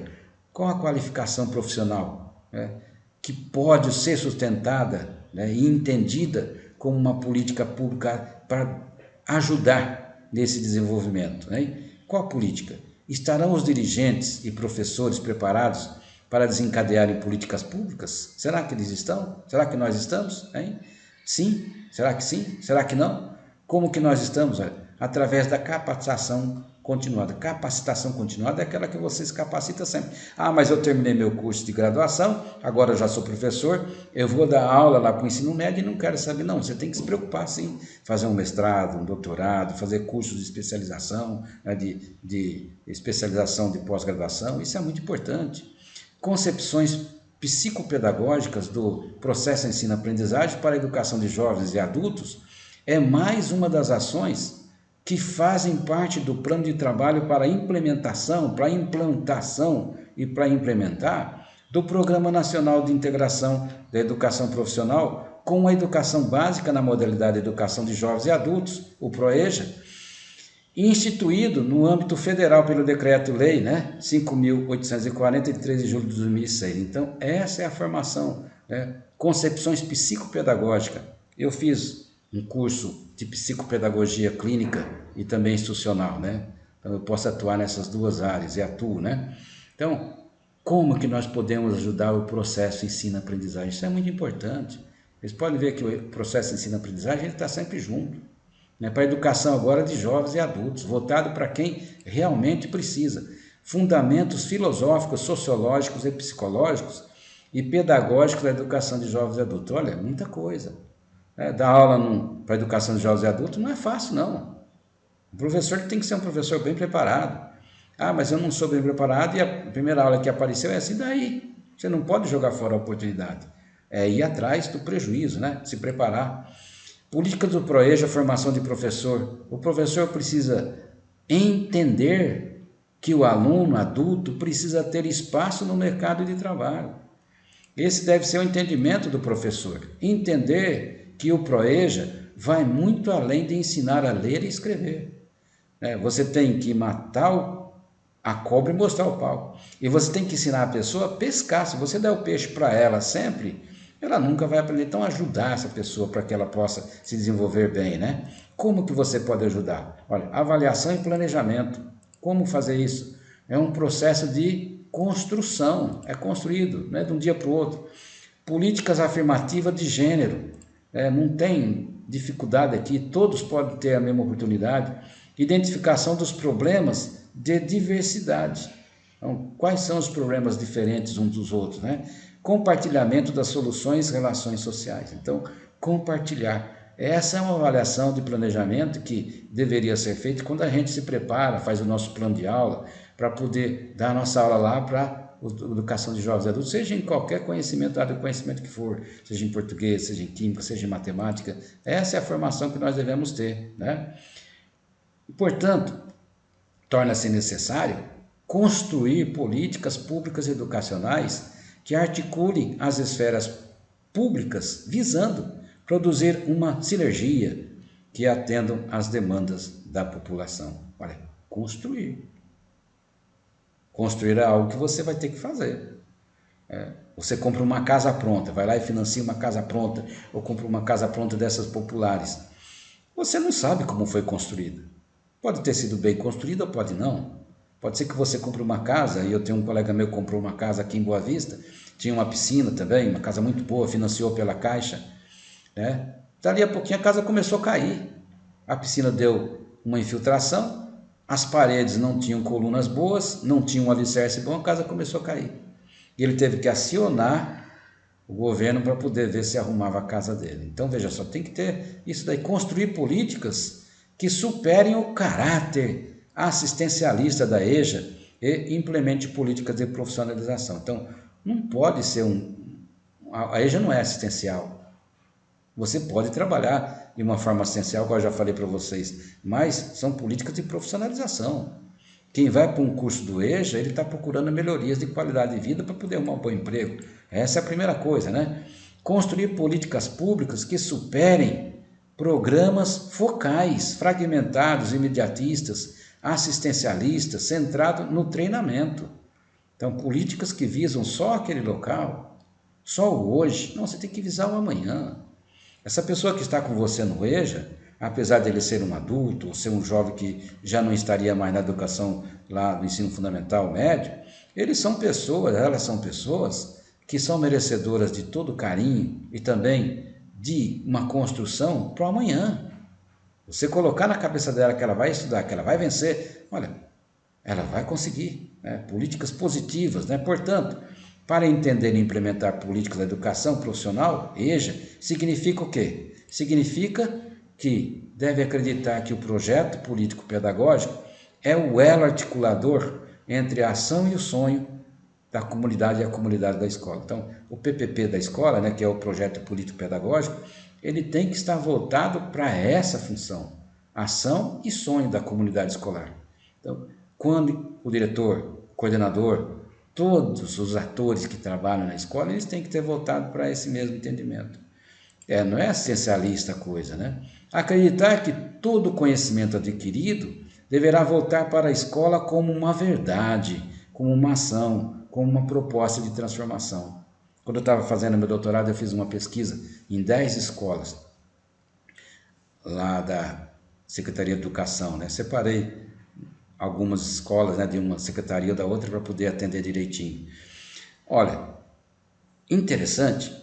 S2: Qual a qualificação profissional que pode ser sustentada e entendida como uma política pública para ajudar nesse desenvolvimento? Qual política? Estarão os dirigentes e professores preparados para desencadearem políticas públicas? Será que eles estão? Será que nós estamos? Hein? Sim? Será que sim? Será que não? Como que nós estamos? Através da capacitação continuada. Capacitação continuada é aquela que você se capacita sempre. Ah, mas eu terminei meu curso de graduação, agora eu já sou professor, eu vou dar aula lá para o ensino médio e não quero saber. Não, você tem que se preocupar sim, fazer um mestrado, um doutorado, fazer cursos de especialização, né, de especialização de pós-graduação, isso é muito importante. Concepções psicopedagógicas do processo ensino-aprendizagem para a educação de jovens e adultos é mais uma das ações que fazem parte do plano de trabalho para implementação, para implantação e para implementar do Programa Nacional de Integração da Educação Profissional com a educação básica na modalidade de educação de jovens e adultos, o PROEJA, instituído no âmbito federal pelo Decreto-Lei, né, 5.840, de 13 de julho de 2006. Então, essa é a formação, né, concepções psicopedagógicas. Eu fiz um curso de psicopedagogia clínica e também institucional, né? Então eu posso atuar nessas duas áreas e atuo, né? Então, como que nós podemos ajudar o processo ensino-aprendizagem? Isso é muito importante. Vocês podem ver que o processo ensino-aprendizagem está sempre junto, né? Para a educação agora de jovens e adultos, voltado para quem realmente precisa. Fundamentos filosóficos, sociológicos e psicológicos e pedagógicos da educação de jovens e adultos. Olha, muita coisa. Dar aula para a educação de jovens e adultos não é fácil, não. O professor tem que ser um professor bem preparado. Ah, mas eu não sou bem preparado e a primeira aula que apareceu é assim daí. Você não pode jogar fora a oportunidade. É ir atrás do prejuízo, né? Se preparar. Política do PROEJA, formação de professor. O professor precisa entender que o aluno adulto precisa ter espaço no mercado de trabalho. Esse deve ser o entendimento do professor. Entender que o PROEJA vai muito além de ensinar a ler e escrever. Você tem que matar a cobra e mostrar o pau. E você tem que ensinar a pessoa a pescar. Se você der o peixe para ela sempre, ela nunca vai aprender. Então, ajudar essa pessoa para que ela possa se desenvolver bem, né? Como que você pode ajudar? Olha, avaliação e planejamento. Como fazer isso? É um processo de construção. É construído, não é de um dia para o outro. Políticas afirmativas de gênero. Não tem dificuldade aqui, todos podem ter a mesma oportunidade. Identificação dos problemas de diversidade. Então, quais são os problemas diferentes uns dos outros, né? Compartilhamento das soluções e relações sociais. Então, compartilhar. Essa é uma avaliação de planejamento que deveria ser feita quando a gente se prepara, faz o nosso plano de aula, para poder dar a nossa aula lá para educação de jovens e adultos, seja em qualquer conhecimento, área de conhecimento que for, seja em português, seja em química, seja em matemática. Essa é a formação que nós devemos ter, né? Portanto, torna-se necessário construir políticas públicas educacionais que articulem as esferas públicas visando produzir uma sinergia que atendam às demandas da população. Olha, construir. Construir é algo que você vai ter que fazer. Você compra uma casa pronta, vai lá e financia uma casa pronta, ou compra uma casa pronta dessas populares. Você não sabe como foi construída. Pode ter sido bem construída ou pode não. Pode ser que você compre uma casa, e eu tenho um colega meu que comprou uma casa aqui em Boa Vista, tinha uma piscina também, uma casa muito boa, financiou pela Caixa, né? Dali a pouquinho a casa começou a cair. A piscina deu uma infiltração, as paredes não tinham colunas boas, não tinham um alicerce bom, a casa começou a cair. E ele teve que acionar o governo para poder ver se arrumava a casa dele. Então, veja só, tem que ter isso daí, construir políticas que superem o caráter assistencialista da EJA e implemente políticas de profissionalização. Então, não pode ser a EJA não é assistencial. Você pode trabalhar de uma forma assistencial, como eu já falei para vocês, mas são políticas de profissionalização. Quem vai para um curso do EJA, ele está procurando melhorias de qualidade de vida para poder arrumar um bom emprego. Essa é a primeira coisa, né? Construir políticas públicas que superem programas focais, fragmentados, imediatistas, assistencialistas, centrados no treinamento. Então, políticas que visam só aquele local, só o hoje. Não, você tem que visar o amanhã. Essa pessoa que está com você no EJA, apesar de ele ser um adulto, ou ser um jovem que já não estaria mais na educação lá do ensino fundamental médio, elas são pessoas que são merecedoras de todo carinho e também de uma construção para o amanhã. Você colocar na cabeça dela que ela vai estudar, que ela vai vencer, olha, ela vai conseguir, né? Políticas positivas, né? Portanto, para entender e implementar políticas da educação profissional, EJA, significa o quê? Significa que deve acreditar que o projeto político-pedagógico é o elo articulador entre a ação e o sonho da comunidade e a comunidade da escola. Então, o PPP da escola, né, que é o projeto político-pedagógico, ele tem que estar voltado para essa função, ação e sonho da comunidade escolar. Então, quando o diretor, o coordenador, todos os atores que trabalham na escola, eles têm que ter voltado para esse mesmo entendimento. Não é essencialista a coisa, né? Acreditar que todo conhecimento adquirido deverá voltar para a escola como uma verdade, como uma ação, como uma proposta de transformação. Quando eu estava fazendo meu doutorado, eu fiz uma pesquisa em 10 escolas lá da Secretaria de Educação, né? Separei algumas escolas, né, de uma secretaria ou da outra para poder atender direitinho. Olha, interessante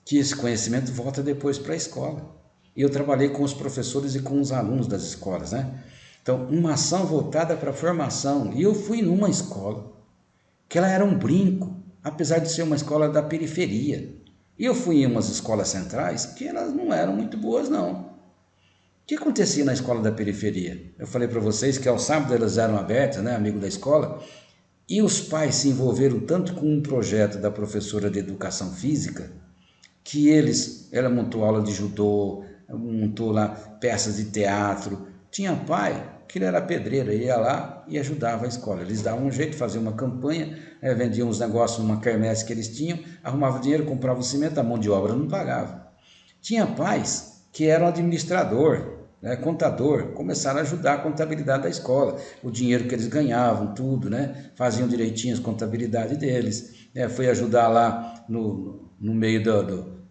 S2: que esse conhecimento volta depois para a escola. E eu trabalhei com os professores e com os alunos das escolas, né? Então, uma ação voltada para a formação. E eu fui numa escola que ela era um brinco, apesar de ser uma escola da periferia. E eu fui em umas escolas centrais que elas não eram muito boas, não. O que acontecia na escola da periferia? Eu falei para vocês que aos sábados elas eram abertas, né, amigo da escola, e os pais se envolveram tanto com um projeto da professora de educação física, que ela montou aula de judô, montou lá peças de teatro. Tinha pai que ele era pedreiro, ia lá e ajudava a escola. Eles davam um jeito de fazer uma campanha, vendiam os negócios numa quermesse que eles tinham, arrumavam dinheiro, compravam cimento, a mão de obra não pagava. Tinha pais que eram administrador, né, contador, começaram a ajudar a contabilidade da escola, o dinheiro que eles ganhavam, tudo, né, faziam direitinho a contabilidade deles, foi ajudar lá no meio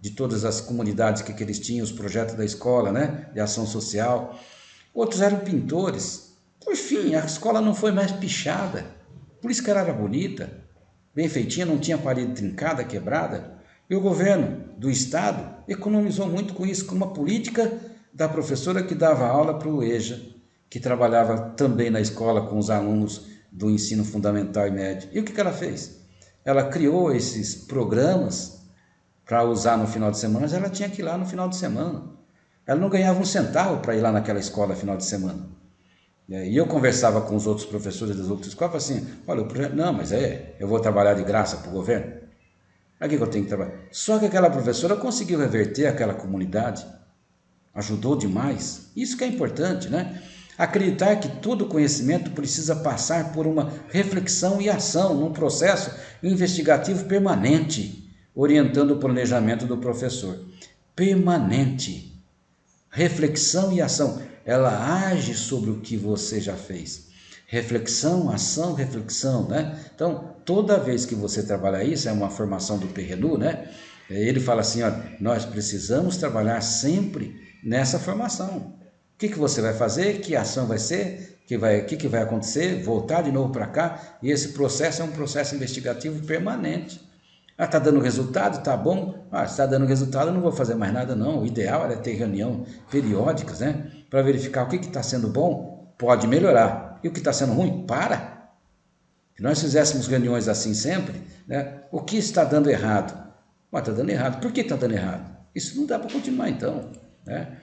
S2: de todas as comunidades que eles tinham, os projetos da escola, né, de ação social. Outros eram pintores. Por fim, a escola não foi mais pichada, por isso que ela era bonita, bem feitinha, não tinha parede trincada, quebrada. E o governo do estado economizou muito com isso, com uma política da professora que dava aula para o EJA, que trabalhava também na escola com os alunos do ensino fundamental e médio. E o que ela fez? Ela criou esses programas para usar no final de semana, mas ela tinha que ir lá no final de semana. Ela não ganhava um centavo para ir lá naquela escola no final de semana. E eu conversava com os outros professores das outras escolas, assim, olha, o projeto, não, mas eu vou trabalhar de graça para o governo? Aqui que eu tenho que trabalhar. Só que aquela professora conseguiu reverter aquela comunidade, ajudou demais. Isso que é importante, né? Acreditar que todo conhecimento precisa passar por uma reflexão e ação, num processo investigativo permanente, orientando o planejamento do professor. Permanente. Reflexão e ação. Ela age sobre o que você já fez. Reflexão, ação, reflexão, né? Então, toda vez que você trabalha isso, é uma formação do Perrenu, né? Ele fala assim, ó, nós precisamos trabalhar sempre nessa formação. O que você vai fazer? Que ação vai ser? O que vai acontecer? Voltar de novo para cá? E esse processo é um processo investigativo permanente. Está dando resultado? Tá bom? Se está dando resultado, eu não vou fazer mais nada, não. O ideal é ter reunião periódicas, né? Para verificar o que está sendo bom, pode melhorar. E o que está sendo ruim, para. Se nós fizéssemos reuniões assim sempre, né? O que está dando errado? Está dando errado. Por que está dando errado? Isso não dá para continuar, então, né?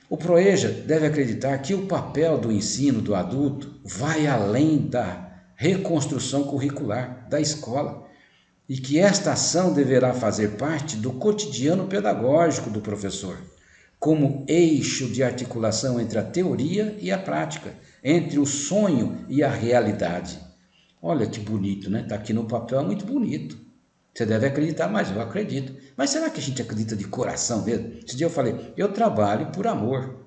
S2: O PROEJA deve acreditar que o papel do ensino do adulto vai além da reconstrução curricular da escola e que esta ação deverá fazer parte do cotidiano pedagógico do professor, como eixo de articulação entre a teoria e a prática, entre o sonho e a realidade. Olha que bonito, né? Está aqui no papel, é muito bonito. Você deve acreditar, mas eu acredito. Mas será que a gente acredita de coração mesmo? Esse dia eu falei, eu trabalho por amor.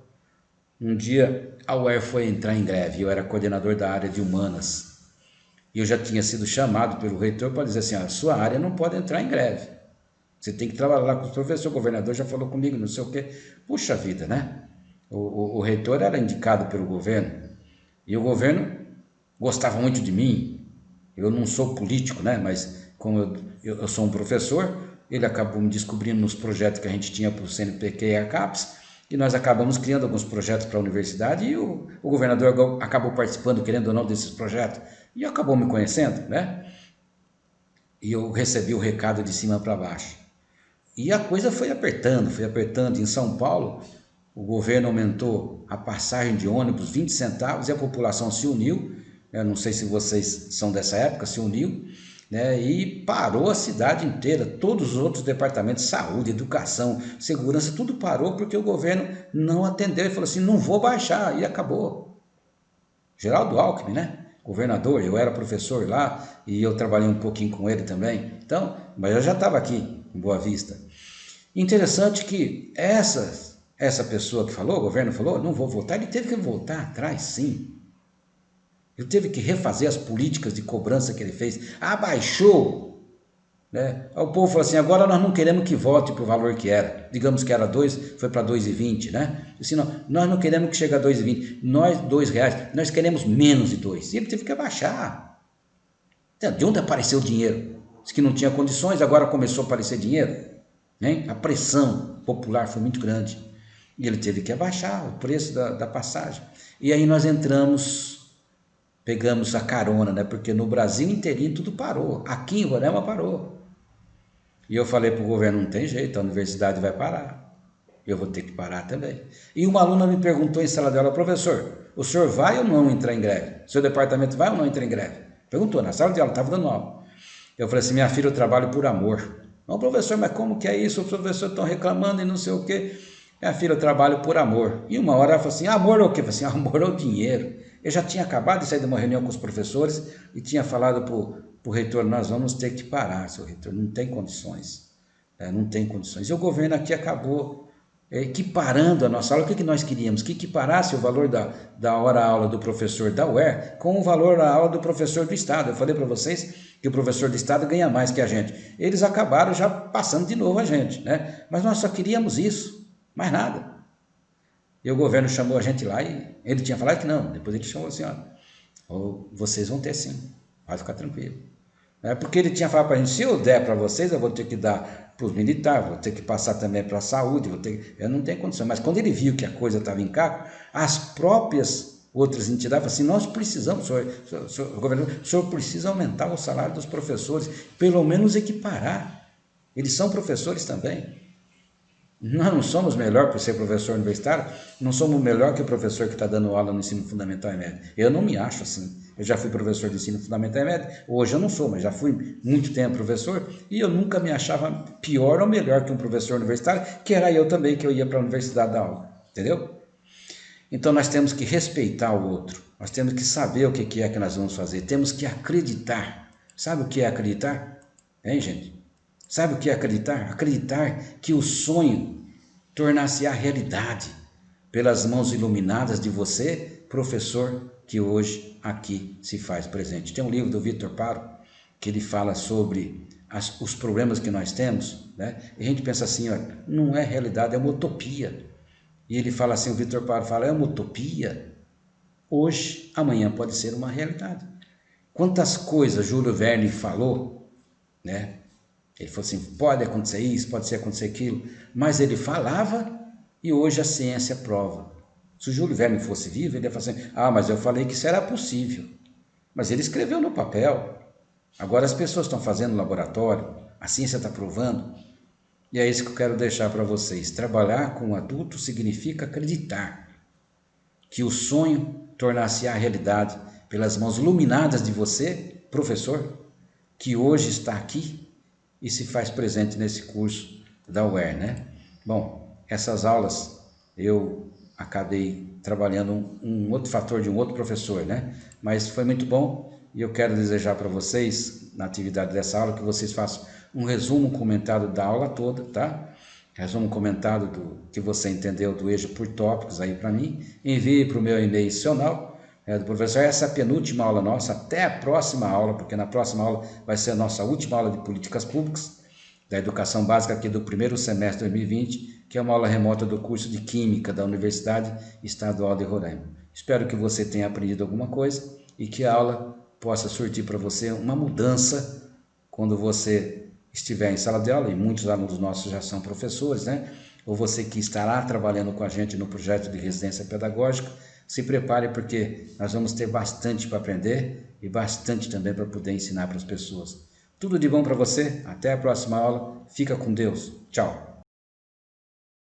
S2: Um dia a UER foi entrar em greve, eu era coordenador da área de humanas. E eu já tinha sido chamado pelo reitor para dizer assim, a sua área não pode entrar em greve. Você tem que trabalhar lá com os professores, o governador já falou comigo, não sei o quê. Puxa vida, né? O reitor era indicado pelo governo e o governo gostava muito de mim. Eu não sou político, né? Mas como eu sou um professor, ele acabou me descobrindo nos projetos que a gente tinha para o CNPq e a CAPES, e nós acabamos criando alguns projetos para a universidade e o governador acabou participando, querendo ou não, desses projetos, e acabou me conhecendo, né? E eu recebi o recado de cima para baixo. E a coisa foi apertando, foi apertando. Em São Paulo, o governo aumentou a passagem de ônibus 20 centavos e a população se uniu. Eu não sei se vocês são dessa época, se uniu, né, e parou a cidade inteira. Todos os outros departamentos, saúde, educação, segurança, tudo parou porque o governo não atendeu e falou assim: não vou baixar, e acabou. Geraldo Alckmin, né? Governador, eu era professor lá e eu trabalhei um pouquinho com ele também. Então, mas eu já estava aqui em Boa Vista. Interessante que essa pessoa que falou, o governo falou, não vou votar, ele teve que voltar atrás, sim. Ele teve que refazer as políticas de cobrança que ele fez. Abaixou, né? O povo falou assim: agora nós não queremos que volte para o valor que era. Digamos que era 2, foi para 2,20, né? Assim, não, nós não queremos que chegue a 2,20. Nós, R$2, nós queremos menos de 2. E ele teve que abaixar. Então, de onde apareceu o dinheiro? Diz que não tinha condições, agora começou a aparecer dinheiro. Né? A pressão popular foi muito grande. E ele teve que abaixar o preço da passagem. E aí nós entramos, pegamos a carona, né? Porque no Brasil inteirinho tudo parou. Aqui em Roraima parou. E eu falei para o governo: não tem jeito, a universidade vai parar. Eu vou ter que parar também. E uma aluna me perguntou em sala de aula: professor, o senhor vai ou não entrar em greve? Seu departamento vai ou não entrar em greve? Perguntou na sala de aula, estava dando aula. Eu falei assim: minha filha, eu trabalho por amor. Não, professor, mas como que é isso? Os professores estão reclamando e não sei o quê. Minha filha, eu trabalho por amor. E uma hora ela falou assim: amor é o quê? Eu falei assim: amor é o dinheiro. Eu já tinha acabado de sair de uma reunião com os professores e tinha falado para o reitor: nós vamos ter que parar, seu reitor, não tem condições. Não tem condições. E o governo aqui acabou equiparando a nossa aula. O que nós queríamos? Que equiparasse o valor da hora-aula do professor da UER com o valor da aula do professor do Estado. Eu falei para vocês que o professor do Estado ganha mais que a gente. Eles acabaram já passando de novo a gente, né? Mas nós só queríamos isso, mais nada. E o governo chamou a gente lá e ele tinha falado que não. Depois ele chamou assim: ó, vocês vão ter sim, pode ficar tranquilo. Porque ele tinha falado para a gente: se eu der para vocês, eu vou ter que dar para os militares, vou ter que passar também para a saúde, eu não tenho condição. Mas quando ele viu que a coisa estava em caco, as próprias outras entidades falaram assim: nós precisamos, o senhor precisa aumentar o salário dos professores, pelo menos equiparar. Eles são professores também. Nós não somos melhor por ser professor universitário, não somos melhor que o professor que está dando aula no ensino fundamental e médio. Eu não me acho assim. Eu já fui professor de ensino fundamental e médio, hoje eu não sou, mas já fui muito tempo professor e eu nunca me achava pior ou melhor que um professor universitário, que era eu também, que eu ia para a universidade dar aula, entendeu? Então nós temos que respeitar o outro, nós temos que saber o que é que nós vamos fazer, temos que acreditar. Sabe o que é acreditar? Hein, gente? Sabe o que é acreditar? Acreditar que o sonho tornar-se a realidade pelas mãos iluminadas de você, professor, que hoje aqui se faz presente. Tem um livro do Vitor Paro que ele fala sobre os problemas que nós temos, né? E a gente pensa assim: ó, não é realidade, é uma utopia. E ele fala assim, o Vitor Paro fala: é uma utopia? Hoje, amanhã pode ser uma realidade. Quantas coisas Júlio Verne falou, né? Ele falou assim: pode acontecer isso, pode acontecer aquilo, mas ele falava e hoje a ciência prova. Se o Júlio Verne fosse vivo, ele ia falar assim: ah, mas eu falei que isso era possível. Mas ele escreveu no papel. Agora as pessoas estão fazendo no laboratório, a ciência está provando. E é isso que eu quero deixar para vocês. Trabalhar com um adulto significa acreditar que o sonho tornar-se a realidade pelas mãos iluminadas de você, professor, que hoje está aqui e se faz presente nesse curso da UER, né? Bom, essas aulas eu acabei trabalhando um outro fator de um outro professor, né? Mas foi muito bom e eu quero desejar para vocês, na atividade dessa aula, que vocês façam um resumo comentado da aula toda, tá? Resumo comentado do que você entendeu do eixo por tópicos aí para mim. Envie para o meu e-mail institucional do professor. Essa é a penúltima aula nossa, até a próxima aula, porque na próxima aula vai ser a nossa última aula de políticas públicas, da educação básica aqui do primeiro semestre de 2020. que é uma aula remota do curso de Química da Universidade Estadual de Roraima. Espero que você tenha aprendido alguma coisa e que a aula possa surtir para você uma mudança quando você estiver em sala de aula, e muitos alunos nossos já são professores, né? Ou você que estará trabalhando com a gente no projeto de residência pedagógica, se prepare porque nós vamos ter bastante para aprender e bastante também para poder ensinar para as pessoas. Tudo de bom para você, até a próxima aula, fica com Deus, tchau!